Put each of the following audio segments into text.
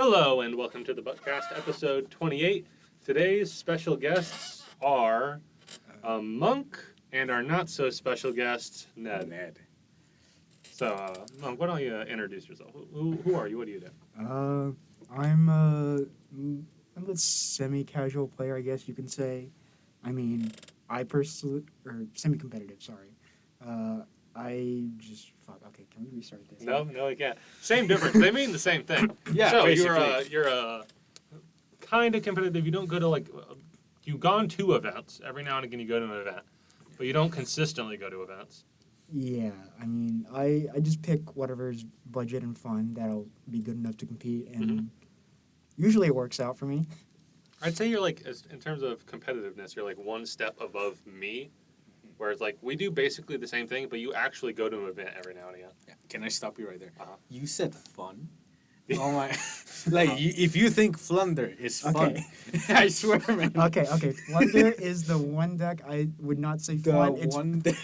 Hello and welcome to the Buttcast episode 28. Today's special guests are Monk and our not so special guest Ned. So Monk, why don't you introduce yourself? Who are you? What do you do? I'm a semi-casual player, I guess you can say. I mean, semi-competitive. Sorry. Okay, can we restart this? No, we can't. Same difference. They mean the same thing. Yeah, so basically. you're a kind of competitive. You don't go to you've gone to events every now and again. You go to an event, but you don't consistently go to events. Yeah, I mean, I just pick whatever's budget and fun that'll be good enough to compete, and usually it works out for me. I'd say you're in terms of competitiveness, you're like one step above me. Whereas, we do basically the same thing, but you actually go to an event every now and again. Yeah. Can I stop you right there? Uh-huh. You said fun. Oh my! If you think Flunder is fun, I swear, man. Okay. Flunder is the one deck I would not say fun. The one deck.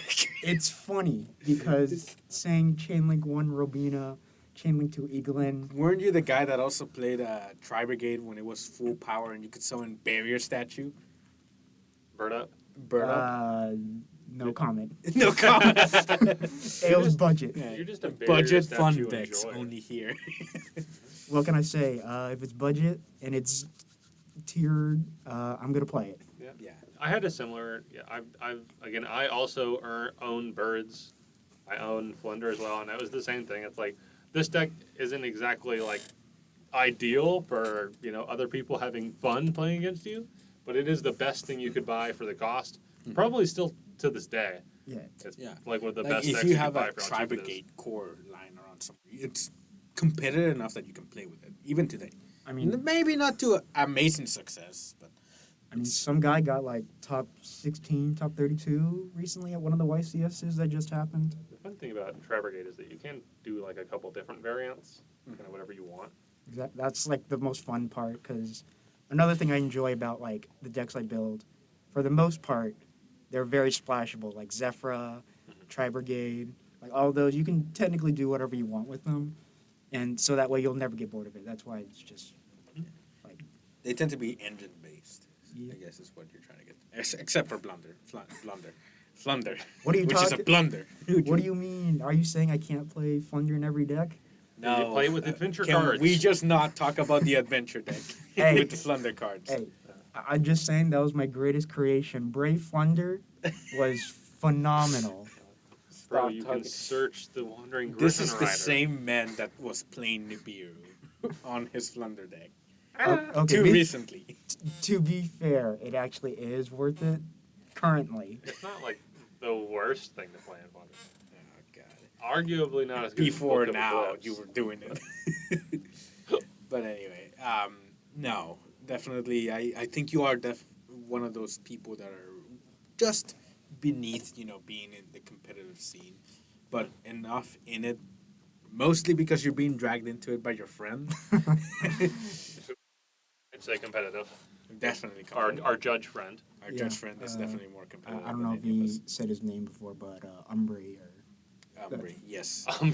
It's funny because saying Chainlink 1 Robina, Chainlink 2 Eaglin. Weren't you the guy that also played Tri Brigade when it was full power and you could summon Barrier Statue? Bird up. No comment. No comment. Ale's budget. Yeah. You're just a Budget statue fun you decks enjoy. only here. What can I say? If it's budget and it's tiered, I'm gonna play it. Yeah. I had a similar. Yeah, I also own birds. I own Flunder as well, and that was the same thing. It's like this deck isn't exactly ideal for other people having fun playing against you, but it is the best thing you could buy for the cost. Probably still to this day. Yeah. It's Yeah. one of the Like best if decks you you have could buy a for how Tri cheap it is. Brigade core lying around somewhere, it's competitive enough that you can play with it, even today. I mean, Maybe not to amazing success, but some guy got top 16, top 32 recently at one of the YCSs that just happened. The fun thing about Tri Brigade is that you can do a couple different variants, kind of whatever you want. That's the most fun part, because another thing I enjoy about the decks I build, for the most part, they're very splashable, like Zephyra, Tri Brigade, all those. You can technically do whatever you want with them, and so that way you'll never get bored of it. That's why it's just they tend to be engine based. Yeah. I guess is what you're trying to get. Except for Flunder. What are you which is a blunder. What do you mean? Are you saying I can't play Flunder in every deck? No, You play with adventure can cards. we just not talk about the adventure deck Hey. with the Flunder cards? Hey, I'm just saying that was my greatest creation. Brave Flunder was phenomenal. Bro, you can search the Wandering Griffin This is the Rider. same man that was playing Nibiru on his Flunder deck Okay, recently. to be fair, it actually is worth it currently. It's not the worst thing to play in Wandering. Oh, God. Arguably not as good Before as Book of now, Eclipse. you were doing it. But anyway, no, definitely. I think you are one of those people that are just beneath, being in the competitive scene, but enough in it, mostly because you're being dragged into it by your friend. I'd say competitive. Definitely competitive. Our judge friend. Our Yeah, judge friend is definitely more competitive. I don't know if than any of he said his name before, but Umbri or us. Umbri, yes. Uh,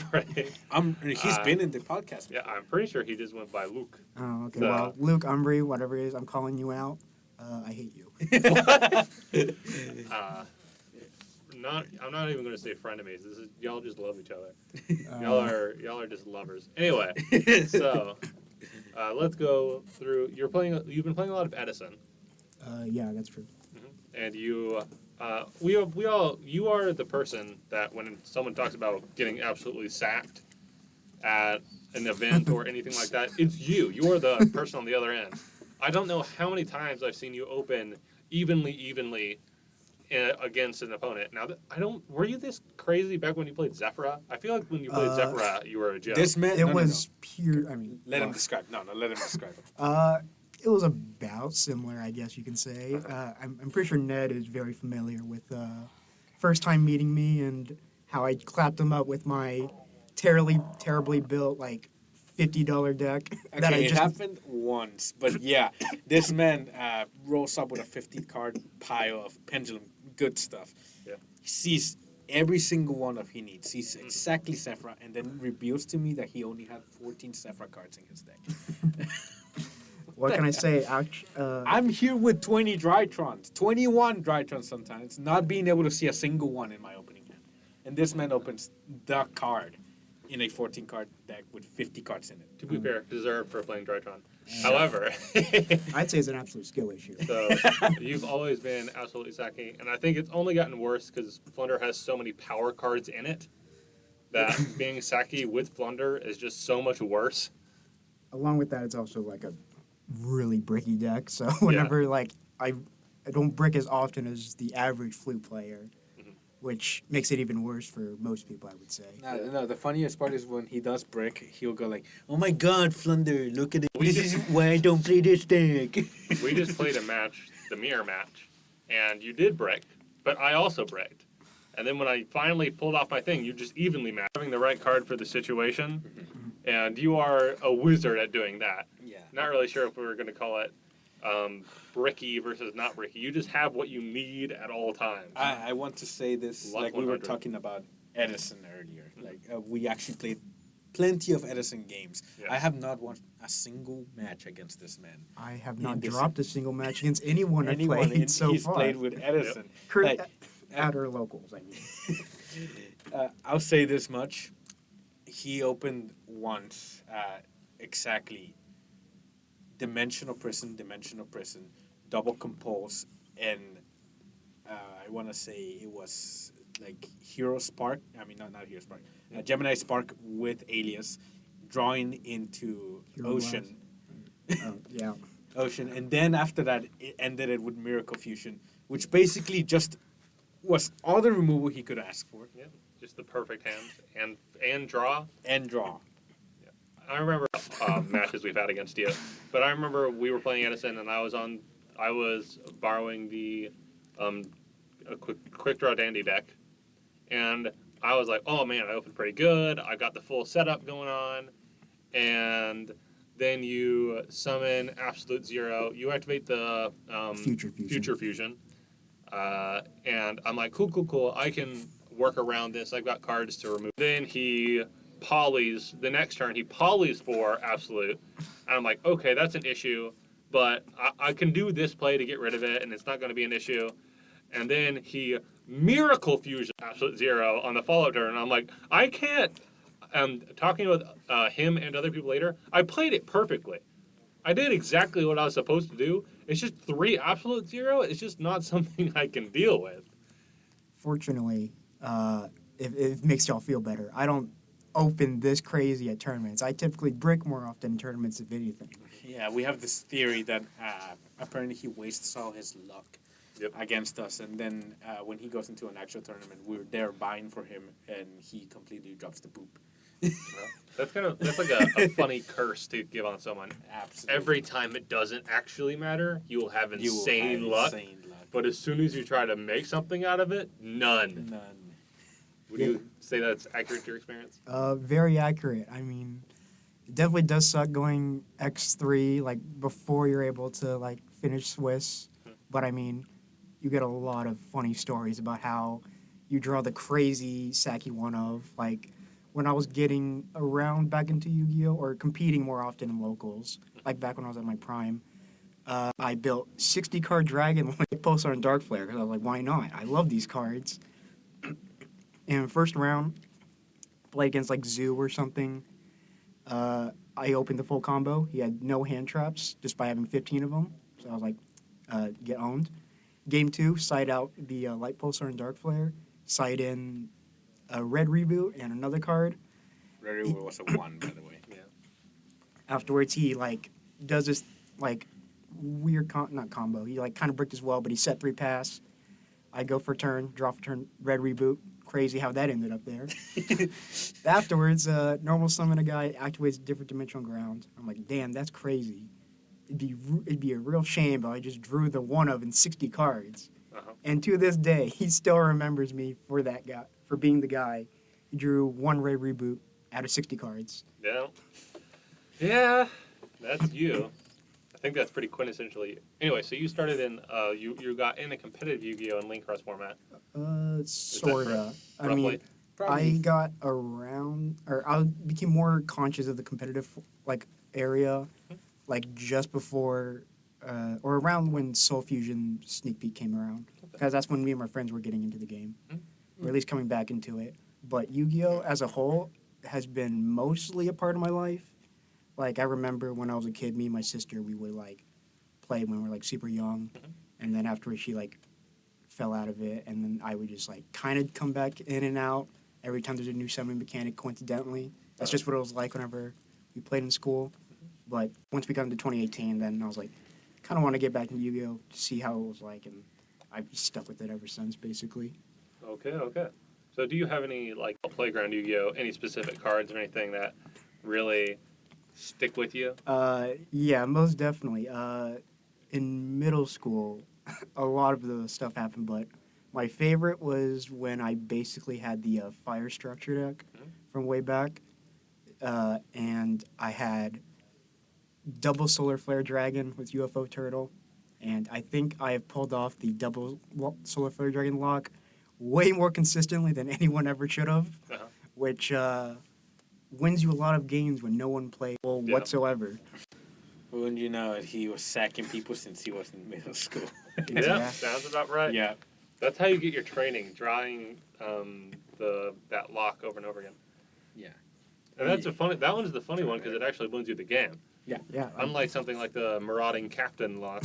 He's been in the podcast. Yeah, I'm pretty sure he just went by Luke. oh, okay. So- Well, Luke Umbri, whatever it is, I'm calling you out. I hate you. I'm not even going to say frenemies. This is y'all just love each other. Uh, Y'all are just lovers. Anyway, so let's go through. You've been playing a lot of Edison, yeah, that's true. and you are the person that when someone talks about getting absolutely sacked at an event or anything like that, it's you. You are the person on the other end. I don't know how many times I've seen you open evenly against an opponent. Now, were you this crazy back when you played Zephyra? I feel like when you played Zephyra, you were a joke. This man. It no, was pure. I mean, Let him describe. No, let him describe it. It was about similar, I guess you can say. I'm pretty sure Ned is very familiar with first time meeting me and how I clapped him up with my terribly built $50 deck. that I Okay, it just happened once, but yeah, this man rolls up with a 50 card pile of pendulum good stuff. Yeah. He sees every single one of he needs. He's exactly Sephra, and then reveals to me that he only had 14 Sephra cards in his deck. What can I say? I'm here with 20 Drytrons, 21 Drytrons sometimes, not being able to see a single one in my opening hand. And this man opens the card in a 14-card deck with 50 cards in it. To be fair, deserved for playing Drytron. However, I'd say it's an absolute skill issue. so you've always been absolutely sacking, and I think it's only gotten worse because Flunder has so many power cards in it that being sacky with Flunder is just so much worse. Along with that, it's also like a really bricky deck. So whenever like I don't brick as often as the average flute player, which makes it even worse for most people, I would say. No, the funniest part is when he does brick, he'll go like, "Oh my God, Flunder, look at it. We This just- is why I don't play this deck." We just played a match, the mirror match, and you did brick, but I also bricked. And then when I finally pulled off my thing, you just evenly matched, having the right card for the situation, and you are a wizard at doing that. Yeah. Not really sure if we were going to call it bricky versus not bricky. You just have what you need at all times. I want to say this, Luck like we were 100. talking about Edison earlier. Like we actually played plenty of Edison games. Yeah. I have not won a single match against this man. I have not this- dropped a single match against anyone I've Anyone played so he's far. played with Edison. Cur- Like, at or locals, I mean. I'll say this much: he opened once exactly dimensional prison, double compulse, and I want to say it was like Hero Spark. I mean, not Hero Spark. Gemini Spark with Alias, drawing into Hero Ocean. Yeah. Ocean, and then after that, it ended it with Miracle Fusion, which basically just was all the removal he could ask for. Yeah, just the perfect hand and draw. And draw. I remember matches we've had against you, but I remember we were playing Edison, and I was borrowing the a quick draw dandy deck, and I was like, oh man, I opened pretty good. I got the full setup going on, and then you summon Absolute Zero. You activate the Future Fusion. And I'm like, cool. I can work around this. I've got cards to remove. Then he polys, the next turn, he polys for Absolute. And I'm like, okay, that's an issue. But I can do this play to get rid of it, and it's not going to be an issue. And then he Miracle Fusion Absolute Zero on the follow-up turn. And I'm like, I can't. Talking with him and other people later, I played it perfectly. I did exactly what I was supposed to do. It's just 3 Absolute Zero. It's just not something I can deal with. Fortunately, if it makes y'all feel better, I don't open this crazy at tournaments. I typically brick more often in tournaments, if anything. Yeah, we have this theory that apparently he wastes all his luck against us, and then when he goes into an actual tournament, we're there buying for him, and he completely drops the poop. That's like a funny curse to give on someone. Absolutely. Every time it doesn't actually matter, you will have insane luck. But as soon as you try to make something out of it, none. Would you say that's accurate to your experience? Very accurate. I mean, it definitely does suck going X3 like before you're able to like finish Swiss. But I mean, you get a lot of funny stories about how you draw the crazy Saki one of like. When I was getting around back into Yu-Gi-Oh! Or competing more often in locals, like back when I was at my prime, I built 60-card Dragon with Pulsar and Dark Flare, because I was like, why not? I love these cards. And first round, play against like Zoo or something, I opened the full combo. He had no hand traps, just by having 15 of them. So I was like, get owned. Game 2, side out the Light Pulsar and Dark Flare, side in a red reboot and another card. Red reboot was a 1, by the way. Yeah. Afterwards, he like does this like weird not combo. He like kind of bricked as well, but he set 3 pass. I go for turn, draw for turn, red reboot. Crazy how that ended up there. Afterwards, normal summon a guy, activates different dimensional ground. I'm like, damn, that's crazy. It'd be a real shame, but I just drew the one of in 60 cards. Uh-huh. And to this day, he still remembers me for that guy, for being the guy who drew 1 red reboot out of 60 cards. Yeah. Yeah, that's you. think that's pretty quintessentially. Anyway, so you started in you got in a competitive Yu-Gi-Oh and Link Cross format. Sorta. I Roughly. mean, I got around, or I became more conscious of the competitive like area, like just before, or around when Soul Fusion Sneak Peek came around, because that's when me and my friends were getting into the game, or at least coming back into it. But Yu-Gi-Oh as a whole has been mostly a part of my life. Like I remember when I was a kid, me and my sister, we would like play when we were like super young, and then after she like fell out of it, and then I would just like kind of come back in and out every time there's a new summon mechanic. Coincidentally, that's just what it was like whenever we played in school. But once we got into 2018, then I was like, kind of want to get back into Yu-Gi-Oh to see how it was like, and I've stuck with it ever since, basically. Okay. So do you have any like playground Yu-Gi-Oh? Any specific cards or anything that really stick with you? Yeah, most definitely. In middle school, a lot of the stuff happened, but my favorite was when I basically had the fire structure deck from way back, and I had double solar flare dragon with UFO turtle, and I think I have pulled off the double solar flare dragon lock way more consistently than anyone ever should have, which wins you a lot of games when no one plays whatsoever. Wouldn't you know it, he was sacking people since he was in middle school. Yeah, sounds about right. Yeah. That's how you get your training, drawing that lock over and over again. Yeah. And that's that one's the funny one because it actually wins you the game. Yeah. Unlike something like the marauding captain lock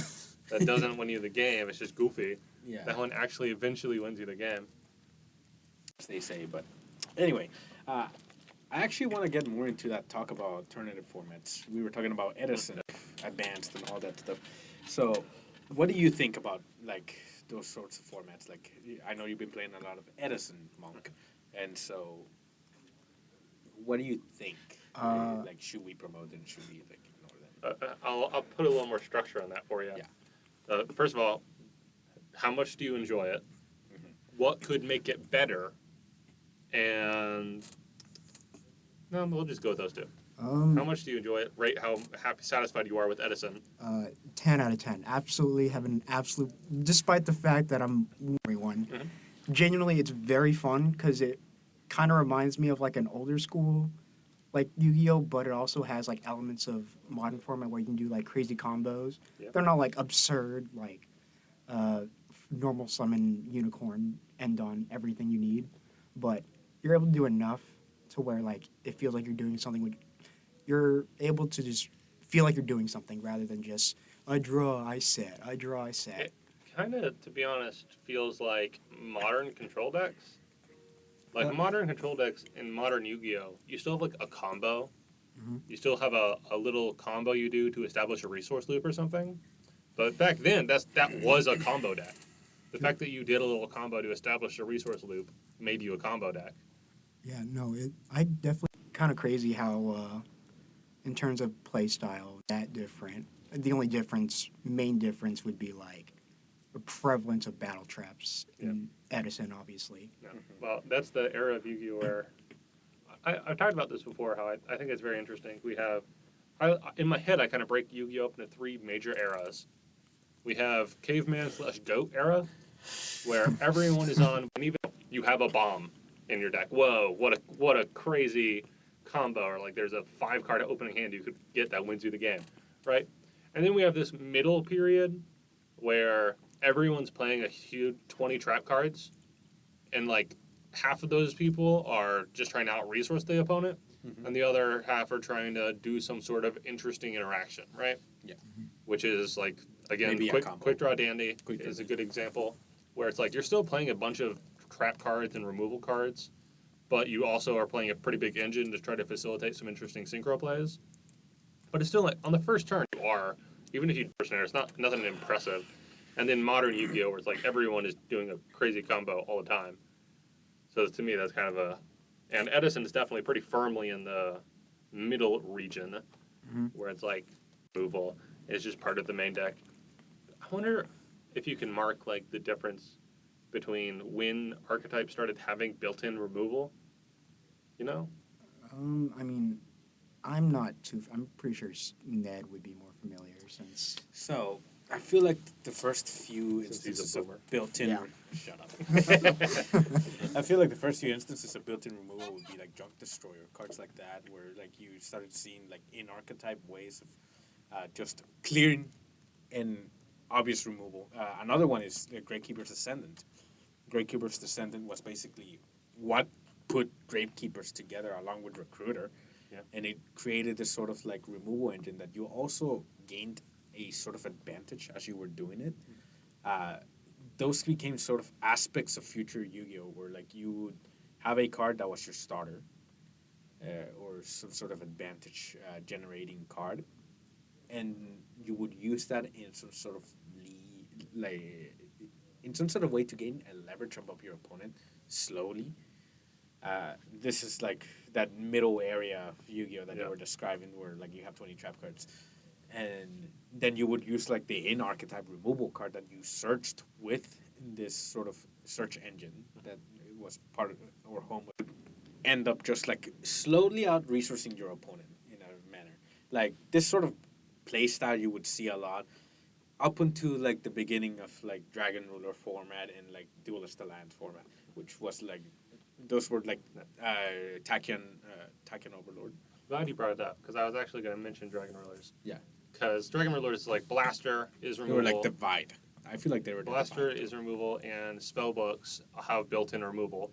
that doesn't win you the game, it's just goofy. Yeah. That one actually eventually wins you the game. As they say, but anyway, I actually want to get more into that talk about alternative formats. We were talking about Edison, advanced, and all that stuff. So, what do you think about like those sorts of formats? Like, I know you've been playing a lot of Edison Monk, and so what do you think? Like, should we promote it? Should we like ignore that? I'll put a little more structure on that for you. Yeah. First of all, how much do you enjoy it? What could make it better? And no, we'll just go with those two. How much do you enjoy it? Rate how satisfied you are with Edison. 10 out of 10. Absolutely have an absolute, despite the fact that I'm everyone. Genuinely, it's very fun because it kind of reminds me of like an older school, like Yu-Gi-Oh, but it also has like elements of modern format where you can do like crazy combos. Yep. They're not like absurd, like normal summon unicorn end on everything you need, but you're able to do enough to where like it feels like you're doing something. You're able to just feel like you're doing something rather than just I draw, I set. It kind of, to be honest, feels like modern control decks. Like modern control decks in modern Yu-Gi-Oh, you still have like a combo. You still have a little combo you do to establish a resource loop or something. But back then, that was a combo deck. The fact that you did a little combo to establish a resource loop made you a combo deck. Yeah, no, I definitely kind of crazy how, in terms of play style, that different. The only main difference would be like the prevalence of battle traps in Edison, obviously. Yeah. Well, that's the era of Yu-Gi-Oh where I've talked about this before. How I think it's very interesting. We have, in my head, I kind of break Yu-Gi-Oh up into three major eras. We have caveman/goat era, where everyone is on, and even you have a bomb in your deck. Whoa, what a crazy combo, or like there's a 5-card opening hand you could get that wins you the game, right? And then we have this middle period where everyone's playing a huge 20 trap cards, and like half of those people are just trying to out-resource the opponent, and the other half are trying to do some sort of interesting interaction, right? Yeah. Which is like, again, Maybe a combo. quick draw dandy is a good example, where it's like you're still playing a bunch of trap cards and removal cards, but you also are playing a pretty big engine to try to facilitate some interesting synchro plays. But it's still like, on the first turn, you are, even if you snare, it's nothing impressive. And then modern Yu-Gi-Oh, where it's like everyone is doing a crazy combo all the time. So to me, that's kind of and Edison is definitely pretty firmly in the middle region, where it's like removal is just part of the main deck. I wonder if you can mark like the difference between when archetypes started having built-in removal. You know? I mean, I'm not too. I'm pretty sure Ned would be more familiar since. So I feel like the first few Since he's a instances of boomer. built-in. Yeah. Shut up. I feel like the first few instances of built-in removal would be like Junk Destroyer cards like that, where like you started seeing like in archetype ways of just clearing and obvious removal. Another one is Gravekeeper's Descendant. Gravekeeper's Descendant was basically what put Gravekeepers together along with Recruiter. Yeah. And it created this sort of like removal engine that you also gained a sort of advantage as you were doing it. Those became sort of aspects of future Yu-Gi-Oh! Where like you would have a card that was your starter, or some sort of advantage generating card, and you would use that in some sort of in some sort of way to gain a leverage above your opponent slowly. This is like that middle area of Yu-Gi-Oh! That you were describing, where like you have 20 trap cards, and then you would use like the in archetype removal card that you searched with this sort of search engine that was part of or home would end up just like slowly out resourcing your opponent in a manner. Like this sort of play style you would see a lot up until like the beginning of like Dragon Ruler format and like Duelist the Land format, which was like those were like Tachyon Overlord. Glad you brought it up, because I was actually going to mention Dragon Rulers. Yeah. Because Dragon Rulers, like Blaster is They removal. were like divide. I feel like they were Blaster divide. is removal, and spellbooks have built-in removal.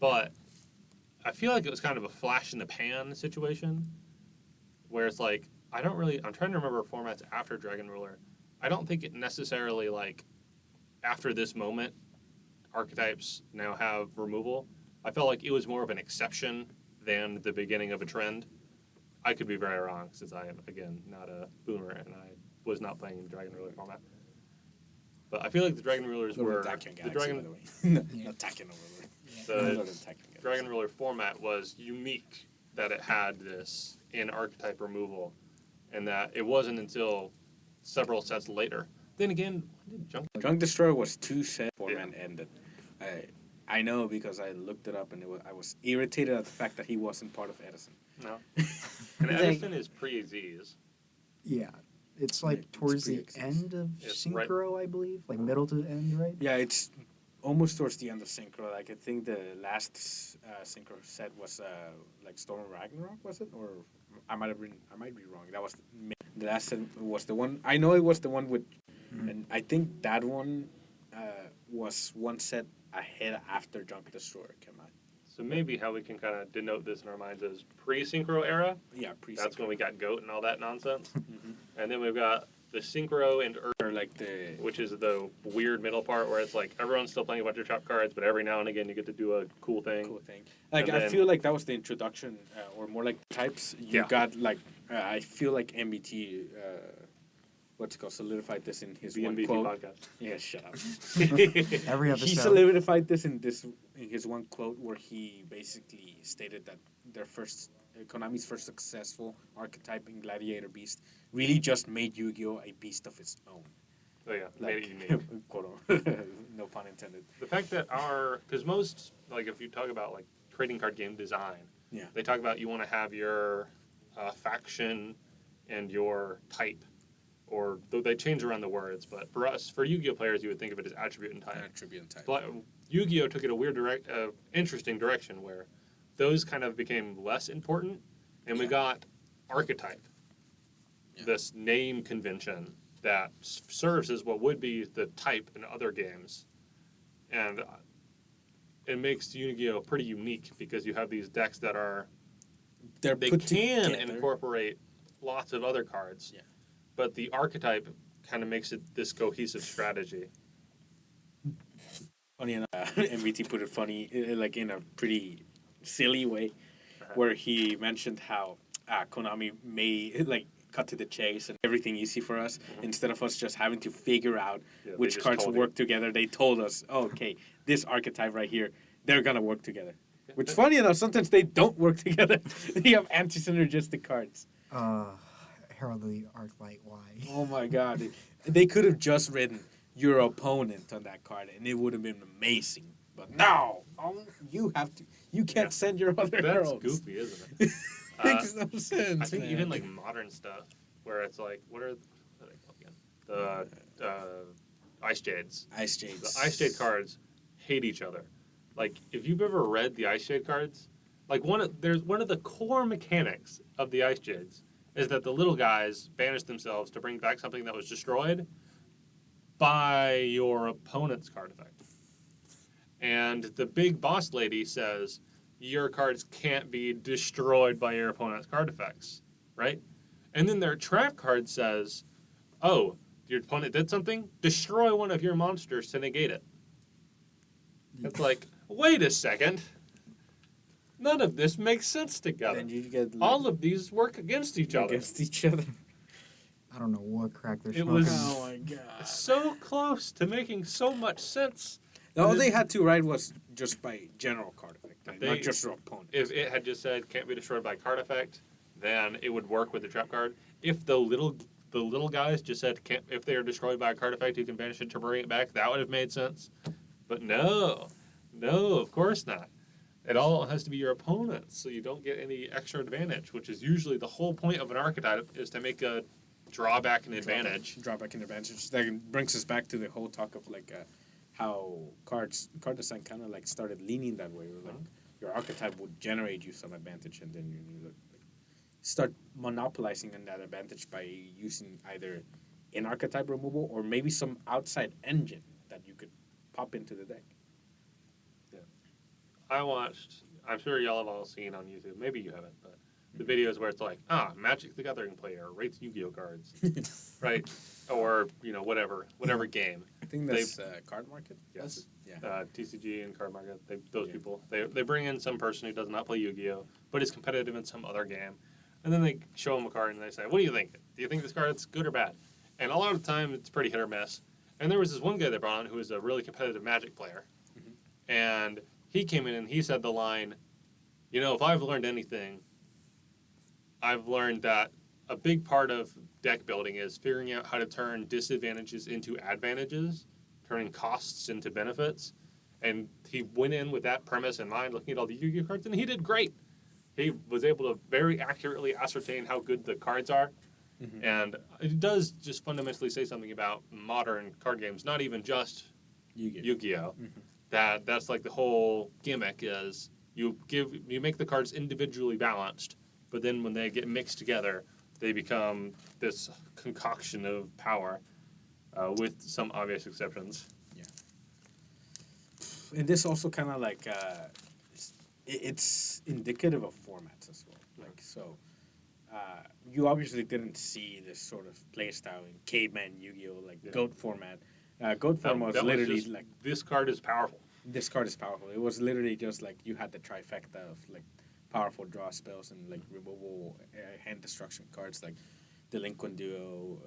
But I feel like it was kind of a flash in the pan situation, where it's like I'm trying to remember formats after Dragon Ruler. I don't think it necessarily like after this moment archetypes now have removal. I felt like it was more of an exception than the beginning of a trend. I could be very wrong, since I am, again, not a boomer, and I was not playing in the Dragon Ruler format. But I feel like the Dragon Rulers were... The Dragon, not Tachyon Overlord. the Dragon Ruler format was unique, that it had this in-archetype removal, and that it wasn't until several sets later. Then again, when did Junk Destroyer was 2 set format ended. I know because I looked it up and I was irritated at the fact that he wasn't part of Edison. No. And Edison is pre-Z's. Yeah, it's like It's towards the pre-existing. end of It's Synchro, I believe, like middle to end, right? Yeah, it's almost towards the end of Synchro. Like I think the last Synchro set was like Storm Ragnarok, was it? Or I might be wrong. That was the last set was the one. I know it was the one with, and I think that one was one set ahead after Junk Destroyer came out. So maybe how we can kind of denote this in our minds is pre-Synchro era. Yeah, pre. That's when we got GOAT and all that nonsense. Mhm. And then we've got the Synchro and Or like the which is the weird middle part where it's like everyone's still playing a bunch of trap cards, but every now and again you get to do a cool thing. cool thing. Like And I then- feel like that was the introduction, or more like types. You Yeah. got like I feel like MBT. What's it called? Solidified this in his The one MVP quote. podcast. Yeah, shut up. Every He episode. solidified this in his one quote where he basically stated that Konami's first successful archetype in Gladiator Beast really just made Yu-Gi-Oh! A beast of its own. So yeah, made it Like, unique. quote, no pun intended. The fact that because most, like if you talk about like trading card game design, Yeah. they talk about you want to have your faction and your type, or though they change around the words, but for us, for Yu-Gi-Oh players, you would think of it as attribute and type. Attribute and type. But Yu-Gi-Oh took it a weird interesting direction where those kind of became less important, and we Yeah. got archetype, Yeah. this name convention that serves as what would be the type in other games, and it makes Yu-Gi-Oh pretty unique because you have these decks that They're they put can together. incorporate lots of other cards, Yeah. but the archetype kind of makes it this cohesive strategy. Funny enough, MVT put it funny, like in a pretty silly way, Uh-huh. where he mentioned how Konami may like cut to the chase and everything easy for us instead of us just having to figure out Yeah, they which just cards told you. work together. They told us, oh, okay, this archetype right here, they're gonna work together. Which, funny enough, sometimes they don't work together. They have anti-synergistic cards. Herald of the Arclight, why? Oh my god, they could have just written your opponent on that card, and it would have been amazing. But no, you have to. You can't Yeah. send your other That's heralds. goofy, isn't it? Makes no sense. I think man. even like modern stuff where it's like, what are they called again? The Ice Jades. Ice Jades. The Ice Jade cards hate each other. Like, if you've ever read the Ice Jade cards, like there's one of the core mechanics of the Ice Jades is that the little guys banish themselves to bring back something that was destroyed by your opponent's card effect. And the big boss lady says your cards can't be destroyed by your opponent's card effects, right? And then their trap card says, oh, your opponent did something? Destroy one of your monsters to negate it. It's like, wait a second. None of this makes sense together. Then you get All of these work against each other. against each other. I don't know what crack they're It smoking. was- Oh my god. So close to making so much sense. All they had to write was just by general card effect, like, They- not just your opponent. If it had just said can't be destroyed by card effect, then it would work with the trap card. If the little guys just said can't, if they are destroyed by a card effect, you can banish it to bring it back, that would have made sense. But no, of course not. It all has to be your opponent, so you don't get any extra advantage, which is usually the whole point of an archetype, is to make a drawback and advantage. Drawback and advantage. That brings us back to the whole talk of like how card design kind of like started leaning that way. Where, like your archetype would generate you some advantage, and then you like, start monopolizing on that advantage by using either an archetype removal or maybe some outside engine that you could pop into the deck. I watched, I'm sure y'all have all seen on YouTube, maybe you haven't, but the videos where it's like, Magic the Gathering player rates Yu-Gi-Oh cards, right? Or, whatever game. I think that's Card Market. Yes. Yeah. TCG and Card Market, those Yeah. people, they bring in some person who does not play Yu-Gi-Oh, but is competitive in some other game. And then they show them a card and they say, what do you think? Do you think this card's good or bad? And a lot of the time, it's pretty hit or miss. And there was this one guy they brought on who was a really competitive Magic player. Mhm. And he came in and he said the line, if I've learned anything, I've learned that a big part of deck building is figuring out how to turn disadvantages into advantages, turning costs into benefits. And he went in with that premise in mind, looking at all the Yu-Gi-Oh cards, and he did great. He was able to very accurately ascertain how good the cards are. Mhm. And it does just fundamentally say something about modern card games, not even just Yu-Gi-Oh. Mhm. That's like the whole gimmick is you make the cards individually balanced, but then when they get mixed together, they become this concoction of power, with some obvious exceptions. And this also kind of like it's indicative of formats as well. Like so, you obviously didn't see this sort of playstyle in caveman Yu-Gi-Oh, like Yeah. goat format. Goat format was That literally just, like this card is powerful. this card is powerful. It was literally just like you had the trifecta of like powerful draw spells and like removal hand destruction cards like Delinquent Duo,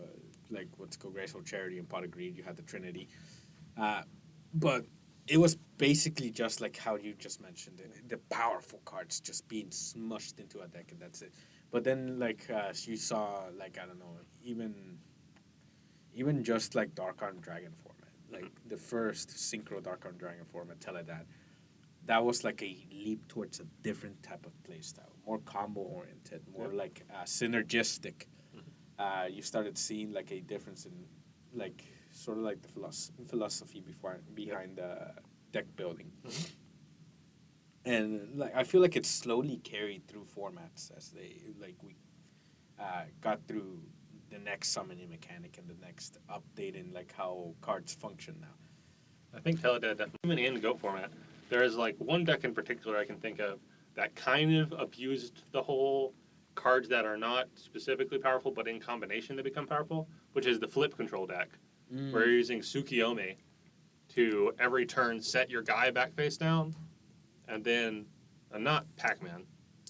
like what's called Graceful Charity and Pot of Greed. You had the Trinity, but it was basically just like how you just mentioned it, the powerful cards just being smushed into a deck and that's it. But then like you saw like I don't know even just like Dark Arm Dragon format, like the first Synchro Dark Arm Dragon format, Teledad, that was like a leap towards a different type of playstyle, more combo oriented, more Yep. like synergistic. You started seeing like a difference in like sort of like the philosophy behind deck building. Mhm. And like I feel like it's slowly carried through formats as we got through the next summoning mechanic and the next update in like how cards function now. I think Teledad definitely, even in GOAT format, there is like one deck in particular I can think of that kind of abused the whole cards that are not specifically powerful but in combination to become powerful, which is the flip control deck, where you're using Tsukiyomi to every turn set your guy back face down, and then not Pac-Man,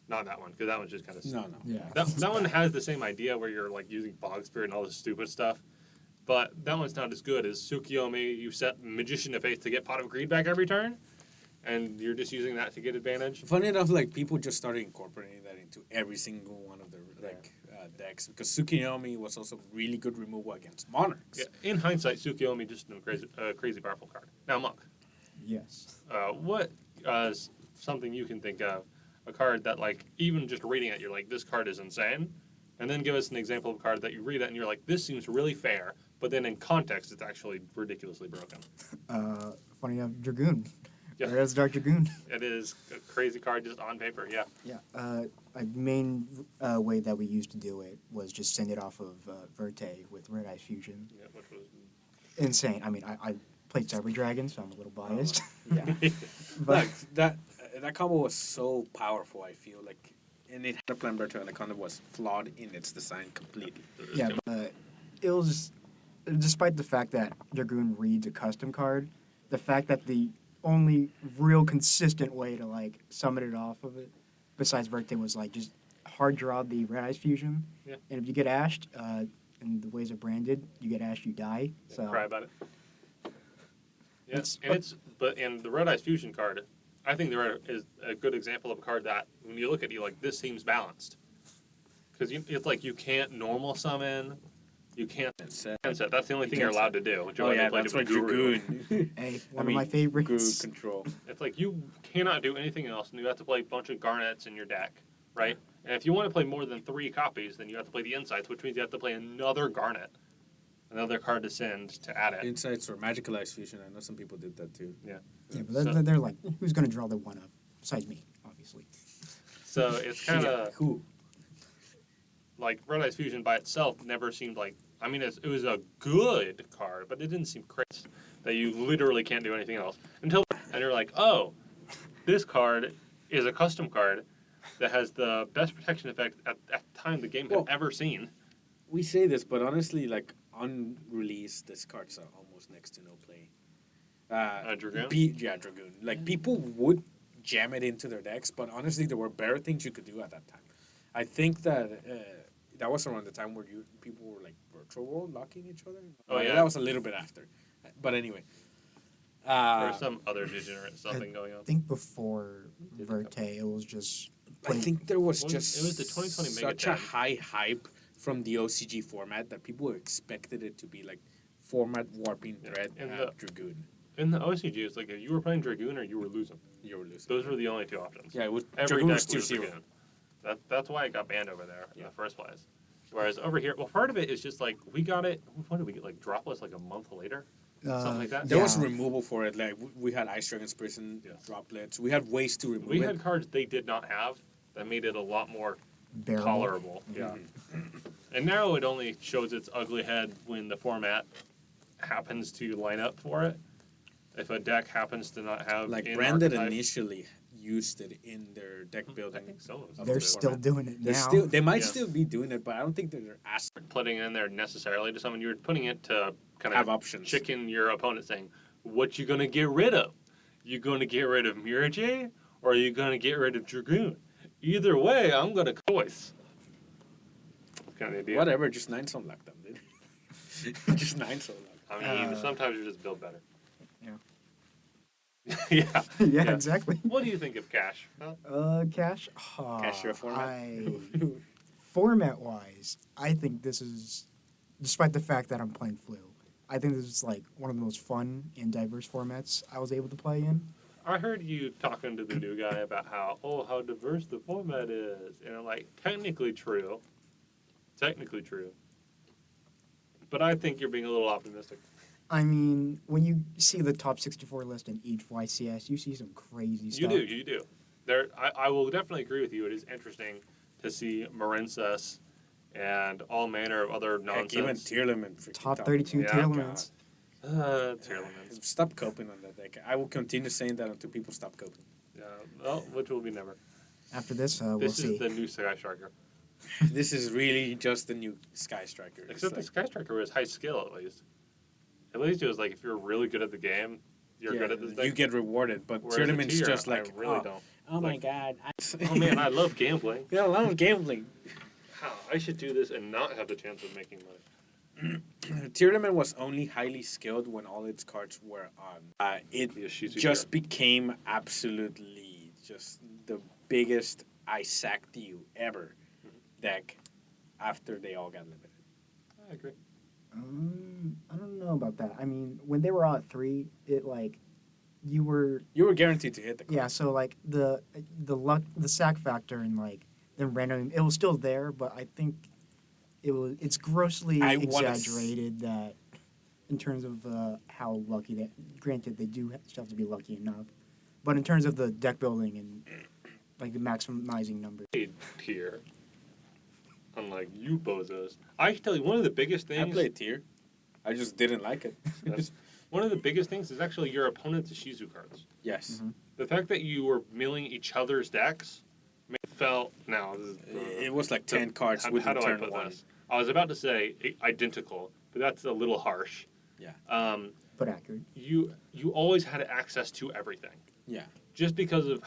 not that one, because that one's just kind of No. Yeah. that one has the same idea where you're like using Bog Spirit and all this stupid stuff, but that one's not as good as Tsukiyomi. You set Magician of Faith to get Pot of Greed back every turn, and you're just using that to get advantage. Funny enough, like people just started incorporating that into every single one of their decks because Tsukiyomi was also really good removal against monarchs. Yeah, in hindsight, Tsukiyomi just a crazy powerful card. Now, Monk, Yes. what is something you can think of a card that, like, even just reading it, you're like, this card is insane. And then give us an example of a card that you read it and you're like, this seems really fair. But then in context, it's actually ridiculously broken. Funny enough, Dragoon. Yeah. There's Dark Dragoon. It is a crazy card just on paper, yeah. Yeah. A main way that we used to do it was just send it off of Verte with Red Eye Fusion. Yeah, which was... Insane. I mean, I played Cyber Dragon, so I'm a little biased. Yeah. But Like, that combo was so powerful, I feel like. And it had a plan better, and the combo was flawed in its design completely. yeah, but it was, despite the fact that Dragoon reads a custom card, the fact that the only real consistent way to like summon it off of it, besides Verte, was like just hard draw the Red Eyes Fusion. Yeah. And if you get ashed, and the ways are branded, you get ashed, you die. So Cry about it. Yeah, It's- and the Red Eyes Fusion card, I think the Red is a good example of a card that when you look at it, you're like, this seems balanced. Because it's like you can't normal summon, you can't set. That's the only thing you're allowed to do. Which Oh, yeah, played that's it with what Dragoon. hey, I one mean, of my favorites. Guru control. It's like you cannot do anything else, and you have to play a bunch of Garnets in your deck, right? And if you want to play more than 3 copies, then you have to play the Insights, which means you have to play another Garnet, another card to send to add it. Insights or Magicalized Fusion. I know some people did that too. Yeah, but they're like, who's going to draw the one up? Besides me, obviously. So it's kind of Who? like Red Eyes Fusion by itself never seemed like. I mean, it was a good card, but it didn't seem crazy that you literally can't do anything else until and you're like, oh, this card is a custom card that has the best protection effect at the time the game had ever seen. We say this, but honestly, like unreleased, this cards are almost next to no play. Dragoon? Dragoon. Like people would jam it into their decks, but honestly, there were better things you could do at that time. I think that that was around the time where people were like virtual world locking each other. Oh, yeah. That was a little bit after. But anyway. Or some other degenerate something going on. I think before Verte, it was just. I think there was Well, just it was the 2020 such Mega a 10. high hype from the OCG format that people expected it to be like format warping Yeah. threat And and Dragoon. In the OCG, it's like if you were playing Dragoon or you were losing. You were losing. Those were the only 2 options. Yeah, it was Every Dragoon deck was was 2-0. Dragoon. That's why it got banned over there in the first place. Whereas over here, well, part of it is just like we got it. When did we get like dropless like a month later? Something like that. There was removal for it. Like we had Ice Dragon's Prison droplets. We had ways to remove We it. had cards they did not have that made it a lot more Bearable. tolerable. Yeah. And now it only shows its ugly head when the format happens to line up for it. If a deck happens to not have Like in Branded archetype- initially used it in their deck I building. think so. They're still doing it now. They might Yeah. still be doing it, but I don't think they're as putting it in there necessarily to summon. You're putting it to kind have of options. chicken your opponent, saying, "What you gonna get rid of? You gonna get rid of Mirajay, or are you gonna get rid of Dragoon? Either way, I'm gonna choice." Kind of the idea. Whatever, just 9 some like them, dude. Just 9 some like I mean, sometimes you just build better. Yeah. yeah. yeah, exactly. What do you think of Cash? Huh? Cash. Cash your format? Format-wise, I think this is, despite the fact that I'm playing Flu, I think this is like one of the most fun and diverse formats I was able to play in. I heard you talking to the new guy about how diverse the format is, and I'm like, technically true, but I think you're being a little optimistic. I mean, when you see the top 64 list in each YCS, you see some crazy stuff. You do. I will definitely agree with you. It is interesting to see Marincess and all manner of other Heck, even nonsense. Tierleman. freaking Top top 32 Yeah, tier God. limits. Tier limits. Stop coping on that deck. I will continue saying that until people stop coping. Yeah, well, which will be never. After this, we'll This see. is the new Sky Striker. This is really just the new Sky Striker. It's Except the like- Sky Striker was high skill, at least. At least it was like, if you're really good at the game, you're good at this thing. You get rewarded, but Whereas a Tournament's tier, just like, I really don't. oh my Like, god. Oh man, I love gambling. Yeah, I love gambling. How? I should do this and not have the chance of making money. Tournament was only highly skilled when all its cards were on. It Yeah, she's just here. became absolutely just the biggest I sacked you ever deck after they all got limited. I agree. I don't know about that. I mean, when they were all at 3, it like you were You were guaranteed to hit the card. yeah. So like the luck, the sack factor, and like the random, it was still there, but I think it's grossly I wanna exaggerated that in terms of how lucky that. Granted, they do still have to be lucky enough, but in terms of the deck building and like the maximizing numbers. Tier. Unlike you bozos. I can tell you one of the biggest I things. played tier. I just didn't like it. That's- one of the biggest things is actually your opponent's Shizu cards. Yes. Mhm. The fact that you were milling each other's decks felt. Now, this is, It was like 10 cards how within do I turn put 1. this? I was about to say identical, but that's a little harsh. Yeah. But accurate. You always had access to everything. Yeah. Just because of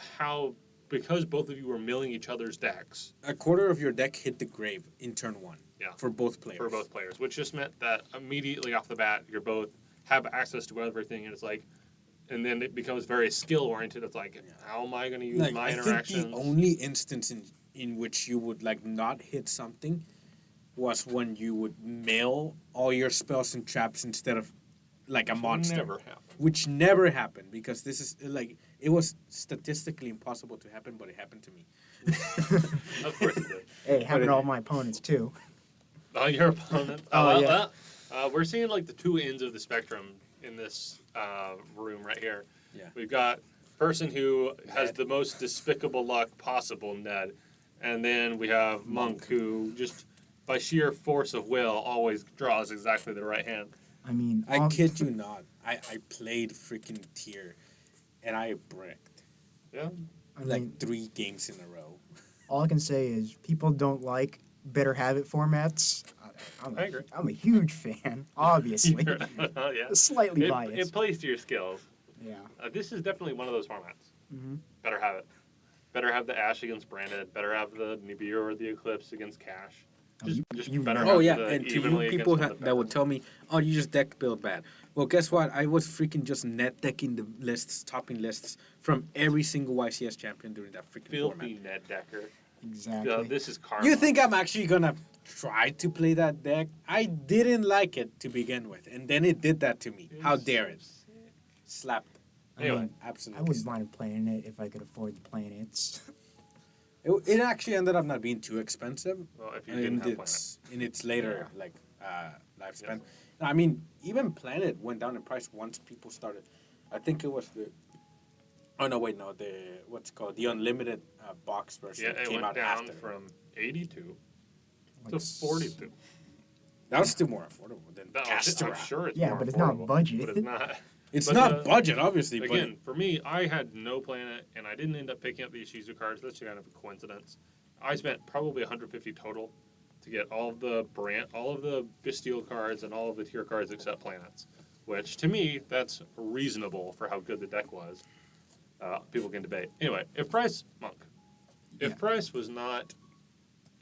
because both of you were milling each other's decks A quarter of your deck hit the grave in turn 1. Yeah. For both players. for both players, which just meant that immediately off the bat, you're both have access to everything, and it's like, and then it becomes very skill oriented. It's like, how am I going to use Like, my I interactions? think the only instance in which you would like not hit something was when you would mail all your spells and traps instead of like a monster. Never happened. Which never happened because this is like it was statistically impossible to happen, but it happened to me. Of course it did. Hey, having all my opponents too. Oh, your opponent. Oh, yeah. We're seeing like the two ends of the spectrum in this room right here. Yeah. We've got person who has Ned. the most despicable luck possible, Ned, and then we have Monk who just by sheer force of will always draws exactly the right hand. I mean, I kid you not. I played freaking tier and I bricked Yeah. I like mean, 3 games in a row. all I can say is people don't like better habit formats. I agree. I'm a huge fan, obviously. Yeah. Slightly biased. It plays to your skills. Yeah. This is definitely one of those formats. hmm Better have it. Better have the Ash against Branded. Better have the Nibiru or the Eclipse against Cash. Oh, Just you better know. have Oh yeah, the and to you evenly people against one of the that would bad tell me, "Oh, you just deck build bad." Well, guess what? I was freaking just net decking the lists, topping lists from every single YCS champion during that freaking filthy format. Ned Decker. Exactly. This is karma. You think I'm actually gonna try to play that deck? I didn't like it to begin with, and then it did that to me. How dare it? Slapped. Anyway, I mean, Absolutely. I wouldn't mind playing it if I could afford the planets. It actually ended up not being too expensive Well, if you in didn't have Planet. its later lifespan. I mean, even Planet went down in price once people started. I think it was the. Oh no! Wait, no. What's it called the unlimited box version Yeah, it came went out down after. from 82 Like to 42. That was still more affordable than No, Castora. I'm sure it's Yeah, more but it's not affordable, budget. But it's not. It's But, not budget, obviously, Again, for me, I had no Planet, and I didn't end up picking up the Ishizu cards. That's kind of a coincidence. I spent probably 150 total to get all of the Bestial cards and all of the tier cards except Planets, which to me that's reasonable for how good the deck was. People can debate. Anyway, if price Yeah. price was not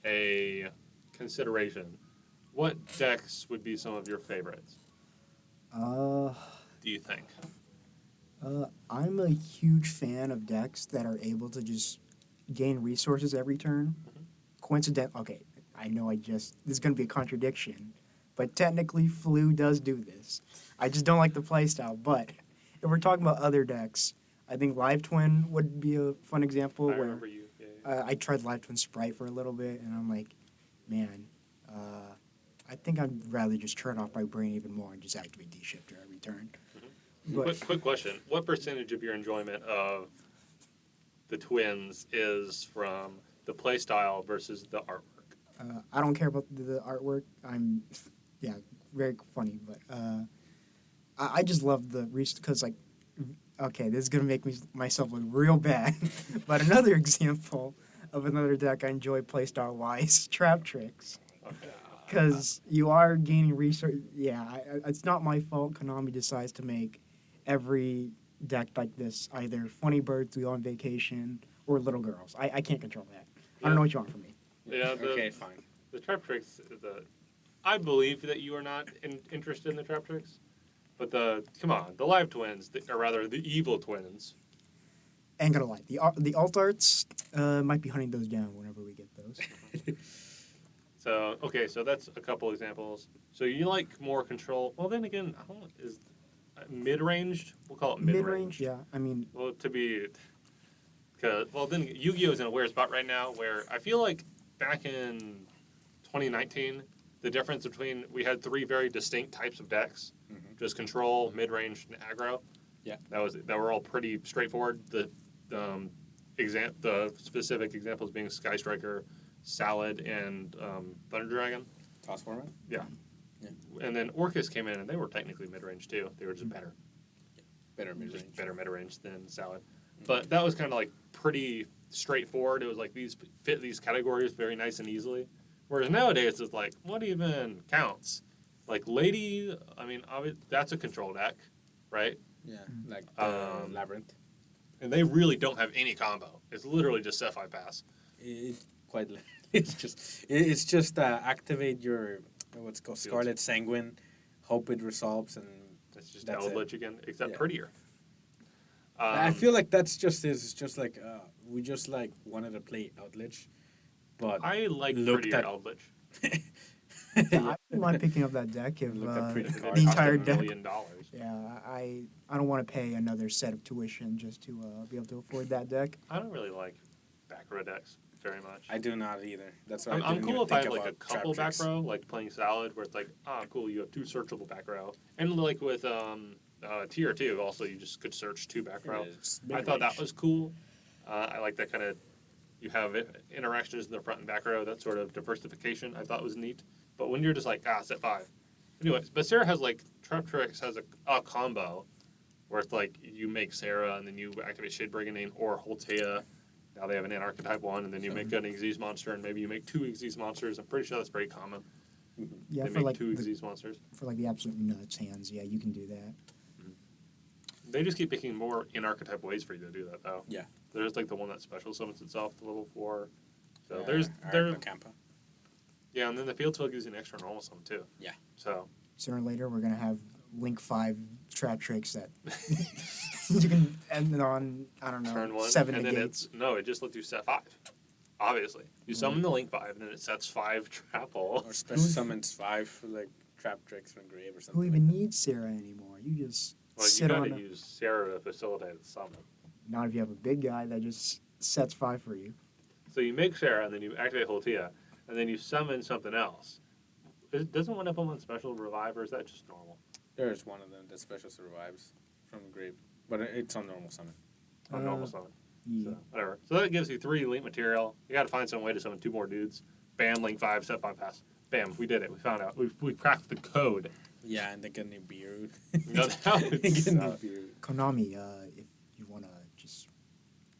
a consideration, what decks would be some of your favorites? Uh, Do you think? I'm a huge fan of decks that are able to just gain resources every turn. Okay, I know this is going to be a contradiction, but technically Flu does do this. I just don't like the playstyle, but if we're talking about other decks, I think Live Twin would be a fun example I where remember you. Yeah. I tried Live Twin Sprite for a little bit, and I'm like, man, I think I'd rather just turn off my brain even more and just activate D-Shifter every turn. But Quick question. What percentage of your enjoyment of the twins is from the play style versus the artwork? I don't care about the artwork. Yeah, very funny, but I just love the because okay, this is gonna make myself look real bad. But another example of another deck I enjoy playstyle wise, Trap Tricks, Okay. because you are gaining research. Yeah, it's not my fault. Konami decides to make every deck like this either Funny Birds, We On Vacation, or Little Girls. I can't control that. I don't know what you want from me. Yeah. Okay, fine. The trap tricks. I believe that you are not interested in the trap tricks, but come on, the live twins, or rather the evil twins. Ain't gonna lie, the alt arts might be hunting those down whenever we get those. So okay, so that's a couple examples. So you like more control. Well, then again, mid-ranged. We'll call it mid-range. Mid-range, yeah. I mean, Well, then Yu-Gi-Oh is in a weird spot right now where I feel like back in 2019, the difference between we had three very distinct types of decks, just control, mid-range, and aggro. Yeah, that were all pretty straightforward. The specific examples being Sky Striker, Salad, and Thunder Dragon. toss format. Yeah. And then Orcus came in, and they were technically mid-range too. They were just better. Better mid range. Just better mid-range than Salad. But that was kind of like pretty straightforward. It was like these fit these categories very nice and easily. Whereas nowadays it's like, what even counts? Like Lady, I mean, that's a control deck, right? Yeah, like Labyrinth. And they really don't have any combo. It's literally just set 5 pass. It's just activate your what's called Scarlet Sanguine, hope it resolves, and It's just that's Eldritch again, except Yeah. prettier. I feel like it's just like we just like wanted to play Eldritch, but I like looked prettier at- Eldritch. I wouldn't mind picking up that deck if Look at pretty the cards. entire Cost $1 deck. million. Yeah, I don't want to pay another set of tuition just to be able to afford that deck. I don't really like back row decks very much. I do not either. That's why I'm didn't cool even if I think have like a about couple trap back tricks. row, like playing Salad, where it's like, cool, you have 2 searchable back row. And like with tier 2, also you just could search 2 back row. It's I thought that mid-range. was cool. I like that kind of, you have interactions in the front and back row, that sort of diversification I thought was neat. But when you're just like, set 5. Anyways, but Sarah has like, Trap Tricks has a combo where it's like you make Sarah and then you activate Shade Brigandine or Holtea. Now they have an Anarchetype one, and then you make an Xyz monster, and maybe you make 2 Xyz monsters. I'm pretty sure that's pretty common. Yeah, They for make like 2 the, Xyz monsters. for like the absolute nuts hands, yeah, you can do that. They just keep picking more in-archetype ways for you to do that, though. Yeah. There's like the one that special summons itself to level 4. So Yeah, there's Campa. yeah, and then the field twig is an extra normal summon too. Yeah. So Sooner or later, we're gonna have Link 5 trap tricks that you can end on. I don't know, turn 1, 7 and then negates. it just lets you set 5. Obviously, you summon the Link 5, and then it sets 5 trap hole. Or special summons 5 for like trap tricks from grave or something. Who even needs Sarah anymore? You just Well, you sit on. gotta use Sarah to facilitate the summon. Not if you have a big guy that just sets 5 for you. So you make Sarah, and then you activate Holtea, and then you summon something else. Doesn't one of them on special revive, or is that just normal? There's one of them that special survives from grave, but it's on normal summon. On normal summon. Yeah. So, whatever. So that gives you 3 Link material. You gotta find some way to summon 2 more dudes. Bam, Link 5, set 5 pass. Bam, we did it. We found out. We cracked the code. Yeah, and they get new beard. No, that would They get new suck. beard. Konami, if you want to just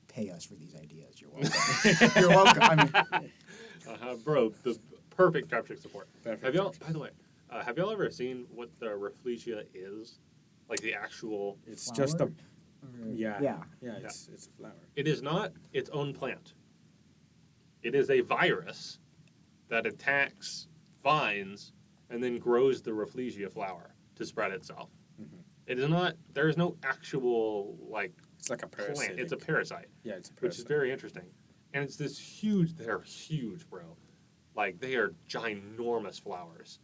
pay us for these ideas, you're welcome. You're welcome. I mean, Bro, the perfect trap trick support. Perfect Have y'all, trap trick. by the way, have y'all ever seen what the Rafflesia is? Like the actual. It's just a flower? yeah. Yeah. It's a flower. It is not its own plant. It is a virus that attacks vines and then grows the Rafflesia flower to spread itself. Mhm. It is not. There is no actual like It's like a parasite. plant. It's a parasite, Yeah, it's a which is parasite. very interesting. And it's this huge. They're huge, bro. Like they are ginormous flowers.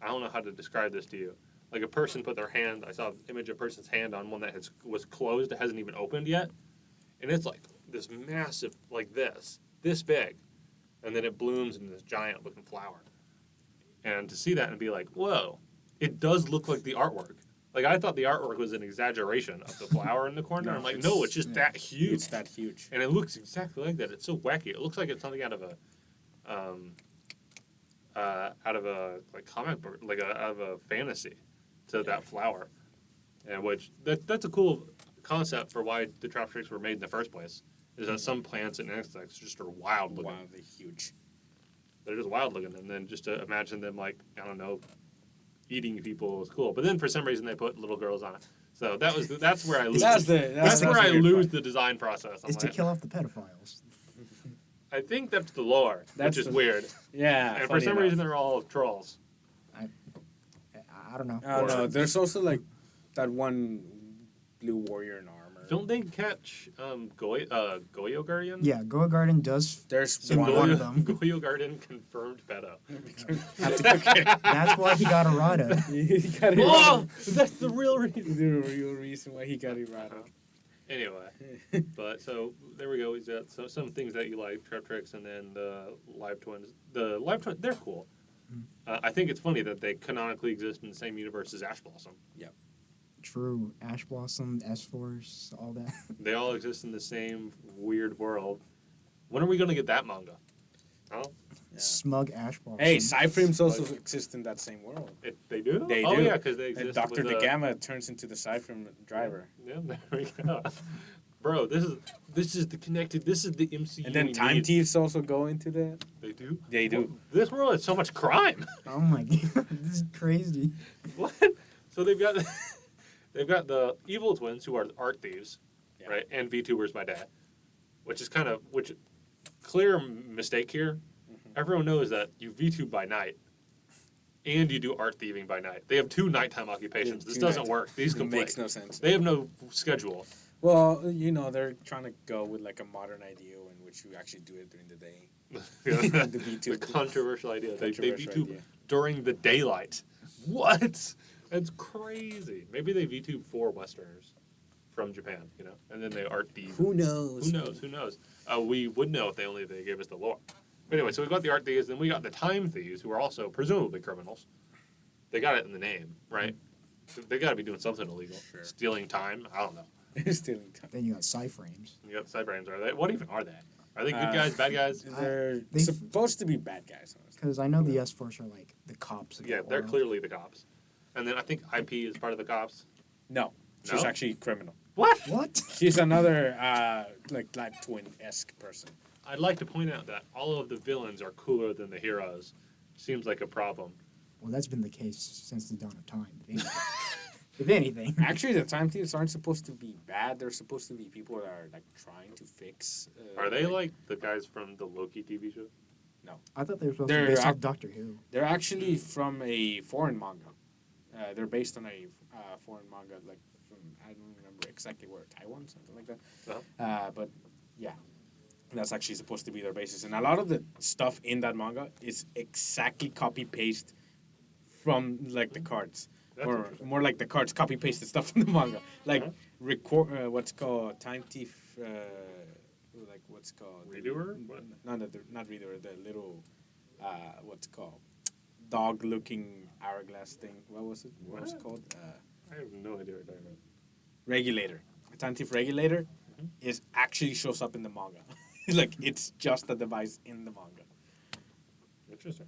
I don't know how to describe this to you. Like a person put their hand. I saw an image of a person's hand on one that was closed. It hasn't even opened yet, and it's like this massive, like this big, and then it blooms into this giant looking flower. And to see that and be like, whoa, it does look like the artwork. Like I thought the artwork was an exaggeration of the flower in the corner. No, I'm like, it's- no, it's just yeah. that huge. It's that huge. And it looks exactly like that. It's so wacky. It looks like it's something out of a like comic book, like out of a fantasy, to that flower, and which that's a cool concept for why the trap tricks were made in the first place. Is that some plants and insects just are wild looking. Wildly huge. They're just wild looking, and then just to imagine them like I don't know, eating people is cool. But then for some reason they put little girls on it. So that's where I lose. That's where I weird lose part. the design process. I'm Is to like, kill off the pedophiles. I think that's the lore, That's which is the- weird. Yeah. And for funny some enough. reason, they're all trolls. I don't know. I don't know. There's also like that one blue warrior in armor. Don't they catch Goyo Guardian? Yeah, Goa Garden does. There's Same one. one of them. Goyo Guardian confirmed pedo. That's why he got errata. He got it Oh, that's the real reason. The real reason why he got it right. Anyway, but so there we go. He's got some things that you like, Trap Tricks, and then the Live Twins. The Live Twins, they're cool. I think it's funny that they canonically exist in the same universe as Ash Blossom. True. Ash Blossom, S-Force, all that. They all exist in the same weird world. When are we going to get that manga? Oh, Yeah. Smug Ash Blossom. Hey, Cyframes also exist in that same world. they do? They Oh, do. yeah, because they And exist Dr. with Gamma turns into the Cyframe driver. Yeah, there we go. Bro, this is the connected. This is the MCU. And then we Time need. Thieves also go into that. They do. They do. This world has so much crime. Oh my god, this is crazy. What? So they've got the evil twins who are art thieves, Yeah. right? And VTubers by day, which clear mistake here. Everyone knows that you VTube by night, and you do art thieving by night. They have two nighttime occupations. Yeah, This two doesn't nighttime. work. These It conflict. makes no sense. They have no schedule. Well, they're trying to go with like a modern idea in which you actually do it during the day. The VTube. The controversial idea. They Controversial VTube idea. during the daylight. What? That's crazy. Maybe they VTube for Westerners from Japan, and then they art thieve. Who knows? Who knows? Who knows? We would know if they gave us the lore. But anyway, so we got the art thieves, then we got the time thieves, who are also presumably criminals. They got it in the name, right? They got to be doing something illegal. Sure. Stealing time? I don't know. Stealing time. Then you got Cyframes. You got the cybrames. Are they? What even are they? Are they good guys, bad guys? They're They- supposed to be bad guys. Honestly. Because I know the S-Force are like the cops. Of Yeah, that they're world. clearly the cops. And then I think IP is part of the cops. No, she's No? actually criminal. What? What? She's another like Live Twin-esque person. I'd like to point out that all of the villains are cooler than the heroes. Seems like a problem. Well, that's been the case since the dawn of time. If anything. Actually, the Time Thieves aren't supposed to be bad. They're supposed to be people that are like trying to fix. Are they like the guys from the Loki TV show? I thought they were supposed to They're be based off act- Doctor Who. They're actually from a foreign manga. They're based on a foreign manga, like from I don't remember exactly where, Taiwan, something like that. Uh-huh. But yeah, that's actually supposed to be their basis. And a lot of the stuff in that manga is exactly copy paste from like the cards, That's or interesting. more like the cards copy pasted stuff from the manga. Like Uh-huh. record what's called Time Thief. Like what's called Redoer? What? Not reader. The little what's it called dog-looking hourglass thing. What was it? What was it called? I have no idea what you're talking about. Regulator. A Time Thief regulator Mhm. is actually shows up in the manga. Like it's just a device in the manga. Interesting.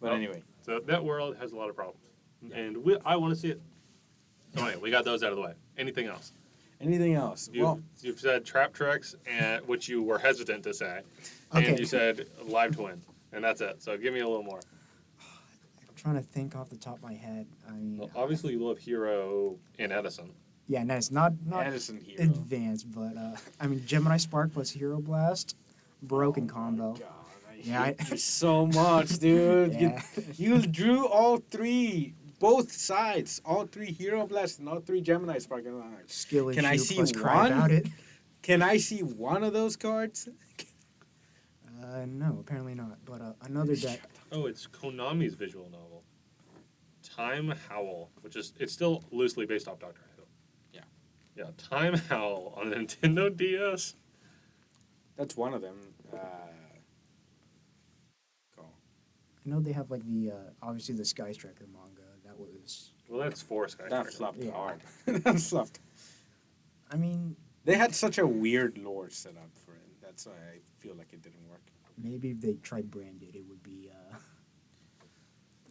But Well, anyway, So that world has a lot of problems. Yeah. And I want to see it. So anyway, we got those out of the way. Anything else? anything else? You've said Trap Tricks, which you were hesitant to say. Okay. And you said Live Twin. And that's it. So give me a little more. I'm trying to think off the top of my head. I mean, Well, obviously, you love Hero and Edison. yeah, and it's not Edison Hero. advanced, but I mean, Gemini Spark plus Hero Blast, broken combo. God, I Yeah, hate you so much, dude. Yeah. You drew all three, both sides, all three Hero Blast and all three Gemini Spark. And I'm like, Skill issue Can I see plus cry one? about it. can I see one of those cards? No, apparently not. But another deck. Oh, it's Konami's visual novel. Time Howl, it's still loosely based off Doctor Who. Yeah. Yeah, Time Howl on the Nintendo DS. That's one of them. Cool. I know they have like the obviously the Sky Striker manga. That was. Well, that's four Sky That Striker. flopped Yeah. hard. That flopped. I mean, They had such a weird lore set up for it. That's why I feel like it didn't work. maybe if they tried branded, it would be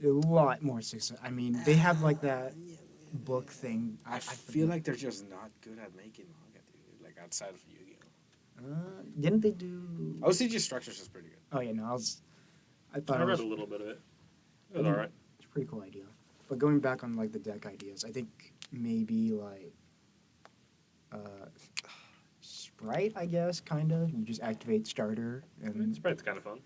a lot more success. I mean, they have like that book thing. I feel like they're just not good at making manga, dude. Like outside of Yu-Gi-Oh. Didn't they do? OCG Structures is pretty good. Oh yeah, no, I thought I it read was a little bit of it. It was alright. it's a pretty cool idea. But going back on like the deck ideas, I think maybe like Sprite, I guess, kind of. You just activate starter I mean, and Sprite's kind of fun.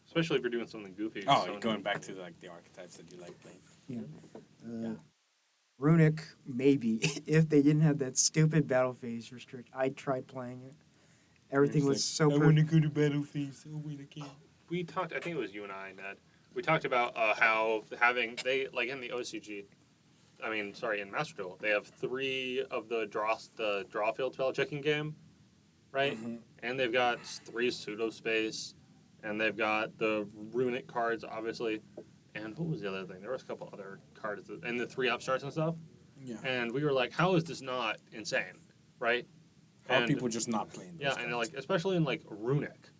Especially if you're doing something goofy. Oh, so going back to like the archetypes that you like playing. uh, Runic, maybe. If they didn't have that stupid battle phase restrict, I tried playing it. Everything was so I want to go to battle phase. Oh wait, I can't. We talked. I think it was you and I, Ned. We talked about how having they like in the OCG. I mean, sorry, in Master Duel, they have 3 of the draw field spell checking game, right? Mm-hmm. And they've got 3 pseudo space, and they've got the runic cards, obviously. And what was the other thing? There was a couple other cards, and the 3 upstarts and stuff. Yeah. And we were like, how is this not insane, right? How are And- people just not playing? Yeah, those and cards? like especially in like runic,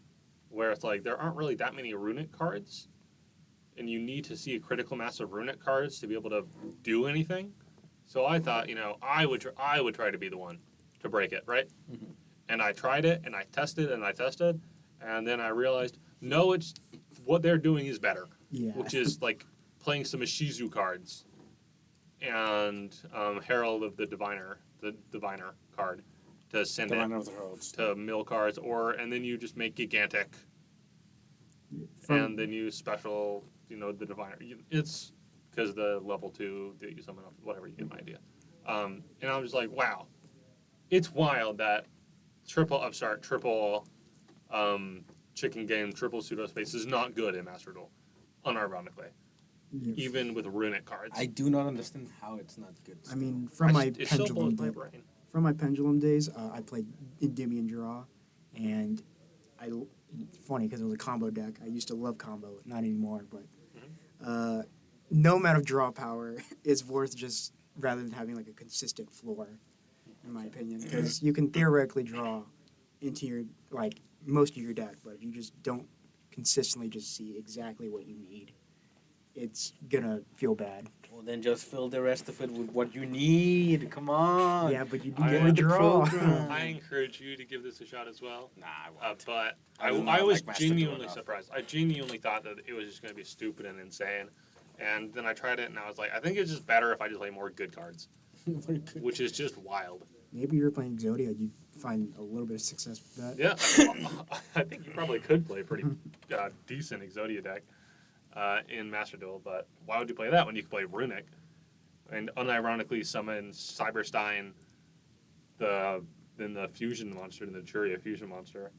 where it's like there aren't really that many runic cards, and you need to see a critical mass of runic cards to be able to do anything. So I thought, I would try to be the one to break it, right? Mhm. And I tried it, and I tested, and then I realized, no, it's what they're doing is better, Yeah. which is like playing some Ishizu cards and Herald of the Diviner card to send the it Line of the Heralds. to mill cards, and then you just make gigantic, and then you special, the diviner. It's because the level 2 that you summon up, whatever, you get my idea. And I was like, wow, it's wild that triple upstart, triple chicken game, triple pseudo space is not good in Master Duel, unironically, Yeah. even with runic cards. I do not understand how it's not good. I mean, from my It still blows pendulum my brain. from my pendulum days, I played Endymion Draw, and funny because it was a combo deck. I used to love combo, not anymore, but no amount of draw power is worth just rather than having like a consistent floor, in my opinion, because you can theoretically draw into your like most of your deck, but if you just don't consistently just see exactly what you need, it's gonna feel bad. Well, then just fill the rest of it with what you need. Come on. Yeah, but you do I get like a the draw. program. I encourage you to give this a shot as well. Nah, I won't. But I do not I was like Master Duel genuinely enough. surprised. I genuinely thought that it was just going to be stupid and insane. And then I tried it, and I was like, I think it's just better if I just play more good cards, Very good. which is just wild. Maybe you're playing Exodia, you'd find a little bit of success with that. Yeah, I think you probably could play a pretty decent Exodia deck in Master Duel, but why would you play that when you can play Runic and unironically summon Cyberstein, then the fusion monster, and the Churia fusion monster,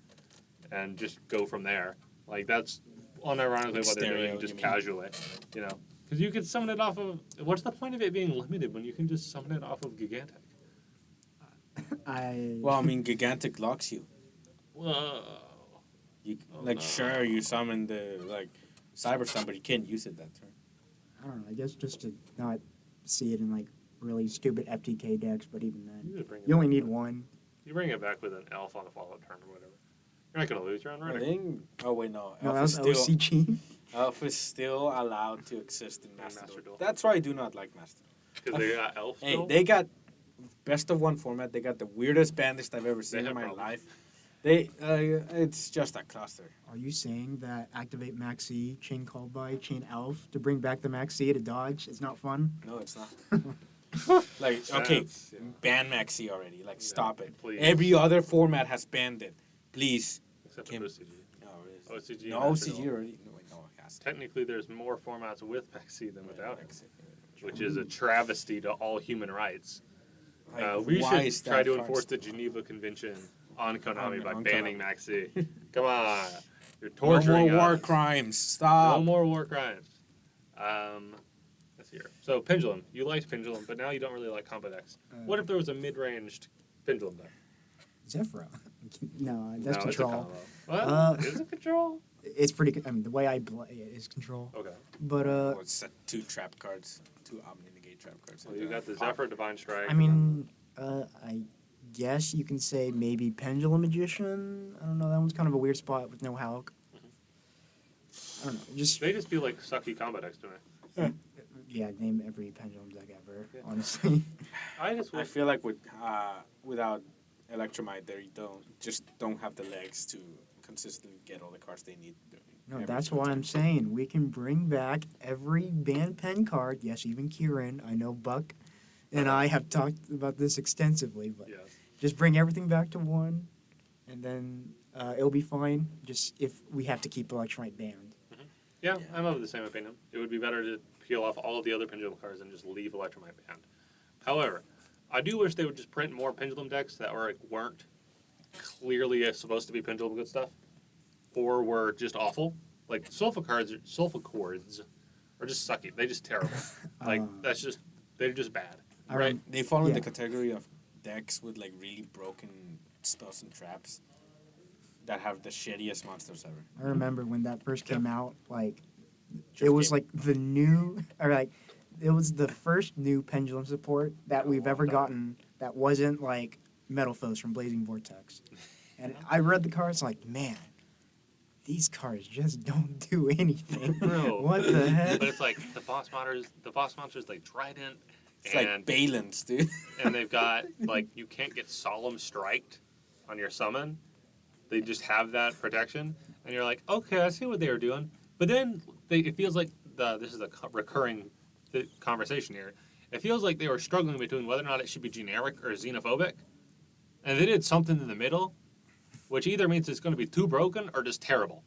and just go from there? Like that's unironically what they're Stereo, doing, just you mean? casually, because you could summon it off of. What's the point of it being limited when you can just summon it off of Gigantic? Well, I mean, Gigantic locks you. Whoa. You Oh, like no. sure you summon the Cyberstun, but you can't use it that turn. I don't know, I guess just to not see it in like really stupid FTK decks, but even then. You, just bring it You only back need with- one. You bring it back with an elf on a follow-up turn or whatever. You're not gonna lose your own I runner. think. Oh wait, no. No, Elf that is was still OCG. Elf is still allowed to exist in Master Master Duel. Duel. That's why I do not like Master Duel. Because they got elf. Hey, still? they got best of one format. They got the weirdest band list I've ever seen in have my problems. life. They, it's just a cluster. Are you saying that activate Maxi, chain called by, chain elf to bring back the Maxi to dodge is not fun? No, it's not. Like, okay, That's- yeah. ban Maxi already. Like, stop it. please. Every other format has banned it. Please. Except for Kim- OCG. No, it is. OCG. No, and Master OCG Duel. already. No, wait, no, it has. Technically, there's more formats with Maxi than without it, Maxi. which is a travesty to all human rights. Like, We why should is try that to hard enforce the stuff? Geneva Convention on Konami by On banning Konami. Maxi. Come on. You're No torturing more war us. crimes. Stop. No more war crimes. Let's hear. So Pendulum, you liked Pendulum, but now you don't really like combo decks. What if there was a mid-ranged Pendulum deck? Zephyra. No, that's No, control. It's a combo. What? Uh, Is it control? It's pretty good. I mean, the way I play it is control. Okay. But, What's that? 2 trap cards. 2 Omni Negate trap cards. Well, you got the Zephyr Divine Strike. I mean, I guess you can say maybe Pendulum Magician. I don't know. That one's kind of a weird spot with no Hulk. I don't know. Just, They just feel like sucky combo decks to me. yeah, name every Pendulum deck ever, Yeah. honestly. I just I wish feel like without Electromite, they don't have the legs to consistently get all the cards they need. No, every that's single why time. I'm saying we can bring back every banned pen card. Yes, even Kieran. I know Buck and I have talked about this extensively, but yes. just bring everything back to one, and then it'll be fine. Just if we have to keep Electromite banned. Yeah, Yeah. I'm of the same opinion. It would be better to peel off all of the other Pendulum cards and just leave Electromite banned. However, I do wish they would just print more pendulum decks that weren't clearly supposed to be pendulum good stuff, or were just awful. Like sulfa chords are just sucky. They just terrible. Like they're just bad. I Right? rem- They fall in the Yeah. category of decks with like really broken spells and traps that have the shittiest monsters ever. I remember when that first came out, like Just it was game. like the new, or like it was the first new pendulum support that we've ever gotten that wasn't like Metal Foes from Blazing Vortex. And I read the cards like, man, these cards just don't do anything. No. What the heck? But it's like the boss monsters like Trident, It's and like Balance, dude. and they've got like you can't get Solemn Striked on your summon. They just have that protection, and you're like, okay, I see what they were doing. But then it feels like this is a recurring conversation here. It feels like they were struggling between whether or not it should be generic or xenophobic, and they did something in the middle, which either means it's going to be too broken or just terrible.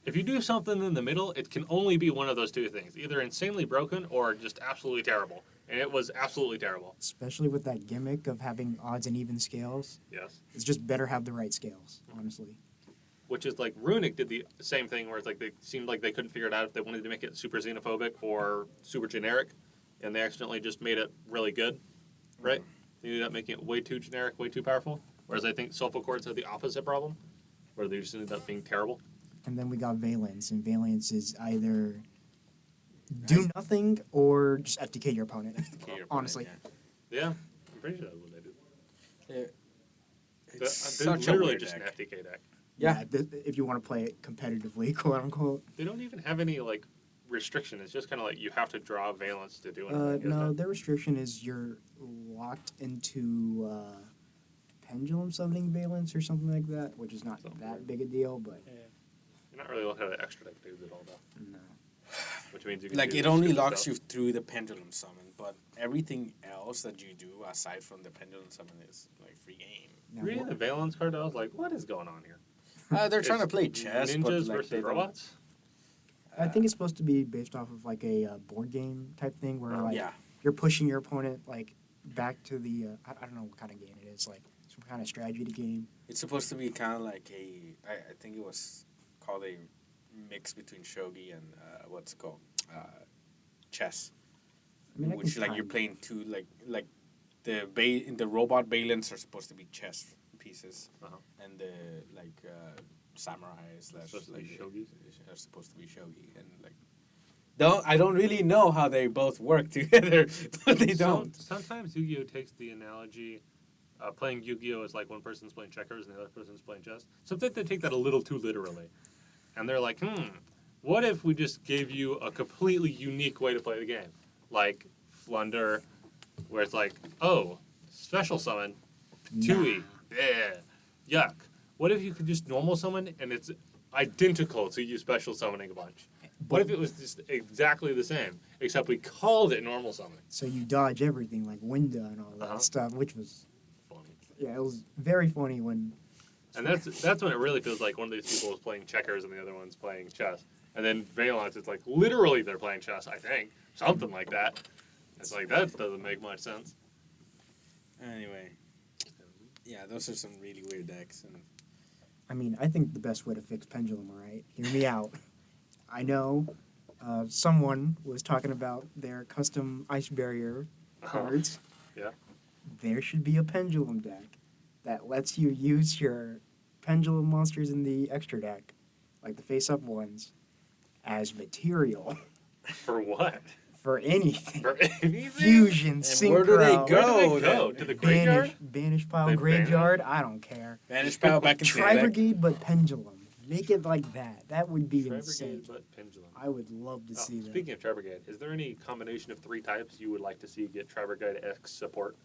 If you do something in the middle, it can only be one of those two things, either insanely broken or just absolutely terrible. And it was absolutely terrible. Especially with that gimmick of having odds and even scales. Yes. It's just better have the right scales, honestly. Which is like Runic did the same thing where it's like they seemed like they couldn't figure it out if they wanted to make it super xenophobic or super generic, and they accidentally just made it really good, right? They ended up making it way too generic, way too powerful. Whereas I think Sulfur Chords had the opposite problem, where they just ended up being terrible. And then we got Valence, and Valence is either do nothing or just FTK your opponent. Honestly. Yeah, I'm pretty sure that's what they did. It's They're such a literally weird just deck. an FTK deck. Yeah. If you want to play it competitively, quote unquote. They don't even have any like restriction. It's just kind of like you have to draw Valence to do anything. No, their restriction is you're locked into pendulum summoning Valence or something like that, which is not Something that weird. big a deal, but You're not really looking at an extra deck dude at all, though. no. Which means you can Like do it only stupid locks stuff. you through the pendulum summon, but everything else that you do aside from the pendulum summon is like free game. Now, Reading what- the Valence card, I was like, what is going on here? They're trying to It's play chess, but ninjas like versus they don't. robots? I think it's supposed to be based off of like a board game type thing where like Yeah, you're pushing your opponent like back to the I don't know what kind of game it is, like some kind of strategy game. it's supposed to be kind of like I think it was called a mix between shogi and what's it called chess, I mean, I which can like you're kind- playing two like the robot Balance are supposed to be chess pieces, Uh-huh. and the like samurai slash Supposed to be like shogis? are supposed to be shogi, and like I don't really know how they both work together, but they don't. Sometimes Yu-Gi-Oh takes the analogy. Playing Yu-Gi-Oh is like one person's playing checkers and the other person's playing chess. Sometimes they take that a little too literally, and they're like, what if we just gave you a completely unique way to play the game, like Flunder, where it's like, oh, special summon, Tui, yuck. What if you could just normal summon and it's identical to you special summoning a bunch? What if it was just exactly the same, except we called it normal summoning? So you dodge everything like Winda and all that Uh-huh. stuff, which was Funny. it was very funny when And that's when it really feels like one of these people is playing checkers and the other one's playing chess. And then Valence, it's like literally they're playing chess, I think. Something like that. It's like, that doesn't make much sense. Anyway, yeah, those are some really weird decks, and I mean, I think the best way to fix pendulum, all right? Hear me out. I know someone was talking about their custom ice barrier cards. Yeah. There should be a pendulum deck that lets you use your pendulum monsters in the extra deck, like the face-up ones, as material For what? for anything. For anything? Fusion, synchro, where do they Where go? do they go? then? To the graveyard? banish pile, They graveyard. I don't care. Vanish Pile back into the Tri deck. Brigade, but pendulum. Make it like that. That would be Tri insane. Brigade, but pendulum. I would love to Oh, see that. speaking of Tri Brigade, is there any combination of 3 types you would like to see get Tri Brigade X support?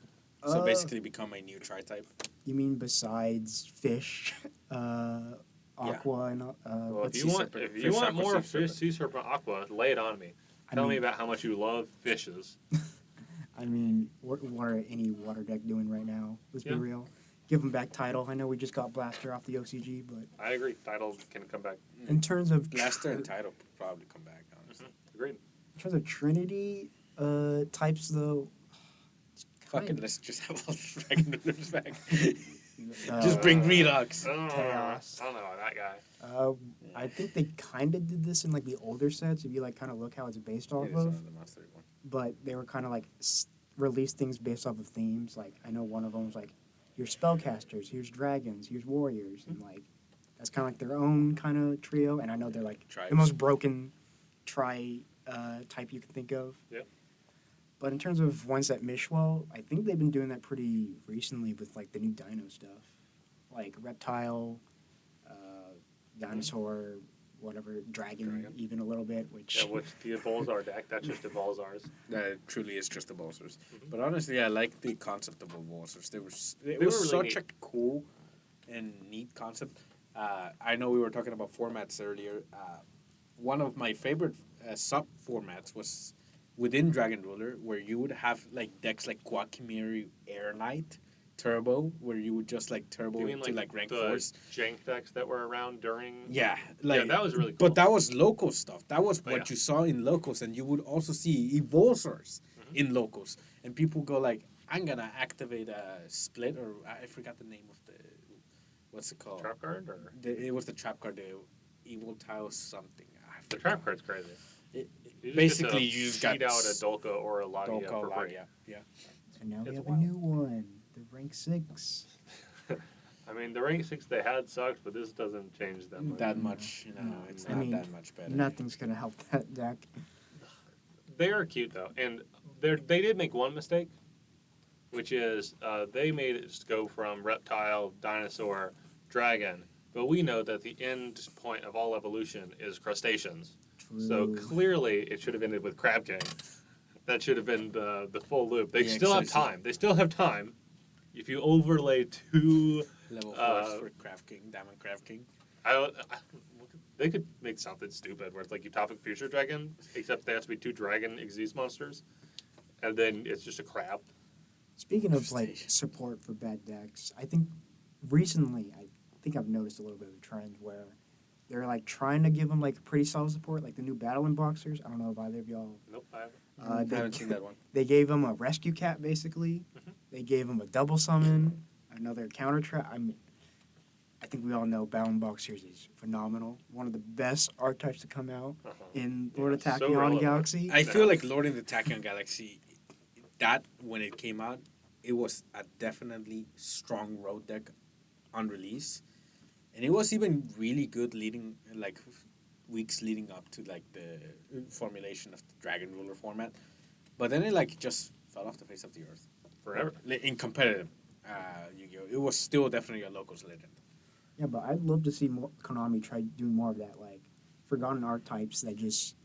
So basically, become a new tri-type. You mean besides fish, aqua, and Well, let's if see. you want, Serpent. if you Fish want Aqua, more Sea Serpent. Sea Serpent Aqua, lay it on me. I Tell mean- me about how much you love fishes. I mean, what are any water deck doing right now? Let's Yeah. be real. Give them back title. I know we just got Blaster off the OCG, but I agree. Title can come back. in terms of Blaster and Title probably come back, honestly. Agreed. in terms of Trinity types, though, it's Fuck it, kind let's just have all the dragon rulers back. of Just bring Redux. chaos. I don't know that guy. I think they kind of did this in like the older sets. If you like kind of look how it's based off It is of, on the Master one. but they were kind of like release things based off of themes. Like I know one of them was like, here's spellcasters, here's dragons, here's warriors, and like that's kind of like their own kind of trio. And I know they're like Tribes. the most broken type you can think of. Yeah. But in terms of ones that mesh well, I think they've been doing that pretty recently with like the new dino stuff, like reptile, dinosaur, whatever, dragon, even a little bit. Which Yeah, which the Evolzar deck, that's just Evolzars. That truly is just the Bolsters. Mhm. But honestly, I like the concept of the Bolsters. It was were really such neat. a cool and neat concept. I know we were talking about formats earlier. One of my favorite sub formats was within Dragon Ruler, where you would have like decks like Guacamole Air Knight Turbo, where you would just like turbo You mean into like rank the 4s. jank decks that were around during? Yeah, Yeah, that was really cool. But that was local stuff. That was Oh, what yeah. you saw in locals, and you would also see Evolzers Mhm. in locals. And people go like, "I'm gonna activate a split," or I forgot the name of the, what's it called? Trap card or It was the trap card, the Evil Tile something. I the forgot. trap card's crazy. It, You just basically, get to you cheat got out a Dolka or a Lagia Dolka for free. Lagia. Yeah. and now we It's have wild. a new one, the rank 6. I mean, the rank 6 they had sucked, but this doesn't change that much. That much, you know, No. it's I not mean, that much better. Nothing's gonna help that deck. They are cute though, and they did make one mistake, which is they made it just go from reptile, dinosaur, dragon. But we know that the end point of all evolution is crustaceans. So True. clearly, it should have ended with Crab King. That should have been the full loop. They Yeah, still have exactly. time. They still have time. If you overlay two, Level 4 for Craft King, Diamond Craft King. they could make something stupid where it's like Utopic Future Dragon, except they have to be two dragon Xyz monsters, and then it's just a crab. Speaking of like Crustacean. support for bad decks, I think recently I've noticed a little bit of a trend where they're like trying to give them like pretty solid support, like the new Battling Boxers. I don't know if either of y'all. Nope, I haven't. I They, haven't seen that one. they gave them a rescue cat basically. Mhm. They gave them a double summon, another counter trap. I think we all know Battling Boxers is phenomenal. One of the best archetypes to come out Uh-huh. in Lord of Yeah, so Tachyon relevant. Galaxy. I feel like Lord in the Tachyon Galaxy, that when it came out, it was a definitely strong road deck on release, and it was even really good leading like weeks leading up to like the formulation of the Dragon Ruler format. But then it like just fell off the face of the earth Forever. in competitive Yu-Gi-Oh. It was still definitely a locals legend. Yeah, but I'd love to see more Konami try doing more of that, like forgotten archetypes that just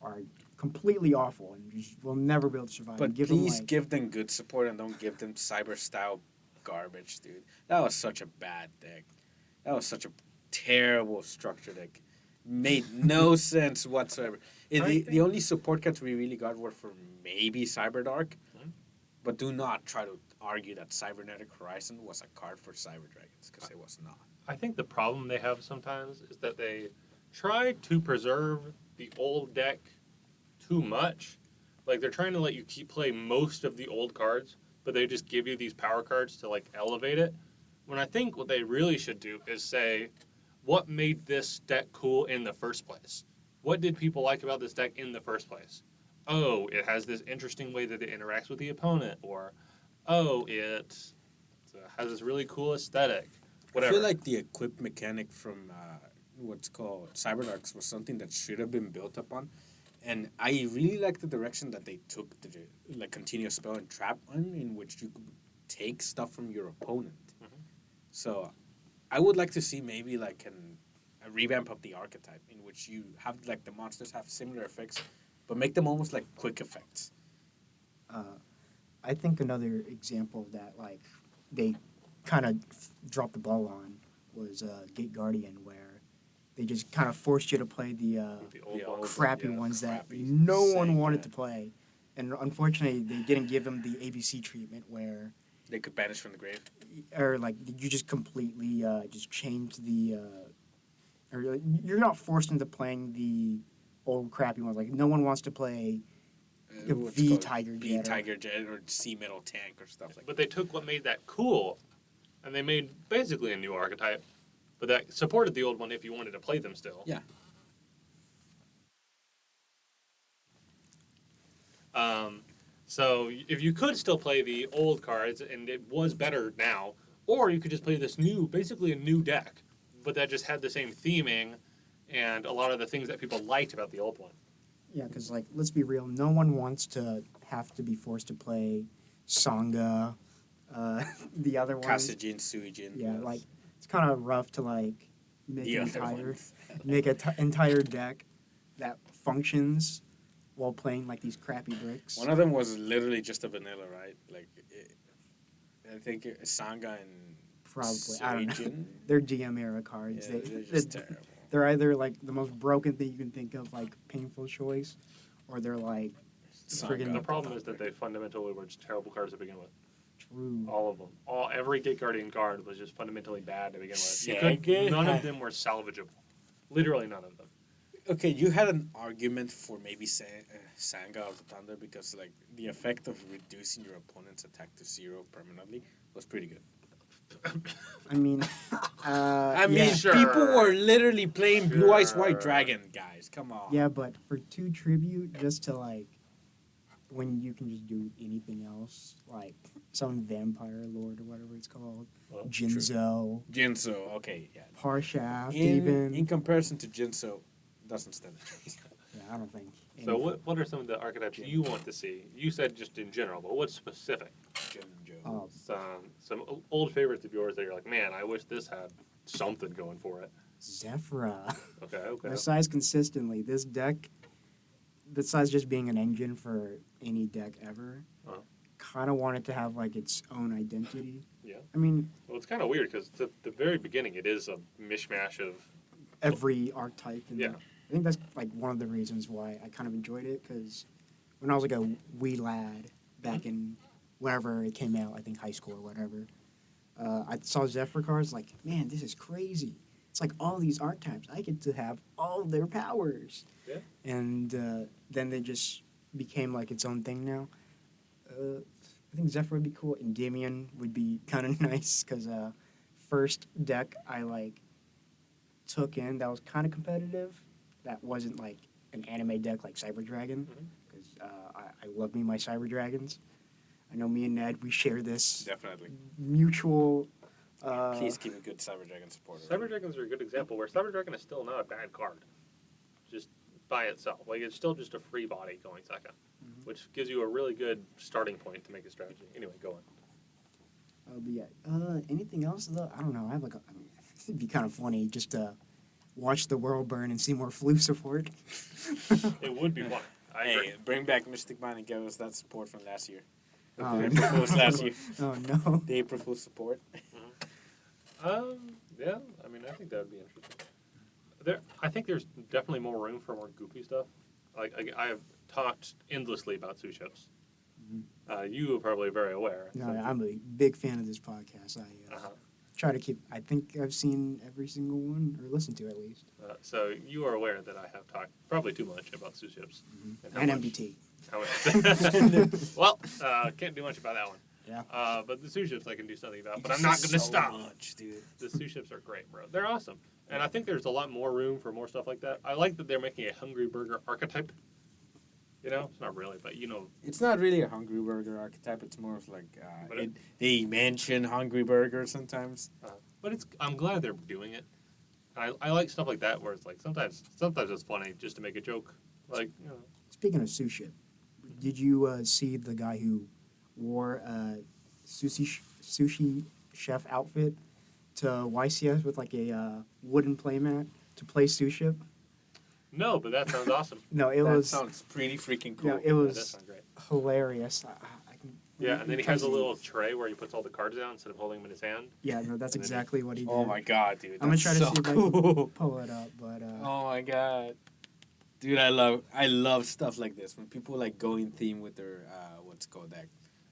are completely awful and just will never be able to survive. But And give please them, like, give them good support and don't give them cyber style garbage, dude. That was such a bad deck. That was such a terrible structure deck. Made no sense whatsoever. The only support cards we really got were for maybe Cyber Dark, Mhm. but do not try to argue that Cybernetic Horizon was a card for Cyber Dragons, because it was not. I think the problem they have sometimes is that they try to preserve the old deck too much. Like they're trying to let you play most of the old cards, but they just give you these power cards to like elevate it. When I think what they really should do is say, what made this deck cool in the first place? What did people like about this deck in the first place? Oh, it has this interesting way that it interacts with the opponent, or oh, it has this really cool aesthetic. Whatever. I feel like the equip mechanic from what's called Cyberdarks was something that should have been built upon. And I really like the direction that they took the like continuous spell and trap on, in which you could take stuff from your opponent. Mhm. So I would like to see maybe like a revamp of the archetype in which you have like the monsters have similar effects, but make them almost like quick effects. I think another example of that, like they kind of dropped the ball on, was Gate Guardian, where they just kind of forced you to play the The old Yeah, ones, crappy yeah. ones that crappy no one Sega. wanted to play, and unfortunately they didn't give them the ABC treatment where, They could banish from the grave. or like you just completely just change the, or you're not forced into playing the old crappy ones. Like no one wants to play A what's V called Tiger V Jet. Tiger Jet or Sea Metal Tank or stuff like But that. they took what made that cool, and they made basically a new archetype, but that supported the old one if you wanted to play them still. Yeah. So if you could still play the old cards, and it was better now, or you could just play this new, basically a new deck, but that just had the same theming and a lot of the things that people liked about the old one. Yeah, because like, let's be real. No one wants to have to be forced to play Sangha, the other one. Kasujin, Suijin. Yeah, yes. like it's kind of rough to like make The an other entire one. make an entire deck that functions while playing like these crappy bricks. One of them was literally just a vanilla, right? Like, I think Sangha and Probably, I don't know. Suijin. They're GM era cards. Yeah, they're just terrible. They're either like the most broken thing you can think of, like painful choice, or they're like friggin' The problem is that they fundamentally were just terrible cards to begin with. true. All of them. Every Gate Guardian card was just fundamentally bad to begin with. Shaggy. None of them were salvageable. Literally none of them. Okay, you had an argument for maybe Sangha of the Thunder because like the effect of reducing your opponent's attack to 0 permanently was pretty good. I mean, I mean, yeah. Sure. people were literally playing Blue Eyes White Sure. Dragon, guys. Come on. Yeah, but for 2 tribute, just to like, when you can just do anything else, like some vampire lord or whatever it's called, Well, Jinzo, Jinso, okay, yeah. Parshaft, In even. comparison to Jinso, doesn't stand a chance. Yeah, I don't think. So anything. what are some of the archetypes you want to see? You said just in general, but what's specific? Jinjo. Oh, Some old favorites of yours that you're like, man, I wish this had something going for it. Zephyra. Okay. Besides consistently, this deck, besides just being an engine for any deck ever, Uh-huh. kind of wanted to have like its own identity. Yeah. I mean, Well, it's kind of weird because at the very beginning, it is a mishmash of every archetype. And Yeah. I think that's like one of the reasons why I kind of enjoyed it, because when I was like a wee lad back in whenever it came out, I think high school or whatever, I saw Zephyr cards like, man, this is crazy. It's like all these archetypes. I get to have all their powers. Yeah. And then they just became like its own thing now. I think Zephyr would be cool. Endymion would be kind of nice because first deck I like took in that was kind of competitive. That wasn't like an anime deck like Cyber Dragon, because I love me my Cyber Dragons. I know me and Ned, we share this Definitely. mutual. Please keep a good Cyber Dragon supporter. Cyber Dragons are a good example where Cyber Dragon is still not a bad card, just by itself. Like it's still just a free body going second, which gives you a really good starting point to make a strategy. Anyway, go on. But yeah, anything else though? I don't know. I have like I mean, it'd be kind of funny just to watch the world burn and see more flu support. It would be fun. I agree. Hey, bring back Mystic Mind and give us that support from last year. Oh, The April Fool's last year. Oh no. The April Fool's support. Yeah. I mean, I think that would be interesting. I think there's definitely more room for more goofy stuff. Like I have talked endlessly about sous chefs. You are probably very aware. No, I'm a big fan of this podcast. I Uh-huh. try to keep. I think I've seen every single one or listened to at least. So you are aware that I have talked probably too much about sous chefs. And MBT. How much? Well, can't do much about that one. Yeah. But the sous chefs I can do something about. But I'm not going to stop. Much, dude. The sous chefs are great, bro. They're awesome. And I think there's a lot more room for more stuff like that. I like that they're making a Hungry Burger archetype. You know, it's not really, but you know. It's not really a Hungry Burger archetype. It's more of like But it- they mention Hungry Burger sometimes. But I'm glad they're doing it. I like stuff like that where it's like sometimes it's funny just to make a joke. Like, you know. Speaking of sushi, did you see the guy who wore a sushi chef outfit to YCS with like a wooden playmat to play sushi? No, but that sounds awesome. No, it That was sounds pretty freaking cool. no, it Yeah, that was sounds great. hilarious. I can, Yeah, and then he has a little tray where he puts all the cards down instead of holding them in his hand. Yeah, no, that's and then exactly what he did. Oh my god, dude! I'm gonna try to that's see so if I can cool. pull it up, but Oh my god, dude! I love stuff like this when people like go in theme with their what's it called that.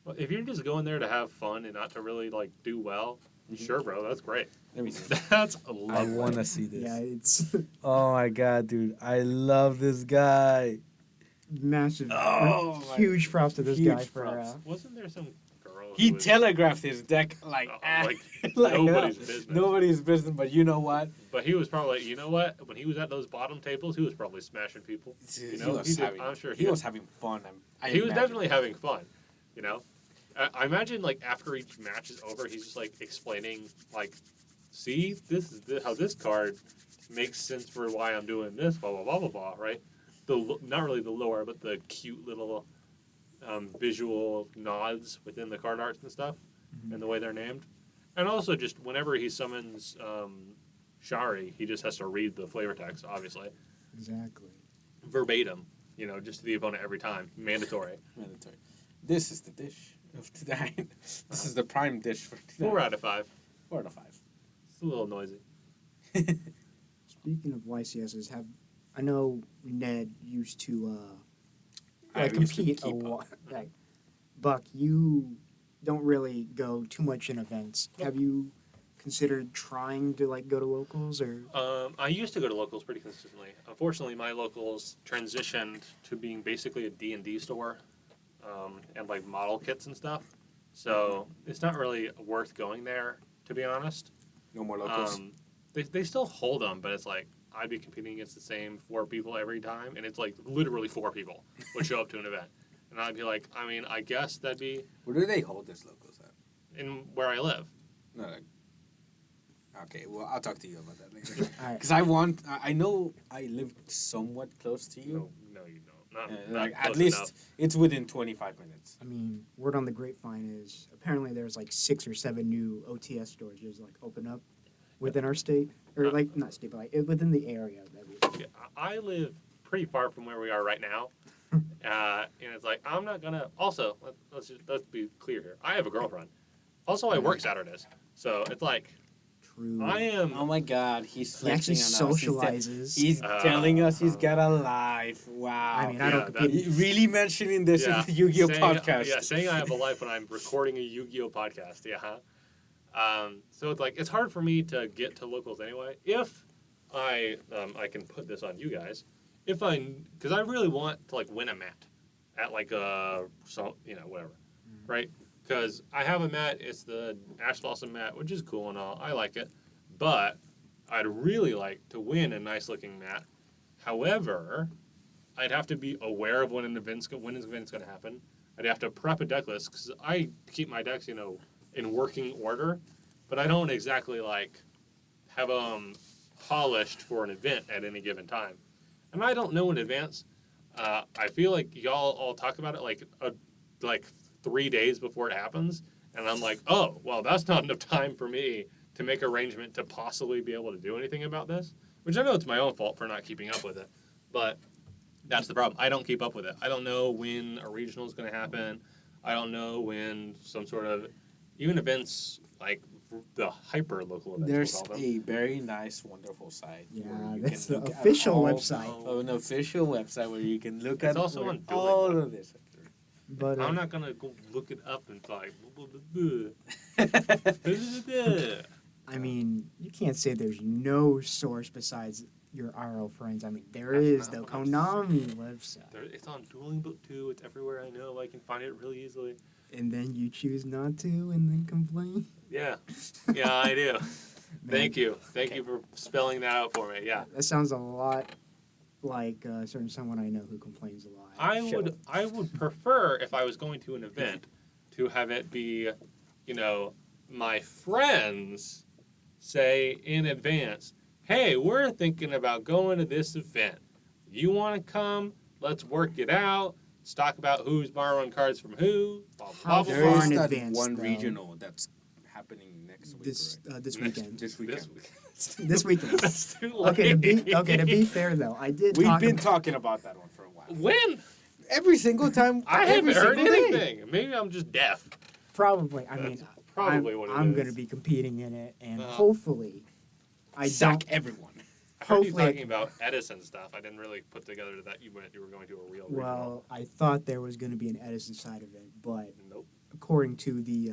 Well, if you're just going there to have fun and not to really like do well, sure, bro, that's great. Let me see. That's I lovely. want to see this. yeah, it's Oh my god, dude! I love this guy. massive, Oh, my- huge props to this huge guy for. props. Wasn't there some girl? He who was, telegraphed his deck like, like like nobody's business. Nobody's business, but you know what? But he was probably, you know what? When he was at those bottom tables, he was probably smashing people. You know, I'm sure he was having fun. He was definitely having fun. You know, I imagine like after each match is over, he's just like explaining like, see, this is how this card makes sense for why I'm doing this. Blah blah blah blah blah. Right? Not really the lore, but the cute little visual nods within the card arts and stuff, and the way they're named. And also just whenever he summons Shari, he just has to read the flavor text, obviously. Exactly. Verbatim, you know, just to the opponent every time. Mandatory. Mandatory. This is the dish of tonight. This is the prime dish for tonight. 4 out of 5. 4 out of 5. It's a little noisy. Speaking of YCSs, I know Ned used to I used to compete a keep up. lot. Like, Buck, you don't really go too much in events. Nope. Have you considered trying to like go to locals or? I used to go to locals pretty consistently. Unfortunately, my locals transitioned to being basically a D&D store, and like model kits and stuff. So it's not really worth going there, to be honest. No more locals. They still hold them, but it's like I'd be competing against the same 4 people every time, and it's like literally 4 people would show up to an event, and I'd be like, I mean, I guess that'd be Where do they hold these locals at? in where I live. No, like, okay, well, I'll talk to you about that later. All right. Because I know I live somewhat close to you. No, you don't. Not, Like, not at close least enough. it's within 25 minutes. I mean, word on the grapevine is apparently there's like 6 or 7 new OTS stores just like open up within our state, or like not state, but like within the area that we. Yeah, I live pretty far from where we are right now, and it's like I'm not gonna. Also, let's be clear here. I have a girlfriend. Also, I work Saturdays, so it's like True. I am. Oh my God, he's He actually flexing on us. socializes. He's telling us he's got a life. Wow. I mean, I Yeah, don't compete. Really mentioning this Yeah, in the Yu-Gi-Oh saying- podcast. Yeah, saying I have a life when I'm recording a Yu-Gi-Oh podcast. Yeah. So it's like it's hard for me to get to locals anyway. If I can put this on you guys, because I really want to like win a mat at like whatever, right? Because I have a mat. It's the Ash Blossom mat, which is cool and all. I like it, but I'd really like to win a nice looking mat. However, I'd have to be aware of when an event's going to happen. I'd have to prep a deck list because I keep my decks, in working order, but I don't exactly like have polished for an event at any given time, and I don't know in advance. I feel like y'all all talk about it like 3 days before it happens, and I'm like, oh, well, that's not enough time for me to make arrangement to possibly be able to do anything about this, which I know it's my own fault for not keeping up with it, but that's the problem. I don't keep up with it. I don't know when a regional is going to happen. I don't know when some sort of, even events like the hyper local events. There's we'll call them. a very nice, wonderful site. Yeah, where you that's can the look at official all- website. Oh, an official website where you can look It's at also on Duolingo. all of this. But I'm not going to go look it up and like, I mean, you can't say there's no source besides your RL friends. I mean, there That's is not the what I'm Konami website, It's on Duolingo too. It's everywhere I know. I can find it really easily. and then you choose not to, and then complain. Yeah. Yeah, I do. Man, Thank you. Thank you for spelling that out for me. Yeah. That sounds a lot like a certain someone I know who complains a lot. I would prefer if I was going to an event to have it be, my friends say in advance, hey, we're thinking about going to this event. You want to come? Let's work it out. Let's talk about who's borrowing cards from who. Blah, blah, How blah, There blah. far is in that advance, one though? regional that's happening next week. This right? this Next- weekend. This weekend. This week. This weekend. That's too late. Okay, to be fair though, I did. We've talk been about, talking about that one for a while. When? Every single time. I every haven't heard single day. anything. Maybe I'm just deaf. probably. I mean, That's probably I'm, what it I'm is. going to be competing in it, and Uh-huh. hopefully, I Sack don't. everyone. I heard you Hopefully I talking about Edison stuff. I didn't really put together that you were going to a real regional. Well, I thought there was going to be an Edison side of it, but Nope. according to the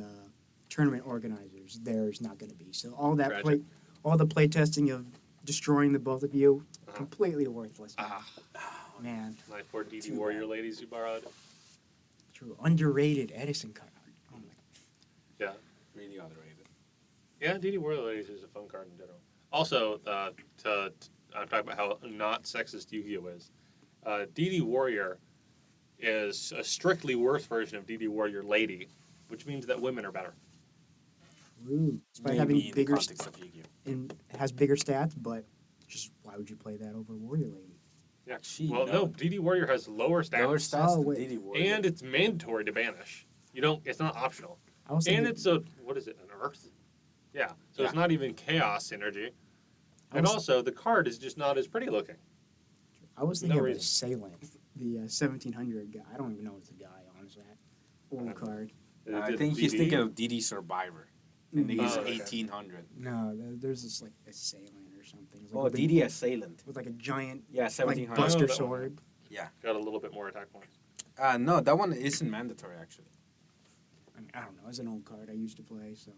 tournament organizers, there's not going to be. So all that Tragic. all the play testing of destroying the both of you, Uh-huh. completely worthless. Ah, Man, My poor DD Too Warrior bad. ladies you borrowed. true. Underrated Edison card. Oh my. Yeah. Really underrated. Yeah, DD Warrior ladies is a fun card in general. Also, I'm talking about how not sexist Yu-Gi-Oh is. DD Warrior is a strictly worse version of DD Warrior Lady, which means that women are better. Ooh. Despite Maybe having in the bigger context of Yu-Gi-Oh. and has bigger stats, but just why would you play that over Warrior Lady? Yeah. She, Well, no, DD Warrior has lower stats, Lower stats Oh, than wait. DD Warrior. and it's mandatory to banish. You don't. It's not optional. I was And thinking, it's a what is it? An Earth? Yeah. So it's Yeah. not even Chaos energy. I And was- also, the card is just not as pretty looking. I was no thinking of the reason. Assailant, the 1700 guy. I don't even know it's a guy, honestly. Old card. I It's think he's DD. thinking of DD Survivor. I think he's Oh, okay. 1800. No, there's this like Assailant or something. It's like Oh, with a- DD Assailant. with like a giant Yeah, like 1700. Buster Oh, that one. sword. Got a little bit more attack points. No, that one isn't mandatory, actually. I mean, I don't know. It's an old card I used to play. So,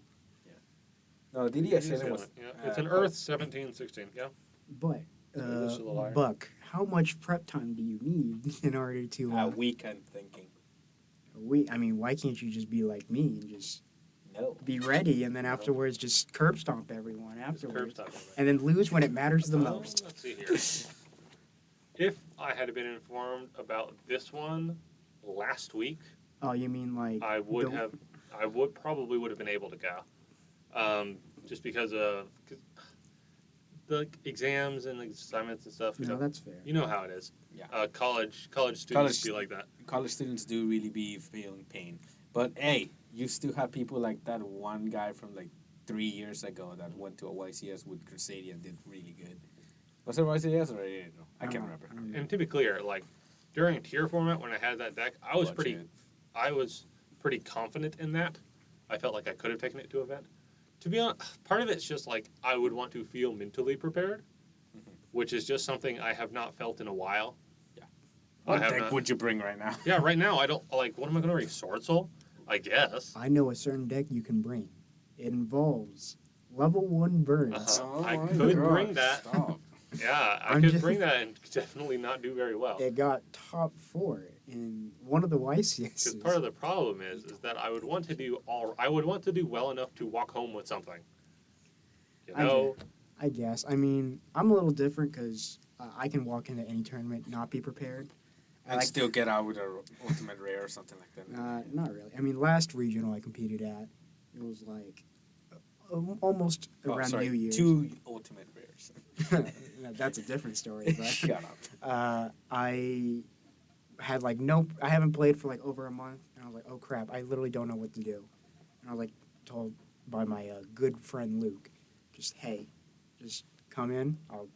No, DD Assailant was... Yeah. It's an uh, Earth 1716. Yeah. but this is a liar. Buck, how much prep time do you need in order to? weekend thinking. I mean, why can't you just be like me and just No. be ready, and then afterwards just curb stomp everyone Just curb afterwards, stop everybody. and then lose when it matters the Well, most? Let's see here. If I had been informed about this one last week, Oh, you mean like I would the- have. I probably would have been able to go. Just because of the exams and assignments and stuff. No, that's fair. You know how it is. Yeah. College students College- be like that. College students do really be feeling pain. But, hey, you still have people like that one guy from, 3 years ago that went to a YCS with Crusadia and did really good. Was it YCS or I can't remember. I don't know. And to be clear, during tier format when I had that deck, I was pretty confident in that. I felt like I could have taken it to event. To be honest, part of it's just I would want to feel mentally prepared, which is just something I have not felt in a while. Yeah. I What have deck not. would you bring right now? Yeah, right now I don't what am I going to bring? Sword Soul? I guess. I know a certain deck you can bring. It involves level 1 burns. Uh-huh. I could bring that. Stop. Yeah, I I'm could just- bring that and definitely not do very well. It got top 4 in one of the YCSs. Because part of the problem is that I would want to do well enough to walk home with something. You I know, I guess. I mean, I'm a little different because I can walk into any tournament, not be prepared. And still get out with an ultimate rare or something like that. Not really. I mean, last regional I competed at, it was almost around New Year's. 2 ultimate rares. That's a different story. But Shut up. I had I haven't played for over a month, and I was like, oh crap, I literally don't know what to do. And I was told by my good friend Luke, just hey, just come in, I'll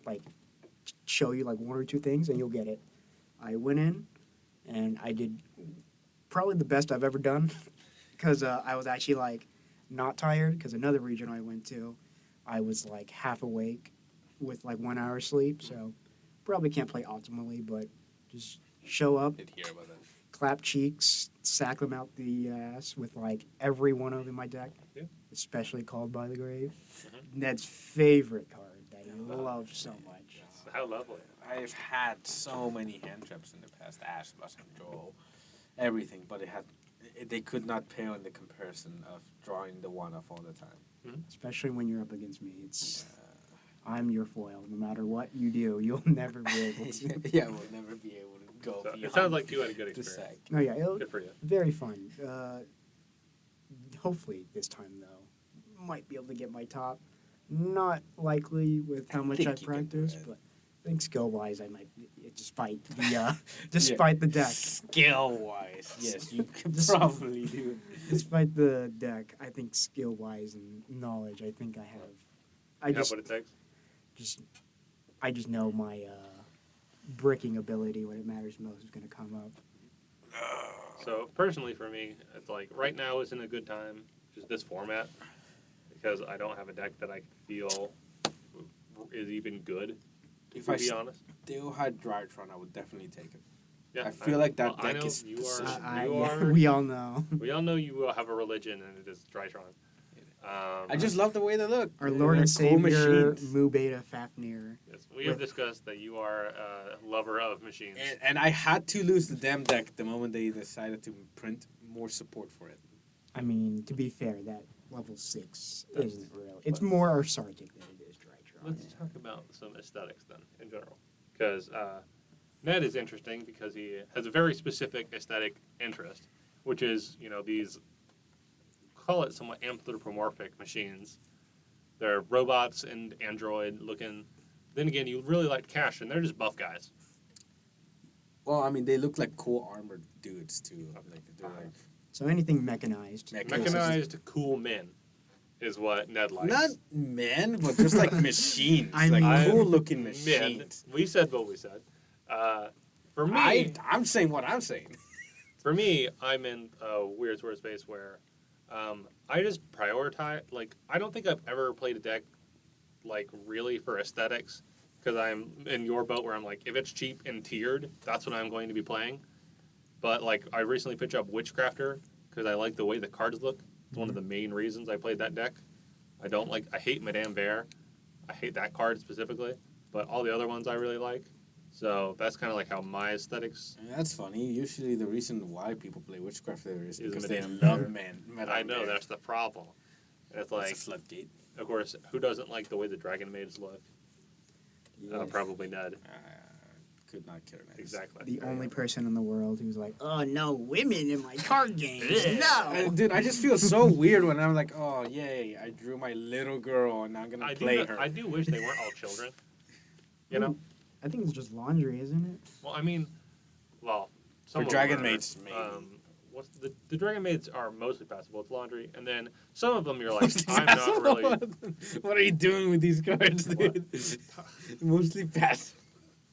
show you 1 or 2 things and you'll get it. I went in and I did probably the best I've ever done because I was actually not tired because another region I went to, I was half awake with 1 hour sleep, so probably can't play optimally, but just show up, Did hear about that. clap cheeks, sack them out the ass with every one of them in my deck, Yeah. especially Called by the Grave. Mhm. Ned's favorite card that he Yeah. loves so much. how lovely. I've had so many hand traps in the past. Ash, Blossom, Joel, everything, but they could not pale in the comparison of drawing the 1-off all the time. Especially when you're up against me. I'm your foil. No matter what you do, you'll never be able to. Yeah, we'll never be able to go So, beyond it sounds like you had a good the experience. sack. No, yeah, it'll, Good for you. very fun. Hopefully this time though, might be able to get my top. Not likely with how much I think you can do practice, it. but I think skill wise I might, despite the deck. Skill wise, yes, you could This- probably do it. Despite the deck, I think skill wise and knowledge, I think I have. I You have just what it takes. I just know my bricking ability when it matters most is going to come up. So personally, for me, it's right now isn't a good time, just this format, because I don't have a deck that I feel is even good. If To I be honest, still had Drytron, I would definitely take it. yeah, I feel like that I deck know is you positioned. are. Yeah, we all know. We all know you will have a religion, and it is Drytron. I just love the way they look. Our Lord They're and cool Savior, machines. Mu Beta Fafnir. Yes, we have discussed that you are a lover of machines. And I had to lose the damn deck the moment they decided to print more support for it. I mean, to be fair, that level 6 That's- isn't real. It's more Arsartic than it is Drytron. Let's talk about some aesthetics then, in general. Because Ned is interesting because he has a very specific aesthetic interest, which is, these, call it somewhat anthropomorphic machines. They're robots and android looking. Then again, you really like Cash, and they're just buff guys. Well, I mean, they look like cool armored dudes too. Like they're like So anything mechanized. Mechanized, cool men is what Ned likes. not men, but just like machines, I like mean- cool looking Men. machines. We said what we said. For me, I'm saying what I'm saying. For me, I'm in a weird sort of space where I just prioritize. Like, I don't think I've ever played a deck like really for aesthetics because I'm in your boat where I'm like, if it's cheap and tiered, that's what I'm going to be playing. But like, I recently picked up Witchcrafter because I like the way the cards look. It's one of the main reasons I played that deck. I hate Madame Bear. I hate that card specifically, but all the other ones I really like. So that's kind of like how my aesthetics. And that's funny. Usually, the reason why people play Witchcrafter is Is because they Madame love Bear. men. I know that's the problem. And it's like, It's a floodgate. of course, who doesn't like the way the Dragon Maids look? Probably Ned. Could not care less. Exactly. The only person in the world who's like, oh, no, women in my card games. No. Dude, I just feel so weird when I'm like, oh, yay, I drew my little girl and I'm going to play her. I do wish they weren't all children. You know? I think it's just laundry, isn't it? Well, I mean, some For of them Dragon are, Maids, maybe. What's the Dragon Maids are mostly passable. It's laundry, and then some of them you're like, I'm not really. What are you doing with these cards, dude? Mostly passive.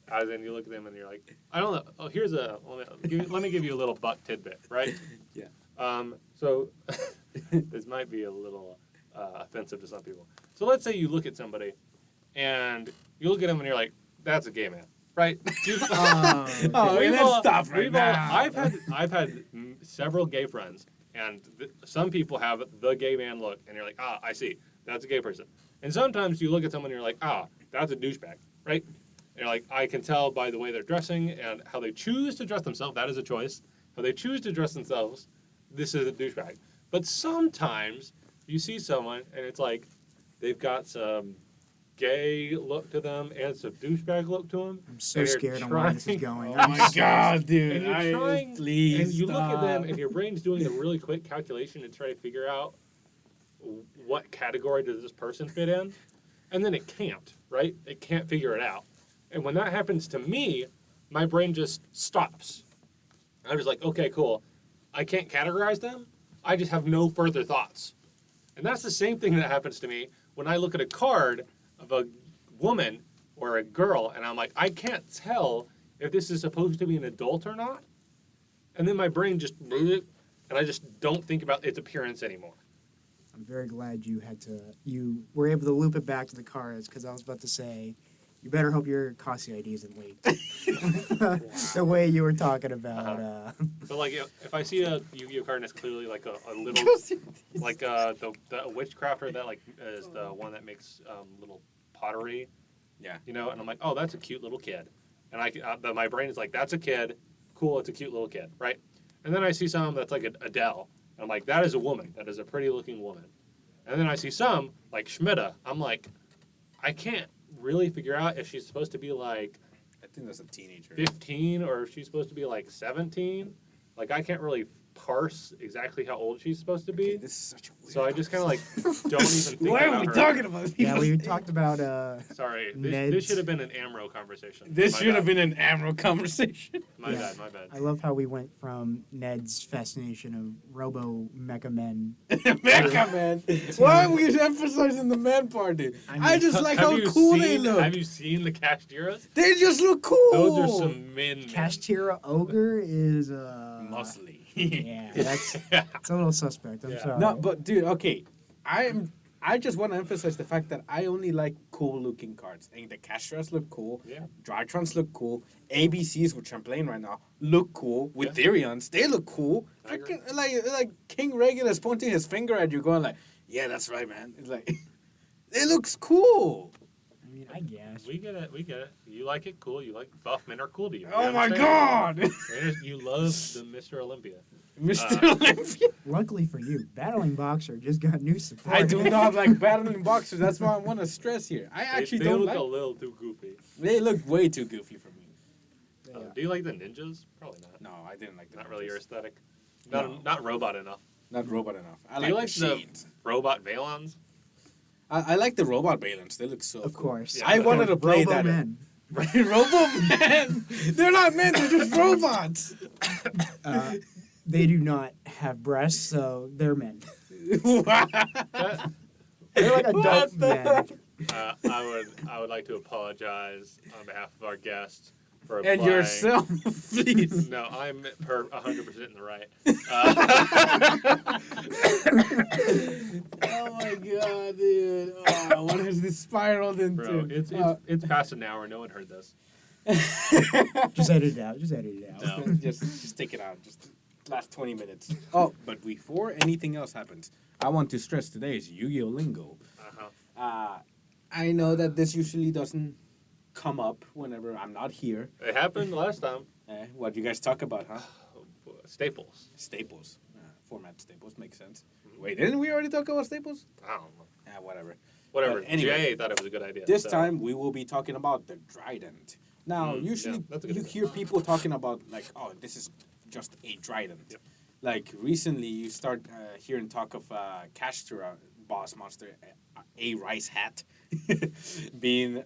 As in, you look at them and you're like, I don't know. Oh, here's let me give you a little butt tidbit, right? Yeah. So this might be a little offensive to some people. So let's say you look at somebody, and you look at them and you're like, that's a gay man, right? Let's stop right now. I've had several gay friends, and some people have the gay man look, and you're like, I see, that's a gay person. And sometimes you look at someone and you're like, that's a douchebag, right? And you're like, I can tell by the way they're dressing and how they choose to dress themselves. That is a choice. How they choose to dress themselves. This is a douchebag. But sometimes you see someone and it's like they've got some gay look to them and some douchebag look to them. I'm so And you're scared on where this is trying- going. Oh my god, dude. And you're trying, please and you look at them stop. and your brain's doing a really quick calculation to try to figure out what category does this person fit in. And then it can't, right? It can't figure it out. And when that happens to me, my brain just stops. I'm just like, okay, cool. I can't categorize them. I just have no further thoughts. And that's the same thing that happens to me when I look at a card of a woman or a girl, and I'm like, I can't tell if this is supposed to be an adult or not. And then my brain just, and I just don't think about its appearance anymore. I'm very glad you you were able to loop it back to the cards, because I was about to say, you better hope your Kasi ID isn't leaked. The way you were talking about. But like, if I see a Yu-Gi-Oh card and it's clearly like a little, like the Witchcrafter that like is the one that makes little pottery. Yeah. You know, and I'm like, oh, that's a cute little kid, and but my brain is like, that's a kid, cool, it's a cute little kid, right? And then I see some that's like Adele, and I'm like, that is a woman, that is a pretty looking woman. And then I see some like Schmidta, I'm like, I can't really figure out if she's supposed to be like I think that's a teenager. 15 or if she's supposed to be like 17. Like, I can't really parse exactly how old she's supposed to be. Okay, this is such a weird So I just kind of like don't even think Why about are we her. talking about Yeah, we people? talked about. Sorry, Ned's- this should have been an AMRO conversation. This My should have bad. been an Amro conversation. My Yeah. bad, my bad. I love how we went from Ned's fascination of Robo Mecha Men. Mecha Man. Why are we emphasizing the man part, dude? I mean, I just like Have how you cool seen, they look. Have you seen the Cashtiras? They just look cool. Those are some men. Kashtira Ogre is muscly. Yeah, it's a little suspect. I'm Yeah. sorry. No, but dude, okay. I just want to emphasize the fact that I only like cool looking cards. And the Castras look cool. Yeah. Drytrons look cool. ABCs, which I'm playing right now, look cool. With Yeah. Therions, they look cool. I agree. Freaking like King Regulus pointing his finger at you, going like, Yeah, that's right, man. It's like, it looks cool. I mean, I guess. We get it. We get it. You like it, cool. You like buff men are cool to you. We Oh my understand. god! You love the Mr. Olympia. Mr. Olympia. Luckily for you, Battling Boxer just got new support. I do not like battling boxers. That's why I want to stress here. I actually they don't look like. a little too goofy. They look way too goofy for me. Yeah. Do you like the ninjas? Probably not. No, I didn't like the Not really your ninjas. aesthetic. No. Not robot enough. Not robot enough. I Do you like like the the shades. robot Valons? I like the robot Balins. They look so Of cool. course. Yeah, I but wanted to play Robo that. Men. Right, Robo Men. They're not men. They're just robots. They do not have breasts, so they're men. That- They're like What adult the men. heck? I would like to apologize on behalf of our guest for And applying. yourself, please. No, I'm 100% in the right. Oh my god, dude. Oh, what has this spiraled into? Bro, it's past an hour. No one heard this. Just edit it out. Just edit it out. No. just take it out. Just last 20 minutes. Oh, but before anything else happens, I want to stress today's Yu-Gi-Oh lingo. Uh-huh. I know that this usually doesn't come up whenever I'm not here. It happened last time. What you guys talk about, huh? Staples. Staples. Format staples makes sense. Wait, didn't we already talk about staples? I don't know. Whatever. Whatever. But anyway, Jay thought it was a good idea. This so- time we will be talking about the trident. Now, Mm, usually yeah, that's a good you idea. hear people talking about like, oh, this is just a trident. Yep. Like recently, you start hearing talk of Cashtura boss monster, a rice hat, being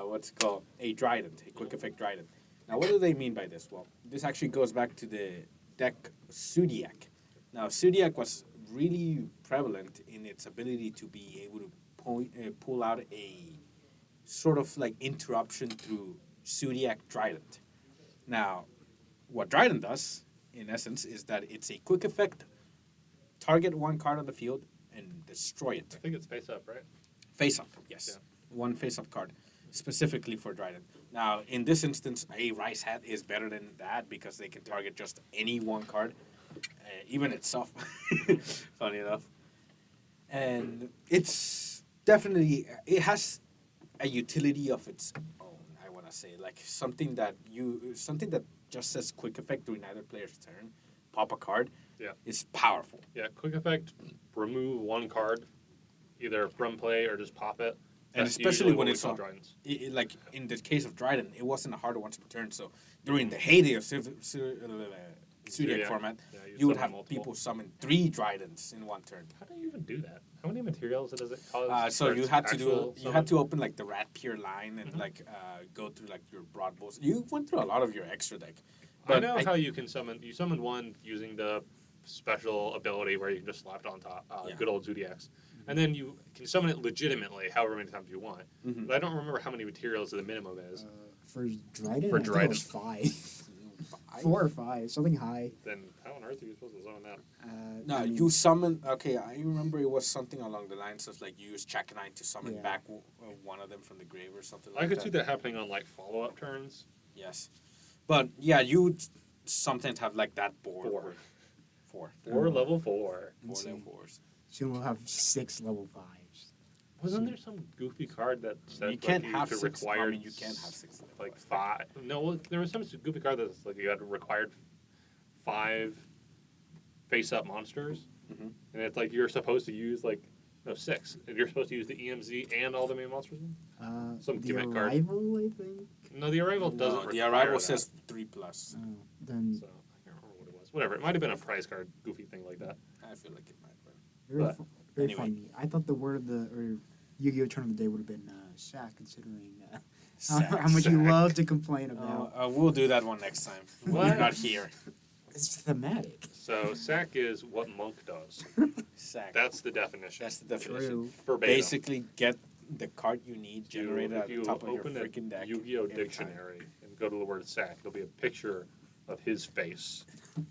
what's it called a trident, a quick effect trident. Now, what do they mean by this? Well, this actually goes back to the deck Zodiac. Now, Zodiac was really prevalent in its ability to be able to pull out a sort of like interruption through Zodiac Trident. Now, what Trident does, in essence, is that it's a quick effect, target one card on the field and destroy it. I think it's face up, right? Face up, yes. Yeah. One face up card, specifically for Trident. Now, in this instance, a Rice Hat is better than that because they can target just any one card, even itself, funny enough. And it's definitely, it has a utility of its own, I want to say. Like something that just says quick effect during either player's turn, pop a card, is powerful. Yeah, quick effect, remove one card, either from play or just pop it. And That's especially usually when what we it's call on, Tridents. like in the case of Trident, it wasn't a hard once per turn. So during the heyday of Zodiac Yeah. format, Yeah, you would summon have multiple. people summon 3 Tridents in one turn. How do you even do that? How many materials does it cause? So for you its had to actual you had to open like the Rat Pier line and go through like your broad bulls. You went through a lot of your extra deck. I know how you can summon. You summon one using the special ability where you can just slap it on top. Yeah. Good old Zodiacs. And then you can summon it legitimately however many times you want. Mhm. But I don't remember how many materials the minimum is. For Dryden, For I think it was Dryden. 5. 4 or 5, something high. Then how on earth are you supposed to summon that? No, I mean, you summon. Okay, I remember it was something along the lines of like you use Chakanine to summon Yeah. back one of them from the grave or something like I could that. see that happening on like follow-up turns. Yes, but yeah, you would sometimes have like that board. Four. Four. Or level 4. Four Insane. level 4s. Soon we'll have 6 level 5s. Wasn't there some goofy card that said You can't like, have could 6. require I mean, you can't have 6 level like 5s. 5? No, well, there was some goofy card that's like you had required 5 face-up monsters, Mhm. and it's like you're supposed to use like 6, and you're supposed to use the EMZ and all the main monsters. Some the gimmick card. Arrival, I think. No, the arrival doesn't. No, the require arrival that. says 3+. Oh, then So I can't remember what it was. Whatever, it might have been a prize card, goofy thing like that. I feel like it might. But very, but very anyway. funny. I thought the word of the or Yu-Gi-Oh! Turn of the day would have been sack, considering how Sack. much you Sack. love to complain about. We'll do that one next time. when What? You're not here. It's thematic. So sack is what monk does. Sack. That's the definition. That's the definition. True. Verbatim. Basically, get the card you need generated if at you the top of your open freaking a deck. Yu-Gi-Oh! in time. Dictionary and go to the word sack, there'll be a picture of his face.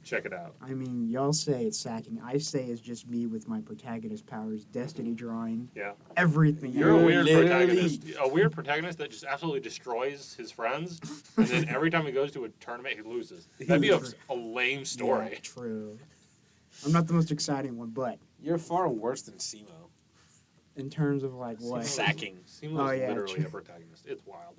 Check it out. I mean, y'all say it's sacking. I say it's just me with my protagonist powers, destiny drawing, Yeah. everything. You're a You're weird literally- protagonist. A weird protagonist that just absolutely destroys his friends, and then every time he goes to a tournament, he loses. That'd be a lame story. Yeah, true. I'm not the most exciting one, but You're far worse than Simo. in terms of like what? Sacking. Simo Oh, is yeah, literally true. a protagonist. It's wild.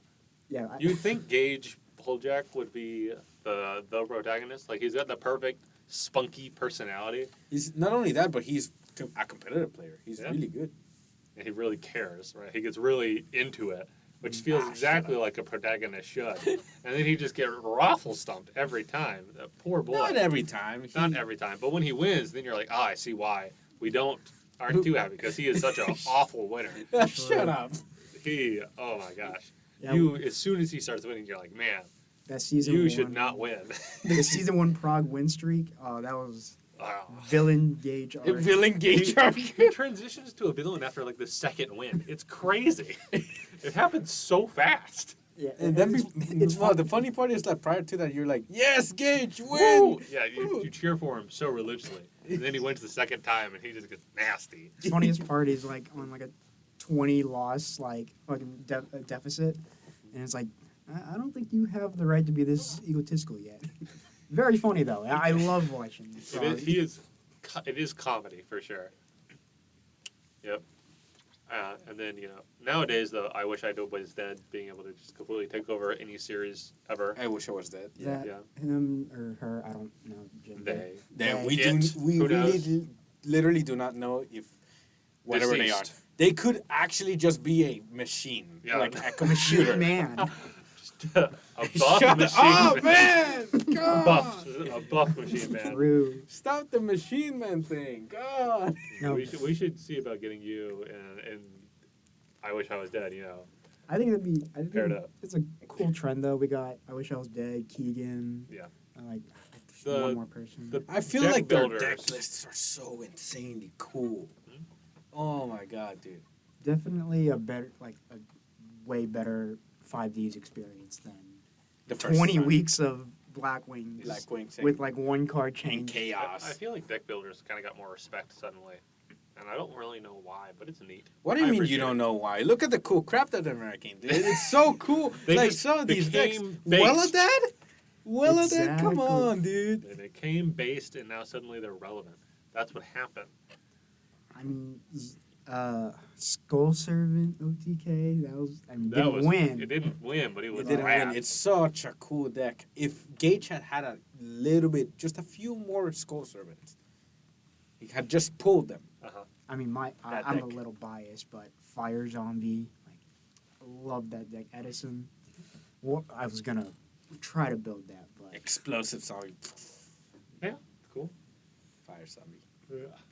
Yeah, You think Gage Holjack would be the protagonist? Like he's got the perfect spunky personality. He's not only that, but he's a competitive player. He's Yeah. really good. And he really cares, right? He gets really into it, which Ah, feels shut exactly up. like a protagonist should. And then he just get raffle stumped every time. That poor boy. Not every time. Not every time, but when he wins, then you're like, oh, I see why we aren't too happy because he is such an awful winner. Shut up. Oh my gosh, yeah, as soon as he starts winning, you're like, man, that season. you one, should not win. The season 1 Prague win streak. Oh, that was Wow. villain Gage arc. Villain Gage arc. He transitions to a villain after like the second win. It's crazy. It happens so fast. Yeah, And then it's well, fun. the funny part is that prior to that, you're like, yes, Gage, win! Woo! Yeah, you cheer for him so religiously, and then he wins the second time, and he just gets nasty. The funniest part is like on like a 20 loss like fucking deficit, and it's like I don't think you have the right to be this egotistical yet. Very funny though. I love watching. So, It is comedy for sure. Yep. And then nowadays though, I wish I was dead, being able to just completely take over any series ever. I wish I was dead. that Yeah. him or her, I don't know. Gender. Then Yeah, we Who really knows? literally do not know if whatever they are. Deceased. They could actually just be a machine, Yeah. like a computer. Man, A buff Shut machine. up, man! A God! buff machine man. true. Stop the machine man thing. God. No, We should see about getting you and I wish I was dead. I think it'd be. I think Paired up. it's a cool trend though. We got. I wish I was dead. Keegan. Yeah. Like The- one more person. I feel Deck like their builders. deck lists are so insanely cool. Mhm. Oh my god, dude. Definitely a way better 5Ds experience than The first 20 time. weeks of Black Wings Black Wings with like one card and change. chaos. I feel like deck builders kind of got more respect suddenly, and I don't really know why, but it's neat. What do you I mean you appreciate don't it. know why? Look at the cool crap that they're making, dude. It's so cool. They like just some of these decks. became Well based. at that? Well at that? Come Exactly. on, dude. They became based, and now suddenly they're relevant. That's what happened. I mean, Skull Servant OTK. That was. I mean, That didn't was win. It didn't win, but it was It didn't rad. win. It's such a cool deck. If Gage had had a little bit, just a few more Skull Servants, he had just pulled them. Uh-huh. I mean, That I'm a deck. little biased, but Fire Zombie. Like, I love that deck. Edison. I was gonna try to build that, but Explosive zombie. Cool. Fire zombie.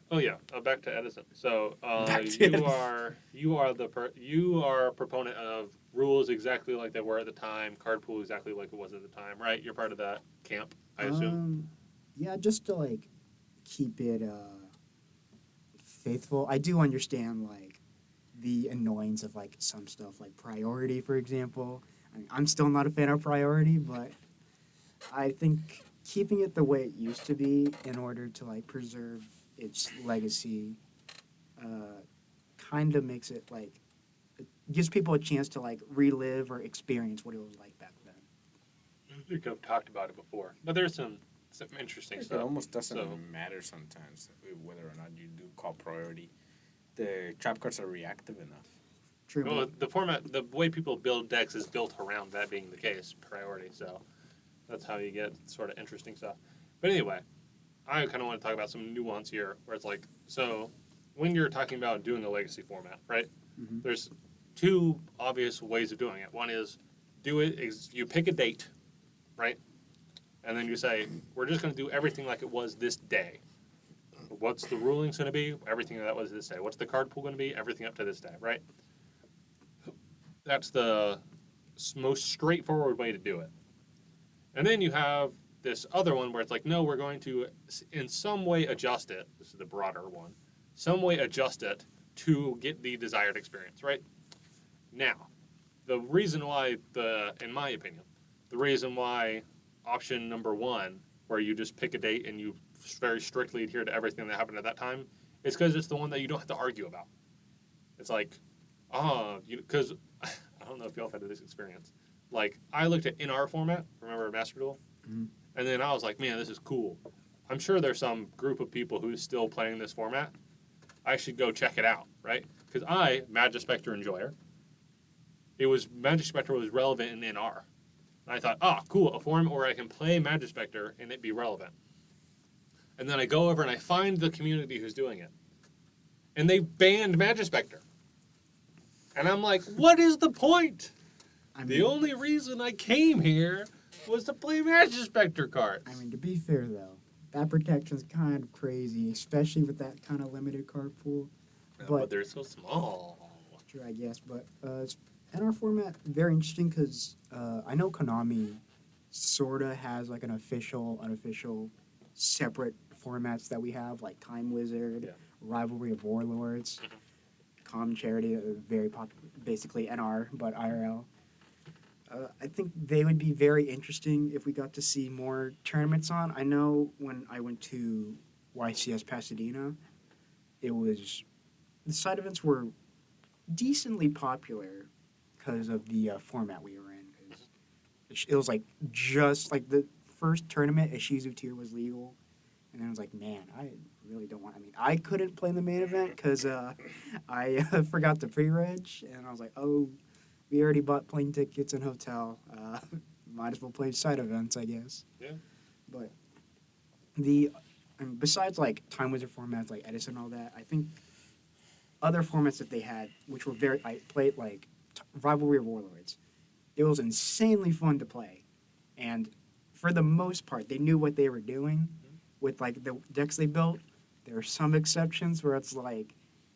Oh yeah, back to Edison. So Back to you Edison. you are a proponent of rules exactly like they were at the time, card pool exactly like it was at the time, right? You're part of that camp, I assume. Yeah, just to like keep it faithful. I do understand like the annoyance of like some stuff, like priority, for example. I mean, I'm still not a fan of priority, but I think keeping it the way it used to be in order to like preserve its legacy kind of makes it like it gives people a chance to like relive or experience what it was like back then. I think I've talked about it before, but there's some interesting It stuff. almost doesn't So- matter sometimes whether or not you do call priority. The trap cards are reactive enough. True. Well, the format, the way people build decks is built around that being the case, priority. So that's how you get sort of interesting stuff. But anyway, I kind of want to talk about some nuance here, where it's like, so when you're talking about doing a legacy format, right? Mhm. There's two obvious ways of doing it. One is you pick a date, right? And then you say, we're just going to do everything like it was this day. What's the rulings going to be? Everything that was this day. What's the card pool going to be? Everything up to this day, right? That's the most straightforward way to do it. And then you have this other one where it's like, no, we're going to in some way adjust it. This is the broader one. Some way adjust it to get the desired experience, right? Now, the reason why, in my opinion, the reason why option number one, where you just pick a date and you very strictly adhere to everything that happened at that time, is because it's the one that you don't have to argue about. It's like, because I don't know if y'all have had this experience. Like, I looked at in our format, remember Master Duel? Mhm. And then I was like, man, this is cool. I'm sure there's some group of people who's still playing this format. I should go check it out, right? because Magic Spectre enjoyer, Magic Spectre was relevant in NR. And I thought, cool, a format where I can play Magic Spectre and it be relevant. And then I go over and I find the community who's doing it. And they banned Magic Spectre. And I'm like, what is the point? The only reason I came here was to play Magic Spectre cards. I mean, to be fair, though, that protection's kind of crazy, especially with that kind of limited card pool. But they're so small. True, I guess. But NR format, very interesting because I know Konami sort of has like an official, unofficial, separate formats that we have, like Time Wizard, Rivalry of Warlords, Com Charity, very popular, basically NR, but IRL. I think they would be very interesting if we got to see more tournaments on. I know when I went to YCS Pasadena, the side events were decently popular because of the format we were in. Cause it was like just like the first tournament, Ishizu tier was legal. And then I was like, man, I really don't want. I mean, I couldn't play in the main event because I forgot to pre-reg, and I was like, oh, we already bought plane tickets and hotel. Might as well play side events, I guess. Yeah. But besides like Time Wizard formats like Edison and all that, I think other formats that they had, which were I played like Rivalry of Warlords. It was insanely fun to play, and for the most part, they knew what they were doing. With like the decks they built, there are some exceptions where it's like,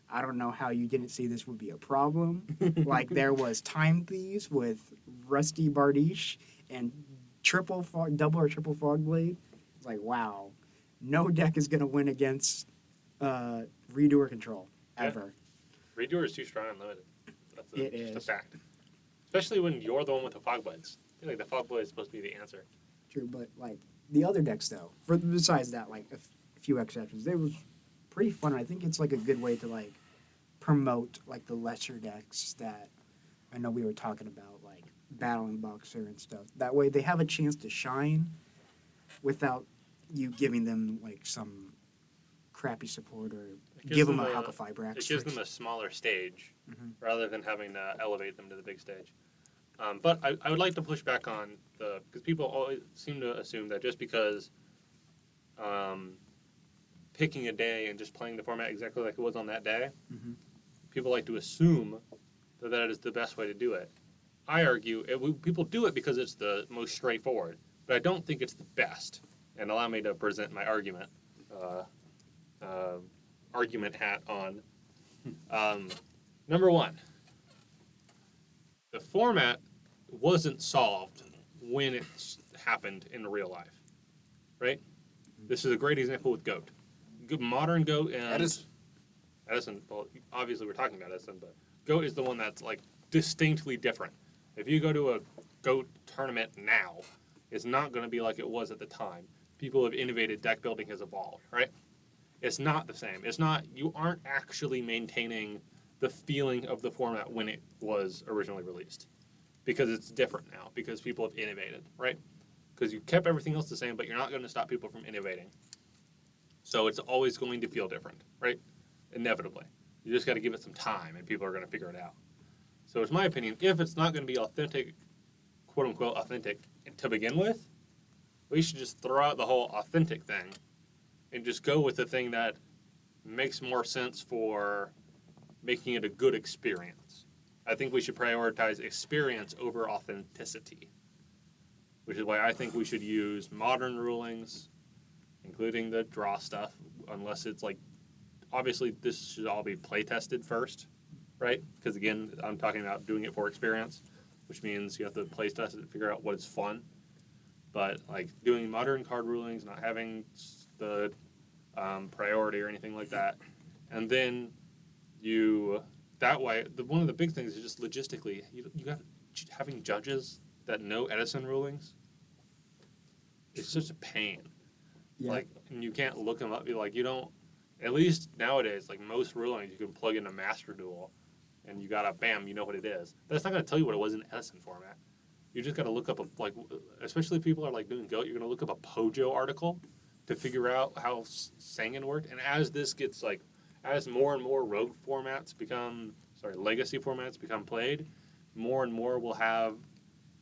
I don't know how you didn't see this would be a problem. Like there was Time Thieves with Rusty Bardiche and double or triple Fog Blade. It's like, wow, no deck is gonna win against Redoer Control ever. Yeah. Redoer is too strong and limited. It just is a fact. Especially when you're the one with the Fog Blades. I feel like the Fog Blade is supposed to be the answer. True, but like the other decks though, besides that, like a few exceptions, they were pretty fun. I think it's like a good way to like promote like the lesser decks that I know we were talking about, like Battling Boxer and stuff. That way they have a chance to shine without you giving them like some crappy support or give them a Halkify Brax. It gives them a smaller stage rather than having to elevate them to the big stage. But I would like to push back on because people always seem to assume that just because picking a day and just playing the format exactly like it was on that day, people like to assume that is the best way to do it. I argue people do it because it's the most straightforward, but I don't think it's the best. And allow me to present my argument. Argument hat on. Number one, the format wasn't solved when it happened in real life, right? This is a great example with GOAT. Modern GOAT and Edison. Well, obviously we're talking about Edison, but GOAT is the one that's like distinctly different. If you go to a GOAT tournament now, it's not going to be like it was at the time. People have innovated, deck building has evolved, right? It's not the same. You aren't actually maintaining the feeling of the format when it was originally released. Because it's different now, because people have innovated, right? Because you kept everything else the same, but you're not going to stop people from innovating. So it's always going to feel different, right? Inevitably. You just got to give it some time, and people are going to figure it out. So it's my opinion, if it's not going to be authentic, quote-unquote authentic, to begin with, we should just throw out the whole authentic thing and just go with the thing that makes more sense for making it a good experience. I think we should prioritize experience over authenticity, which is why I think we should use modern rulings, including the draw stuff, unless it's like, obviously this should all be play tested first, right? Because again, I'm talking about doing it for experience, which means you have to play test it to figure out what is fun. But like doing modern card rulings, not having the priority or anything like that, and then that way, one of the big things is just logistically, you have having judges that know Edison rulings. It's just a pain. Yeah. Like, and you can't look them up. You don't. At least nowadays, like most rulings, you can plug in a Master Duel, and you gotta bam, you know what it is. That's not gonna tell you what it was in Edison format. You just gotta look up especially if people are like doing GOAT, you're gonna look up a Pojo article to figure out how Sangan worked. And as as more and more legacy formats become played, more and more will have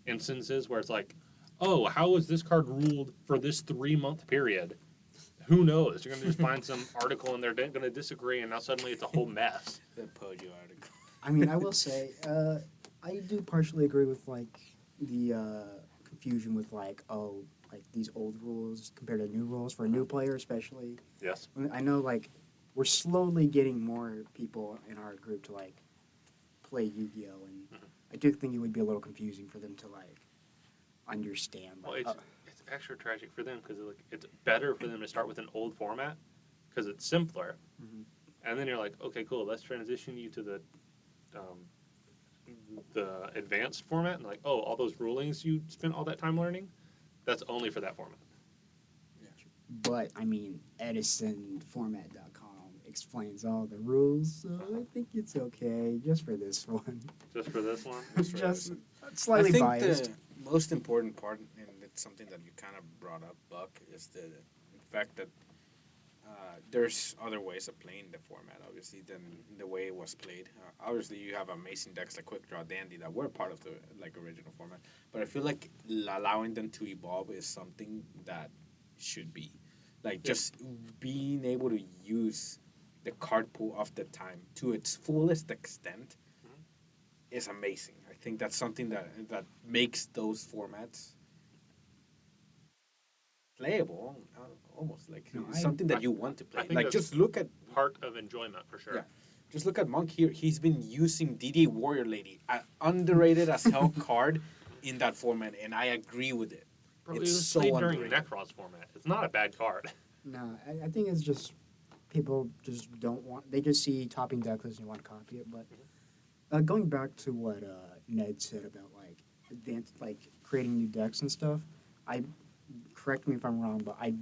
instances where it's like, oh, how was this card ruled for this 3-month period? Who knows? You're going to just find some article and they're going to disagree, and now suddenly it's a whole mess. The Pojo article. I mean, I will say, I do partially agree with like the confusion with like these old rules compared to new rules for a new player, especially. Yes. I know like we're slowly getting more people in our group to like play Yu-Gi-Oh, and I do think it would be a little confusing for them to like understand. Like, Well, it's extra tragic for them because it's better for them to start with an old format because it's simpler, and then you're like, okay, cool, let's transition you to the advanced format, and like, oh, all those rulings you spent all that time learning, that's only for that format. But I mean, EdisonFormat.com explains all the rules, so I think it's okay just for this one. Just for this one? Just slightly I think biased. the most important part, and it's something that you kind of brought up, Buck, is the fact that there's other ways of playing the format, obviously, than the way it was played. Obviously, you have amazing decks like Quick Draw Dandy that were part of the original format, but I feel like allowing them to evolve is something that should be. Like, just being able to use the card pool of the time to its fullest extent is amazing. I think that's something that makes those formats playable, almost like something that you want to play. Like, just look at part of enjoyment for sure. Yeah. Just look at Monk here. He's been using DD Warrior Lady, an underrated as hell card in that format, and I agree with it. Bro, It's it was so played during underrated. Necros format. It's not a bad card. No, I think it's just people just don't want. They just see topping deck lists and want to copy it. But going back to what Ned said about like advanced, like creating new decks and stuff, correct me if I'm wrong, but I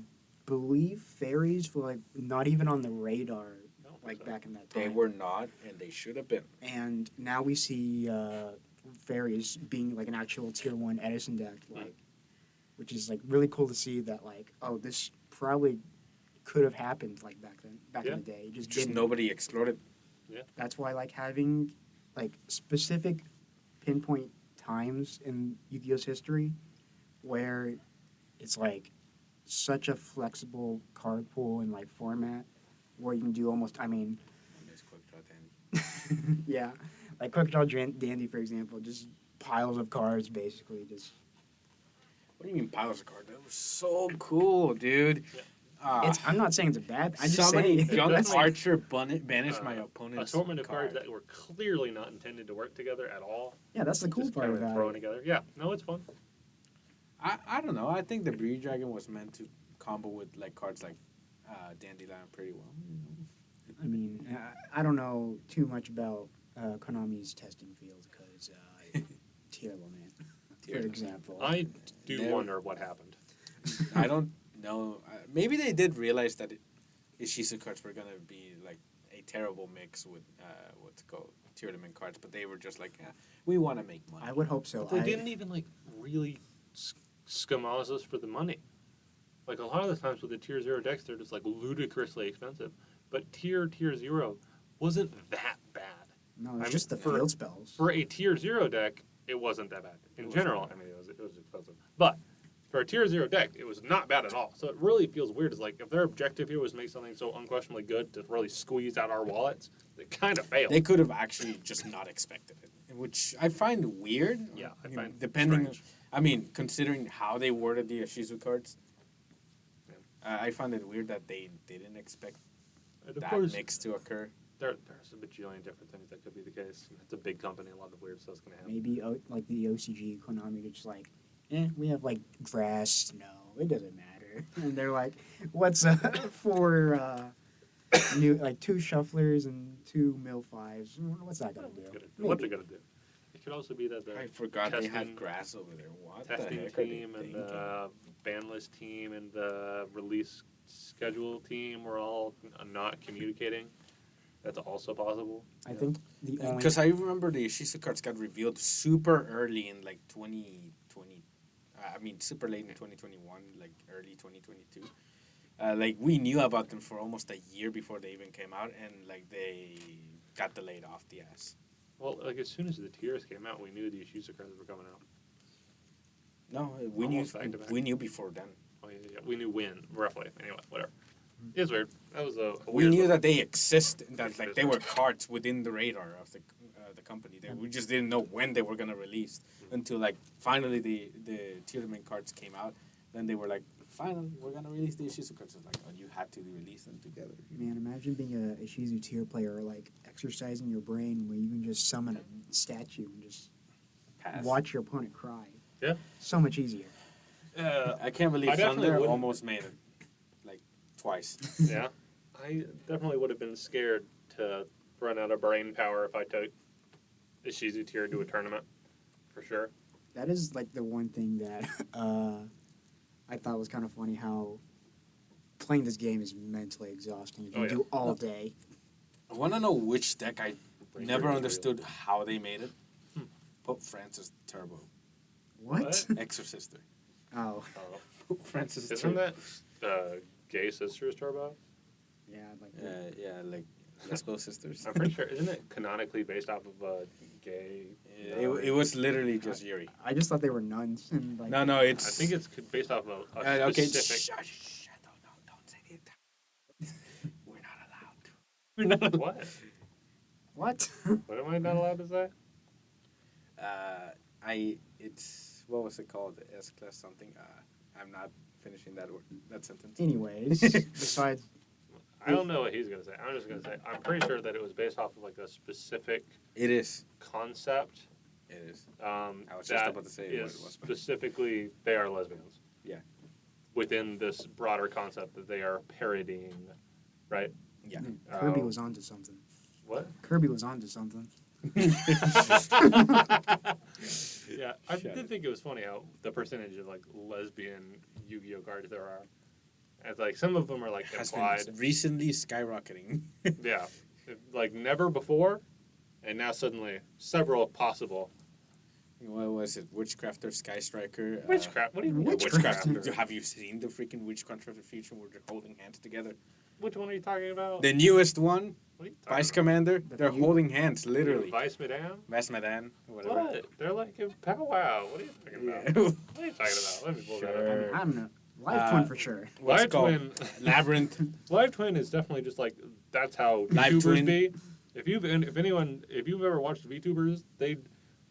believe fairies were like not even on the radar like back in that time. They were not, and they should have been. And now we see fairies being like an actual tier 1 Edison deck, like, which is like really cool to see that like, oh, this probably could have happened like back in the day. It just didn't. Nobody explored it. Yeah. That's why like having like specific pinpoint times in Yu-Gi-Oh's history where it's like such a flexible card pool and like format where you can do almost, I mean, Quick Draw Dandy. yeah, like Quick Draw Dandy, for example, just piles of cards, basically. Just What do you mean piles of cards? That was so cool, dude. Yeah. I'm not saying it's a bad. I'm just Somebody saying. Young Definitely. Archer banished my opponent's Assortment of cards card. that were clearly not intended to work together at all. Yeah, that's the cool Just part kind of about thrown it. together. Yeah, no, it's fun. I don't know. I think the Breed Dragon was meant to combo with like cards like Dandelion pretty well. I mean, I don't know too much about Konami's testing field because Tier Lament, for example. I do Never- wonder what happened. I don't know. Maybe they did realize that Ishizu cards were gonna be like a terrible mix with what's called Tier Lament cards, but they were just like, we want to make money. I would hope so. But they didn't even like really scamaz us for the money. Like a lot of the times with the tier 0 decks, they're just like ludicrously expensive. But tier 0 wasn't that bad. No, it's I just the mean, field spells. For a tier 0 deck, it wasn't that bad. In general, I mean, it was expensive. But for a tier 0 deck, it was not bad at all. So it really feels weird. It's like if their objective here was to make something so unquestionably good to really squeeze out our wallets, they kind of failed. They could have actually just not expected it, which I find weird. Yeah, I find depending. strange. I mean, considering how they worded the Ishizu cards, I find it weird that they didn't expect And of that course, mix to occur. there's a bajillion different things that could be the case. It's a big company. A lot of weird stuff's going to happen. Maybe like the OCG Konami, they're just like, we have like grass, snow, it doesn't matter. And they're like, what's for new like 2 shufflers and 2 mill 5s? What's that gonna do? What's it going to do? It could also be that the I forgot they testing- had grass over there. What the testing heck are they team and thinking? the ban list team and the release schedule team were all not communicating. That's also possible. I think the only Because I remember the Ishizu cards got revealed super early in like 2020. I mean, super late in 2021, like early 2022. Like we knew about them for almost a year before they even came out, and like they got delayed off the ass. Well, like as soon as the tiers came out, we knew these Yusha cards were coming out. No, Almost back to back. we knew before then. Oh, yeah. We knew when, roughly. Anyway, whatever. It's weird. That was a We weird knew little- that they exist, that It like is they weird. were cards within the radar of the company. We just didn't know when they were gonna release until like finally the tournament cards came out. Then they were like, finally, we're gonna release the Ishizu cards. It's like, oh, you had to release them together. Man, imagine being a Shizu tier player, like exercising your brain where you can just summon a statue and just Pass. watch your opponent cry. Yeah. So much easier. I can't believe I definitely Thunder wouldn't- almost made it, like twice. Yeah. I definitely would have been scared to run out of brain power if I took the Shizu tier to a tournament. For sure. That is like the one thing that I thought was kind of funny, how playing this game is mentally exhausting. You Oh, yeah. do all day. I want to know which deck I Brain never drain, understood how they made it. Pope Francis Turbo, What? Exorcister. Oh, Oh. Pope Francis Isn't Turbo. that Gay Sisters Turbo? yeah, like Yeah, like Lesbo Sisters. I'm pretty sure. Isn't it canonically based off of a gay? It was literally just Yuri. I just thought they were nuns and like. No, I it's. think it's based off of a Okay, specific. shh, don't say it. We're not allowed to. We're not. What? What? What am I not allowed to say? It's what was it called? S class something. I'm not finishing that sentence. Anyways, besides, I don't know what he's gonna say. I'm just gonna say I'm pretty sure that it was based off of like a specific It is. concept. It is. I was just about to say what it was. Specifically, they are lesbians. Yeah. Within this broader concept that they are parodying, right? Yeah. Kirby Oh. was onto something. What? Kirby was onto something. Yeah, I Shut did up. think it was funny how the percentage of like lesbian Yu-Gi-Oh cards there are. It's like some of them are like Has implied. been recently skyrocketing. Yeah, like never before, and now suddenly several possible. What was it? Witchcrafter, Sky Striker. Witchcraft? What do you mean Witchcraft. witchcraft? Have you seen the freaking Witchcrafter future where they're holding hands together? Which one are you talking about? The newest one, What are you talking Vice about? Commander, The they're feud? holding hands, literally. Vice Madame? Vice Madan, whatever. What? They're like a powwow. What are you talking about? Yeah. What are you talking about? Let me pull that Sure. up. I don't know. Life Twin for sure. What's Live it called? Twin. Labyrinth. Live Twin is definitely just like that's how Live VTubers Twin. be. If you've ever watched VTubers,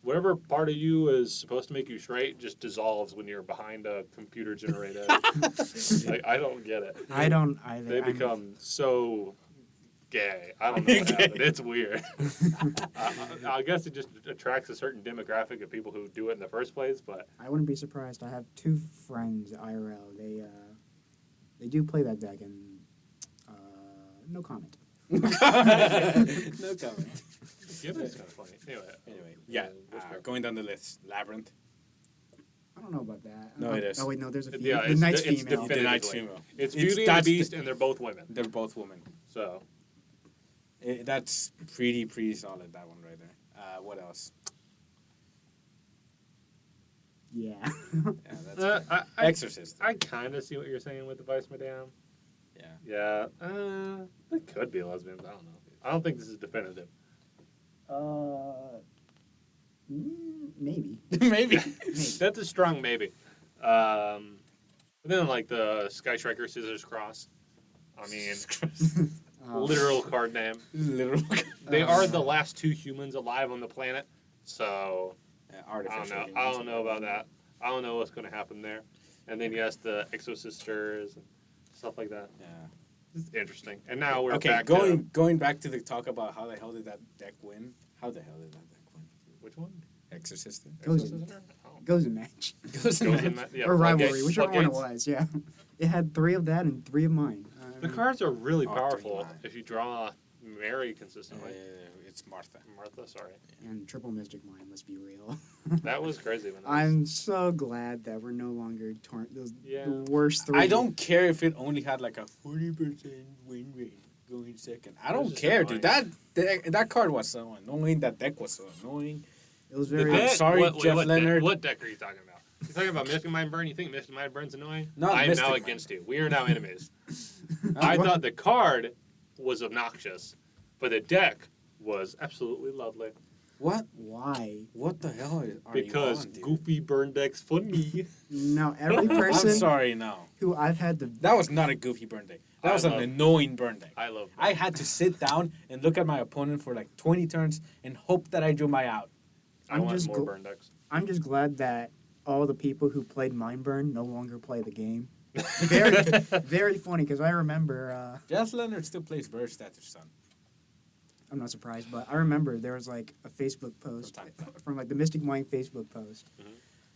whatever part of you is supposed to make you straight just dissolves when you're behind a computer generated. Like I don't get it. I don't either. They I'm- become so gay. I don't know what happened. It's weird. I guess it just attracts a certain demographic of people who do it in the first place. But I wouldn't be surprised. I have two friends IRL. They do play that deck, and no comment. No comment. given it's kind of funny. Anyway, yeah, Witchcraft. going down the list. Labyrinth. I don't know about that. No, it is. Oh wait, no. There's a female. Yeah, the it's knight's it's female. The Knight's definitively. female. It's It's- Beauty and the that's the- Beast, and they're both women. They're both women. So That's pretty solid, that one right there. What else? Yeah. Yeah, that's Exorcist. I kind of see what you're saying with the Vice Madame. Yeah. Yeah, it could be lesbians. I don't know. I don't think this is definitive. Maybe. Maybe. That's a strong maybe. But then like the Sky Striker Scissors Cross. I mean, literal card name. Literal. They are the last two humans alive on the planet. So I Artificial. don't know. humans. I don't know about that. I don't know what's going to happen there. And then yes, the Exosisters and stuff like that. Yeah. It's interesting. And now we're Okay, back going back to the talk about how the hell did that deck win? How the hell did that deck win? which one? Exorcist. Goes in. Exosister? Oh. Goes in match. Goes in Goes in match. that- yeah, or rivalry, floodgates- whichever one it floodgates. was. Yeah. It had 3 of that and 3 of mine. The cards are really Oh, powerful 39. if you draw Mary consistently. It's Martha. Martha, sorry. And triple mystic mine. Let's be real. That was crazy when I'm so glad that we're no longer those Yeah. the worst 3. I don't care if it only had like a 40% win rate going second. I It was don't just care, dude. annoying. That card was so annoying. That deck was so annoying. It was The very. I'm deck- sorry, Jeff what Leonard. What deck are you talking about? You're talking about Mystic Mind Burn? You think Mystic Mind Burn's annoying? Not I am Mystic now Mind. against you. We are now enemies. I What? thought the card was obnoxious, but the deck was absolutely lovely. What? Why? What the hell are Because you on, dude? goofy burn decks funny. No, every I'm person sorry, no. who I've had to That was not a goofy burn day. That I was an love- annoying burn day. I love I had to sit down and look at my opponent for like 20 turns and hope that I drew my out. I I'm want just more gl- burn decks. I'm just glad that all the people who played Mind Burn no longer play the game. Very, very funny because I remember. Jess Leonard still plays Burst at his son. I'm not surprised, but I remember there was like a Facebook post From time to time. from like the Mystic Mind Facebook post Mhm.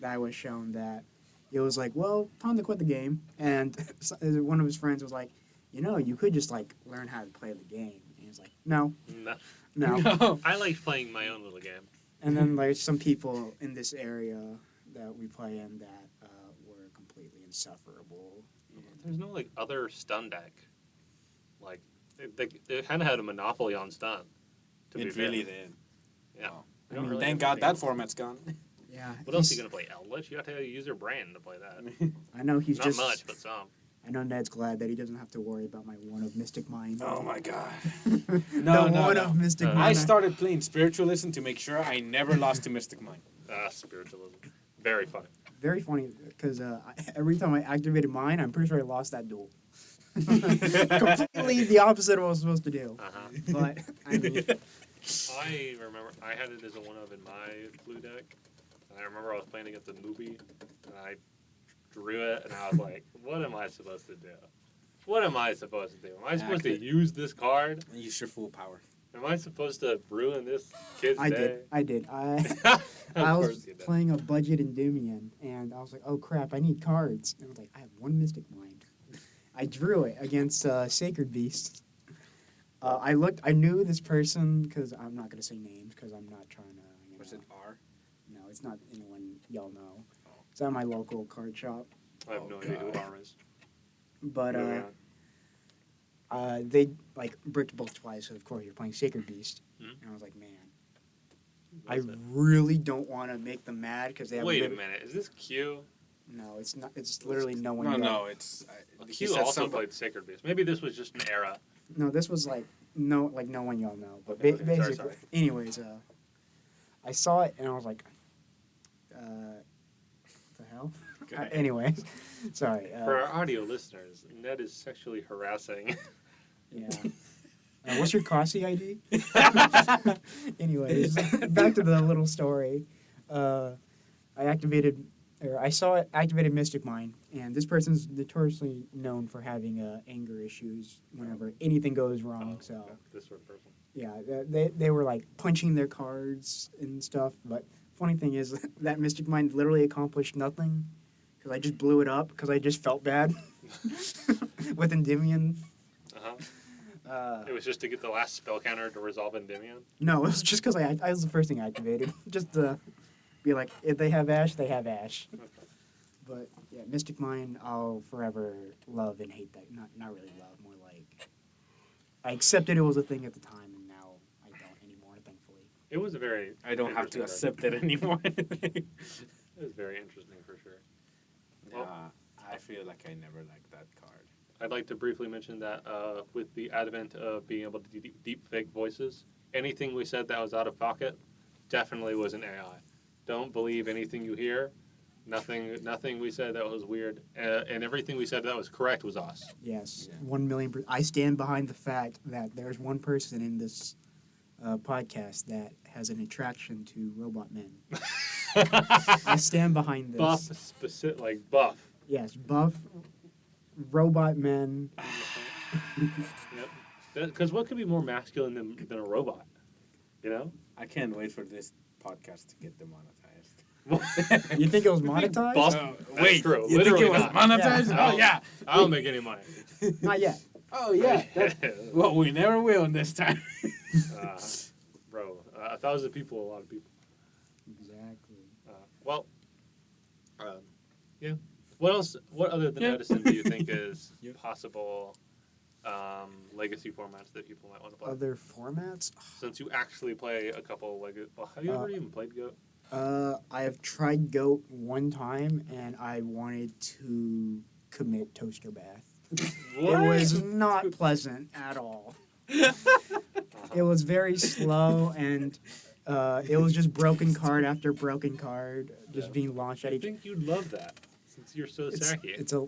that I was shown that it was like, well, time to quit the game, and one of his friends was like, you know, you could just like learn how to play the game, and he's like, no, No. no. I like playing my own little game. And then like some people in this area that we play in that were completely insufferable. There's no like other stun deck. Like they kind of had a monopoly on stun. To be It fair. really did. Yeah. Wow. We don't I mean, really Thank have God that anything else. format's gone. Yeah. What else are you gonna play? Eldritch? You have to use your brain to play that. I know he's Not just. much, but some. I know Ned's glad that he doesn't have to worry about my one of Mystic Mind. Oh my God. The No, no, one no. of Mystic I Mind. I started playing Spiritualism to make sure I never lost to Mystic Mind. Spiritualism. Very funny. Very funny because every time I activated mine, I'm pretty sure I lost that duel. Completely the opposite of what I was supposed to do. Uh-huh. But I mean, I remember I had it as a one of in my blue deck. And I remember I was playing against a movie and I drew it and I was like, what am I supposed to do? What am I supposed to do? Am I supposed to Active. use this card? Use your full power. Am I supposed to ruin this kid's I day? did. I did. I Of I was course you did. playing a budget Endymion, and I was like, oh crap, I need cards. And I was like, I have one Mystic Mind. I drew it against Sacred Beast. I knew this person because I'm not going to say names because I'm not trying to. Was it R? No, it's not anyone y'all know. It's at my local card shop. I have no idea who Arm is. But Moving on. they like bricked both twice, so of course you're playing Sacred Beast. Mhm. And I was like, man, What I is it? really don't want to make them mad because they have Wait a bit- minute. Is this Q? No, it's not. It's literally no one. No, yet. no, it's. he Q said also somebody- played Sacred Beast. Maybe this was just an era. No, this was like no one y'all know. But Okay, okay, sorry, basically, sorry. anyways, I saw it and I was like, what the hell? Go ahead. Anyways, sorry. For our audio listeners, Ned is sexually harassing. Yeah. What's your Cossie ID? Anyways, back to the little story. I saw it activated Mystic Mind, and this person's notoriously known for having anger issues whenever anything goes wrong. So Okay, this sort of person. yeah, they were like punching their cards and stuff. But funny thing is that Mystic Mind literally accomplished nothing because I just blew it up because I just felt bad with Endymion. Uh-huh. It was just to get the last spell counter to resolve Endymion. No, it was just because I was the first thing I activated. Just to be like, if they have Ash, they have Ash. Okay. But yeah, Mystic Mind, I'll forever love and hate that. Not really love, more like I accepted it was a thing at the time, and now I don't anymore, thankfully. It was a very. I don't have to interesting accept it anymore. It was very interesting for sure. Nah, I feel like I never liked that card. I'd like to briefly mention that with the advent of being able to deep fake voices, anything we said that was out of pocket definitely was an AI. Don't believe anything you hear. Nothing we said that was weird, and everything we said that was correct was us. Yes, Yeah. 1,000,000%. I stand behind the fact that there's one person in this podcast that has an attraction to robot men. I stand behind this. Buff, specific, like buff. Yes, buff robot men. Yep. Because what could be more masculine than a robot? You know? I can't wait for this podcast to get demonetized. You think it was monetized? Buff? Oh, That's true. you think Literally it was not. monetized? Yeah. Oh, yeah. I don't make any money. Not yet. Oh, yeah. Well, we never will this time. Bro, 1,000 people, a lot of people. Exactly. Well, yeah. What else? What other than Yeah. Edison do you think is Yeah. possible legacy formats that people might want to play? Other formats? Since you actually play a couple legacy, well, have you ever even played Go? I have tried goat one time, and I wanted to commit toaster bath. What? It was not pleasant at all. It was very slow, and it was just broken card after broken card, just being launched at I each. think you'd love that since you're so sacky. It's a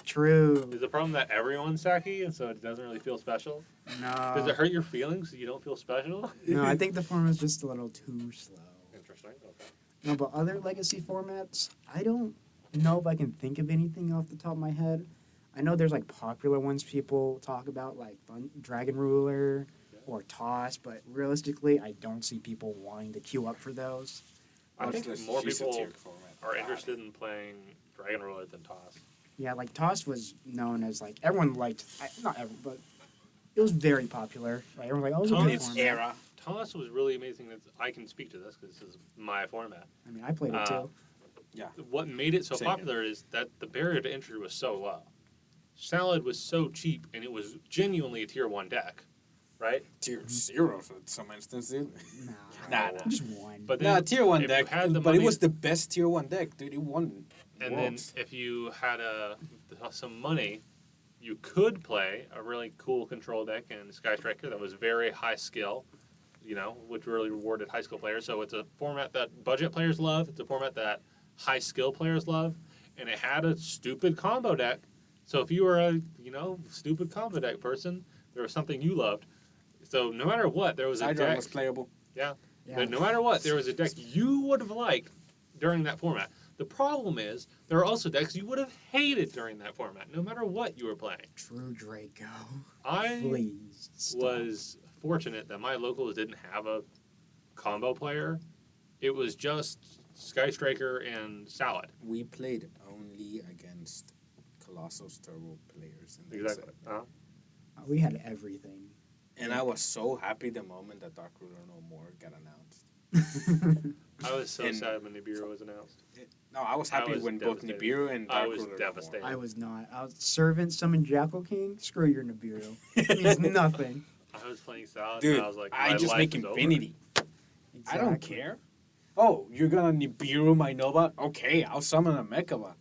true. Is the problem that everyone's sacky and so it doesn't really feel special? Does No, it hurt your feelings so you don't feel special? no, I think the format is just a little too slow. Interesting. Okay. No, but other legacy formats, I don't know if I can think of anything off the top of my head. I know there's like popular ones people talk about, like Dragon Ruler or Toss, but realistically, I don't see people wanting to queue up for those. I think Let's more use a people tier format. are interested in playing Dragon Ruler than Toss. Yeah, like Toss was known as like everyone liked, not everyone, but it was very popular. Like everyone was like, oh, it was a Toss- good Its format. era. Toss was really amazing. I can speak to this because this is my format. I mean, I played it too. What made it so Same here. popular is that the barrier to entry was so low. Salad was so cheap, and it was genuinely a tier 1 deck, right? Tier 0 for some instances. Nah, Nah. just one. But Nah, then, tier 1 if you deck. had the But it money- was the best tier 1 deck, dude. It won. and Worlds. then if you had some money, you could play a really cool control deck in Sky Striker that was very high skill, which really rewarded high skill players. So it's a format that budget players love. It's a format that high skill players love, and it had a stupid combo deck. So if you were a stupid combo deck person, there was something you loved. So no matter what, there was a Hydra deck. was playable. Yeah. But no matter what, there was a deck you would have liked during that format. The problem is, there are also decks you would have hated during that format, no matter what you were playing. True Draco. I Please. Stop. was fortunate that my locals didn't have a combo player. It was just Sky Striker and Salad. We played only against Colossus Turbo players. In that Exactly. set. We had everything. And I was so happy the moment that Dark Ruler No More got announced. I was so And- sad when Nibiru was announced. No, I was I happy was when both devastated. Nibiru and I Dark was Ruler No devastated. I was not. I was Servant Summon Jackal King. Screw your Nibiru. It means nothing. I was playing Salad, Dude, and I was like, I my just life make is over. Infinity. I don't Exactly. care. Oh, you're gonna Nibiru my Nova? Okay, I'll summon a Mechabot.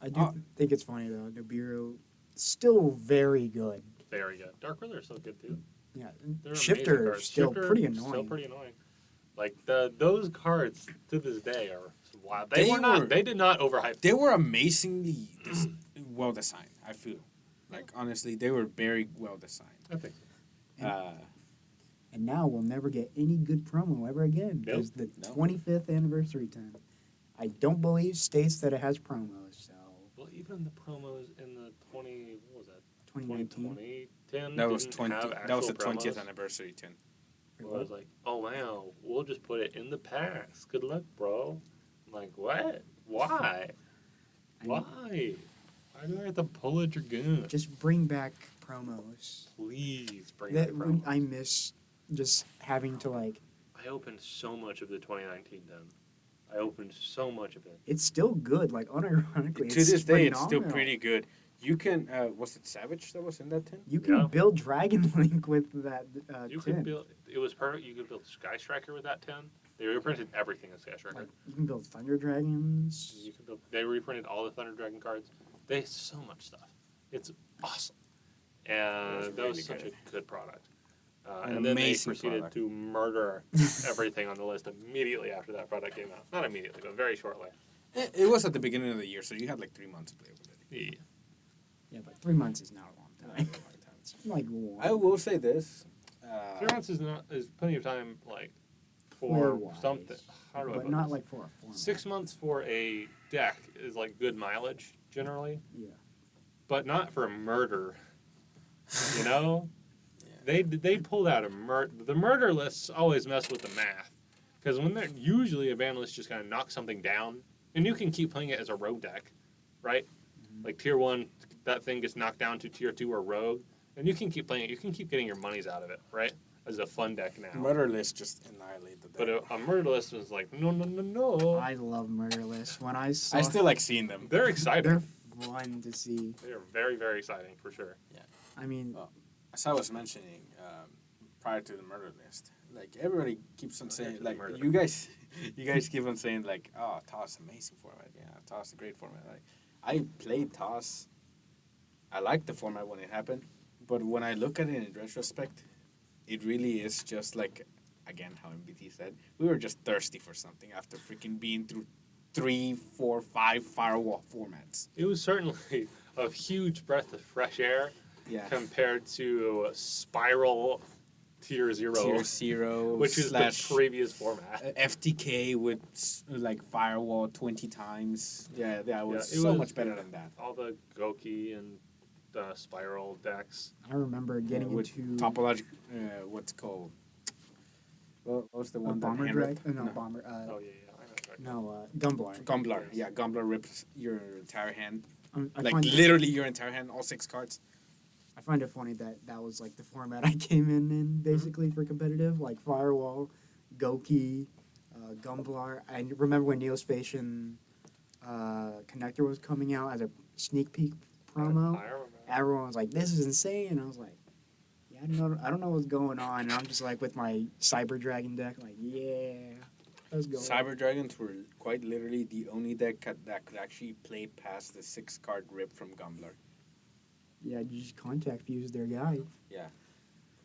I do Oh. think it's funny though. Nibiru, still very good. Very good. Dark Ruler is so good too. Yeah, They're amazing Shifter cards. still Shifter, pretty annoying. Still pretty annoying. Like those cards to this day are wild. They Were not. were- They did not overhype. They were amazingly well designed. I feel like honestly, they were very well designed. I think. And now we'll never get any good promo ever again Nope. because the No. 25th anniversary time, I don't believe states that it has promos. So Well, even the promos in the 2019. 2010 That was didn't 20. have That was the actual 20th promos. anniversary 10. Where I was like, oh wow, we'll just put it in the past. Good luck, bro. I'm like, what? Why? Why? Why do I have to pull a Dragoon? Just bring back promos. Please bring That back promos. I miss just having to like. I opened so much of the 2019 den. I opened so much of it. It's still good. Like unironically, To it's this day, it's still phenomenal. pretty good. You can. Was it Savage that was in that 10? You can Yeah. build Dragon Link with that. You 10. could build. It was perfect. You could build Sky Striker with that 10. They reprinted everything in Sky Striker. Like you can build Thunder Dragons. You could build. They reprinted all the Thunder Dragon cards. They have so much stuff. It's awesome, and was that was really such good. a good product. An And then they amazing proceeded product. to murder everything on the list immediately after that product came out. Not immediately, but very shortly. It was at the beginning of the year, so you had like 3 months to play with it. Yeah. Yeah, but 3 months is not a long time. It's like one. I will say this. 3 months is plenty of time, like for Player-wise, something. How do I but put not this? like for a format. 6 months for a deck is like good mileage generally, Yeah. but not for a murder. You know, Yeah. they pulled out the murder lists always mess with the math because when they're usually a ban list just kind of knocks something down and you can keep playing it as a rogue deck, right? Like tier 1, that thing gets knocked down to tier 2 or rogue, and you can keep playing it. You can keep getting your monies out of it, right? As a fun deck now. Murder List just annihilate the deck. But a murder list was like, no. I love Murder List. When I saw I still like seeing them. They're exciting. they're fun to see. They're very, very exciting for sure. I mean, As I was mentioning, prior to the murder list. Like everybody keeps on saying, After the like murder. you guys keep on saying like, oh, TOS amazing format. Yeah, TOS a great format. Like I played TOS. I liked the format when it happened, but when I look at it in retrospect, it really is just like, again, how MBT said, we were just thirsty for something after freaking being through 3, 4, 5 firewall formats. It was certainly a huge breath of fresh air Yeah. compared to Spiral Tier 0, Tier 0, which is the slash previous format. FTK with like firewall 20 times. Yeah, that was Yeah, it so was- much better than that. All the Goki and the Spiral decks. I remember getting with into topologic, what's it called? What was the a one that bomber hand drag. ripped? No, bomber. Oh, yeah, I know. Right. No, Gumblar. Gumblar. Yes. Yeah, Gumblar rips your entire hand. I Like find literally your entire hand, all 6 cards. I find it funny that that was like the format I came in basically for competitive, like Firewall, Goki, Gumblar. I remember when Neospatian Connector was coming out as a sneak peek promo. I remember. Everyone was like, "This is insane!" And I was like, "Yeah, I don't know what's going on." And I'm just like with my Cyber Dragon deck, like, "Yeah, let's go." Cyber Dragons were quite literally the only deck that could actually play past the 6-card rip from Gumblar. Yeah, you just contact fuse their guy.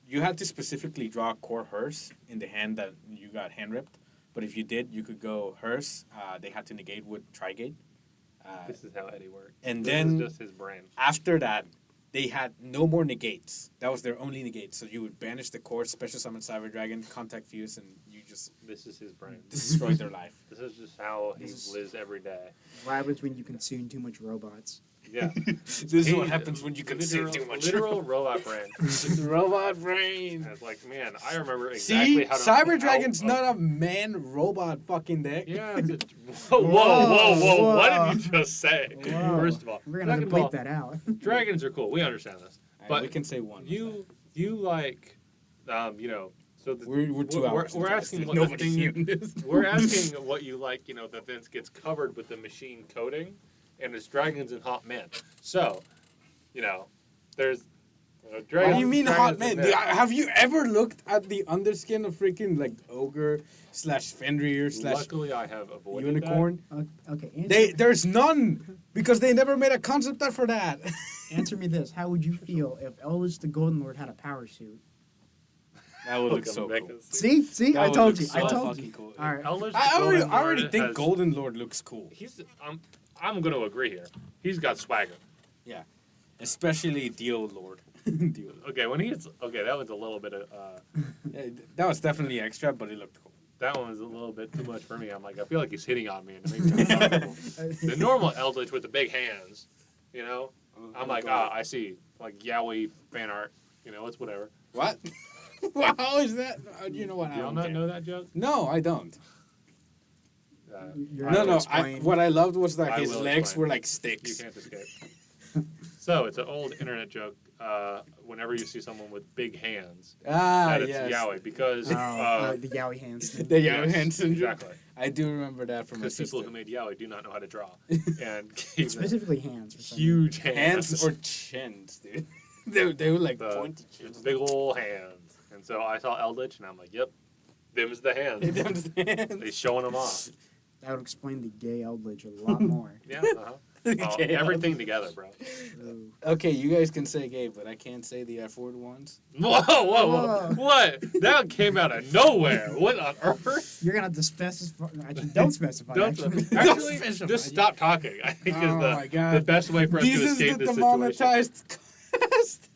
You had to specifically draw core Hearse in the hand that you got hand ripped. But if you did, you could go Hearse. They had to negate with Trigate. This is how Eddie worked. And This then is just his brain. after that, they had no more negates. That was their only negate. So you would banish the core, special summon Cyber Dragon, contact fuse, and you just This is his brain. destroyed their life. This is just how he This is- lives every day. What happens when you consume too much robots? Yeah. This is what happens when you consume too much. Literal robot brain. robot brain. And it's like, man, I remember exactly See, how to. Cyber Dragon's how- not a man-robot fucking deck. Yeah. It's whoa, whoa! Whoa. What did you just say? Whoa. First of all, We're gonna have to second of all, bleep that out. dragons are cool. We understand this. But we But can say one. You like, you know. So the, We're 2 hours. We're into asking this. what the Nobody's thing. hearing this. We're asking what you like. You know, the fence gets covered with the machine coating, and it's dragons and hot mint. So, you know, there's. Dragons, What do you mean dragons hot and man? mint. Have you ever looked at the underskin of freaking like ogre slash Fenrir slash Luckily, I have avoided unicorn? Okay, answer, There's none because they never made a concept art for that. answer me this: how would you feel if Eldritch the Golden Lord had a power suit? That that. would look Look, so I'm cool. making- See, That I would told look you, so I told fucking you. cool. All right, Eldritch I already, Golden I already Lord think has- Golden Lord looks cool, He's. I'm going to agree here. He's got swagger. especially Dio Lord. Dio Lord. Okay, when he's that was a little bit of. That was definitely extra, but it looked cool. That one was a little bit too much for me. I'm like, I feel like he's hitting on me, and it makes me uncomfortable. The normal Eldritch with the big hands, you know. I'm like, I see, like yaoi fan art. You know, it's whatever. What? Well, how is that? You know what? Do I y'all don't not care. know that joke? No, I don't. You're I not will No. explain. What I loved was that I his will legs explain. were like You sticks. can't escape. So it's an old internet joke. Whenever you see someone with big hands, that it's yaoi because the Yowie hands. The yes, Yowie hand syndrome. exactly. I do remember that from my Because people sister. who made yaoi do not know how to draw and gave them Specifically hands. For some huge hands. Hands or chins, dude. they were like The- pointy chins. big old hands. And so I saw Eldritch, and I'm like, yep, them's the hands. Them's the hands. They showing them off. That would explain the gay Eldritch a lot more. Yeah, uh-huh. Oh, Okay, everything together, bro. Ooh. Okay, you guys can say gay, but I can't say the F word ones. Whoa, whoa, whoa. Whoa. What? That came out of nowhere. What on earth? You're gonna have to specify. Actually, don't specify. Don't, actually. actually, specify. just stop talking. I think Oh my is God. the best way for us This to is escape the this situation. demonetized cast.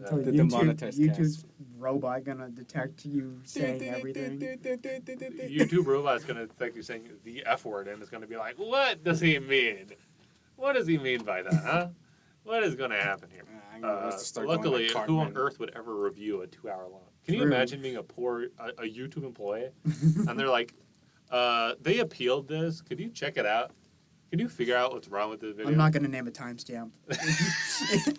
So The YouTube, demonetized YouTube's cast. robot gonna detect you saying everything. YouTube robot's going to think you're saying the F word, and it's going to be like, what does he mean? What does he mean by that, huh? What is going to happen here? I'm gonna have to start going Luckily, like who on Cartman. earth would ever review a 2 hour long? Can you True. imagine being a YouTube employee, and they're like, they appealed this. Could you check it out? Can you figure out what's wrong with this video? I'm not gonna name a timestamp.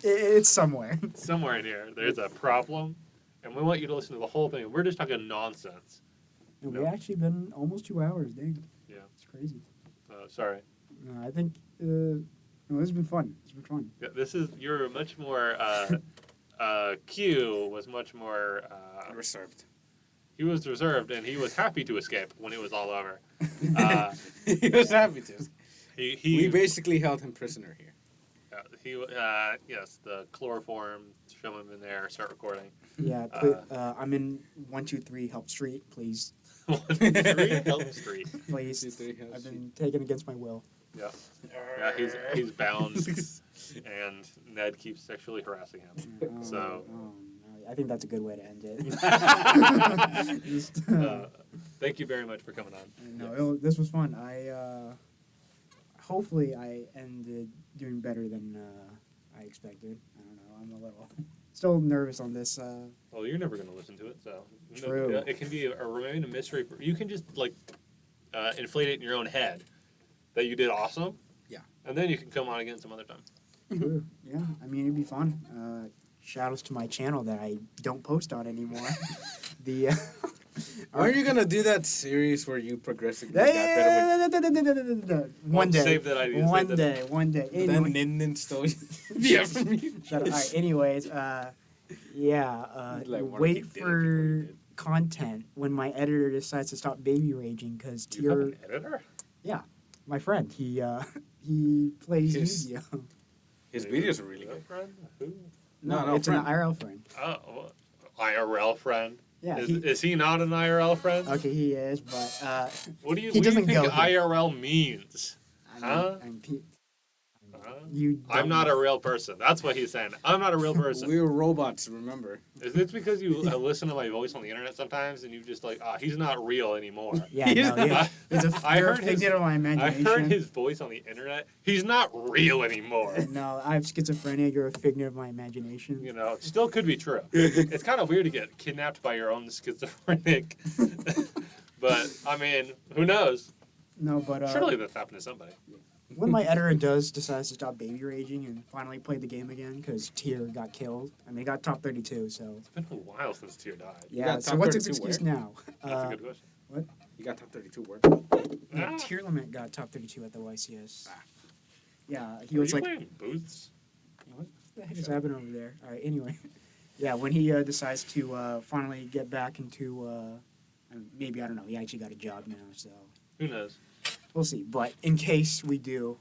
It's somewhere. Somewhere in here, there's a problem, and we want you to listen to the whole thing. We're just talking nonsense. And No. we actually been almost 2 hours. Dang. Yeah. It's crazy. Sorry. I think. No, this has been fun. It's been fun. Yeah, you're much more Q was much more. Reserved. He was reserved, and he was happy to escape when it was all over. He was happy to. He We basically held him prisoner here. yes, the chloroform. Show him in there. Start recording. Yeah, I'm in 123 Help Street, please. 123 Help Street. Please. 123 Help I've Street. been taken against my will. Yeah. Yeah, he's bound, and Ned keeps sexually harassing him. So- no. I think that's a good way to end it. Just, Thank you very much for coming on. no, this was fun. Hopefully I ended doing better than I expected. I don't know. I'm a little still nervous on this. Well, you're never going to listen to it, so True. It can be remain a mystery. You can just inflate it in your own head that you did awesome. Yeah. And then you can come on again some other time. True. Yeah, I mean it'd be fun. Shout outs to my channel that I don't post on anymore. Are you gonna do that series where you progressively got better One day. Save that idea. One save that day. One day. with Anyway, then Nin stole yeah from me? shut up. All right. Anyways, Like, wanna wait keep dating for before you did. content when my editor decides to stop baby raging because You have Tier, an editor? my friend, he plays His- Yu-Gi-Oh. His videos are really Is that good. friend? Who? No, it's friend. an IRL friend. Oh, IRL friend. Yeah. Is he not an IRL friend? Okay, he is, but What do you He doesn't think go here. IRL means? Huh? You I'm don't not know. a real person. That's what he's saying. I'm not a real person. We were robots, remember? Is it because you listen to my voice on the internet sometimes and you just he's not real anymore? Yeah, no, yeah. He's a I you're a heard his- figment of my I imagination. heard his voice on the internet. He's not real anymore. No, I have schizophrenia. You're a figment of my imagination. You know, it still could be true. It's kind of weird to get kidnapped by your own schizophrenic. But, I mean, who knows? No, but Surely that's happened to somebody. when my editor decides to stop baby raging and finally play the game again because Tier got killed. I mean, he got top 32, so It's been a while since Tyr died. yeah. got So top what's his 32 excuse where? now? That's a good question. You got top 32 work. Ah. Tier Limit got top 32 at the YCS. Ah. Yeah, he Are was you like, playing booths? what the heck is happening over there? All right, anyway. Yeah, when he decides to finally get back into, maybe, I don't know, he actually got a job now, so Who knows? we'll see. But in case we do,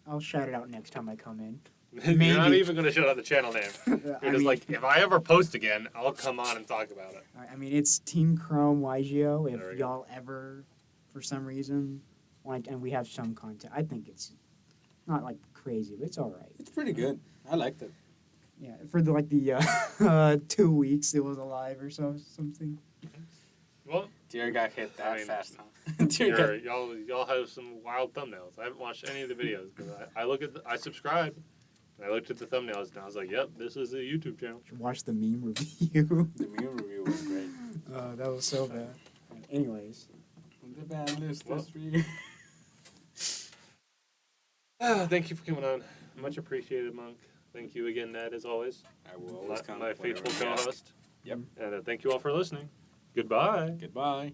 I'll shout it out next time I come in. You're not Maybe. even going to shout out the channel name. You're I just mean, like, if I ever post again, I'll come on and talk about it. I mean, it's Team Chrome yugioh. There we If go. y'all ever, for some reason, and we have some content, I think it's not like crazy, but it's all right. It's pretty good. I liked it. Yeah, for the 2 weeks it was alive or something. Well, Deer got hit that I mean, fast, huh? Deer got y'all have some wild thumbnails. I haven't watched any of the videos because I subscribe. And I looked at the thumbnails and I was like, yep, this is a YouTube channel. Watch the meme review. the meme review was great. That was so bad. Anyways, The bad list Well. this week. Thank you for coming on. Much appreciated, Monk. Thank you again, Ned, as always. I will always come. My whenever faithful you ask. co-host. Yep. And thank you all for listening. Goodbye. Goodbye.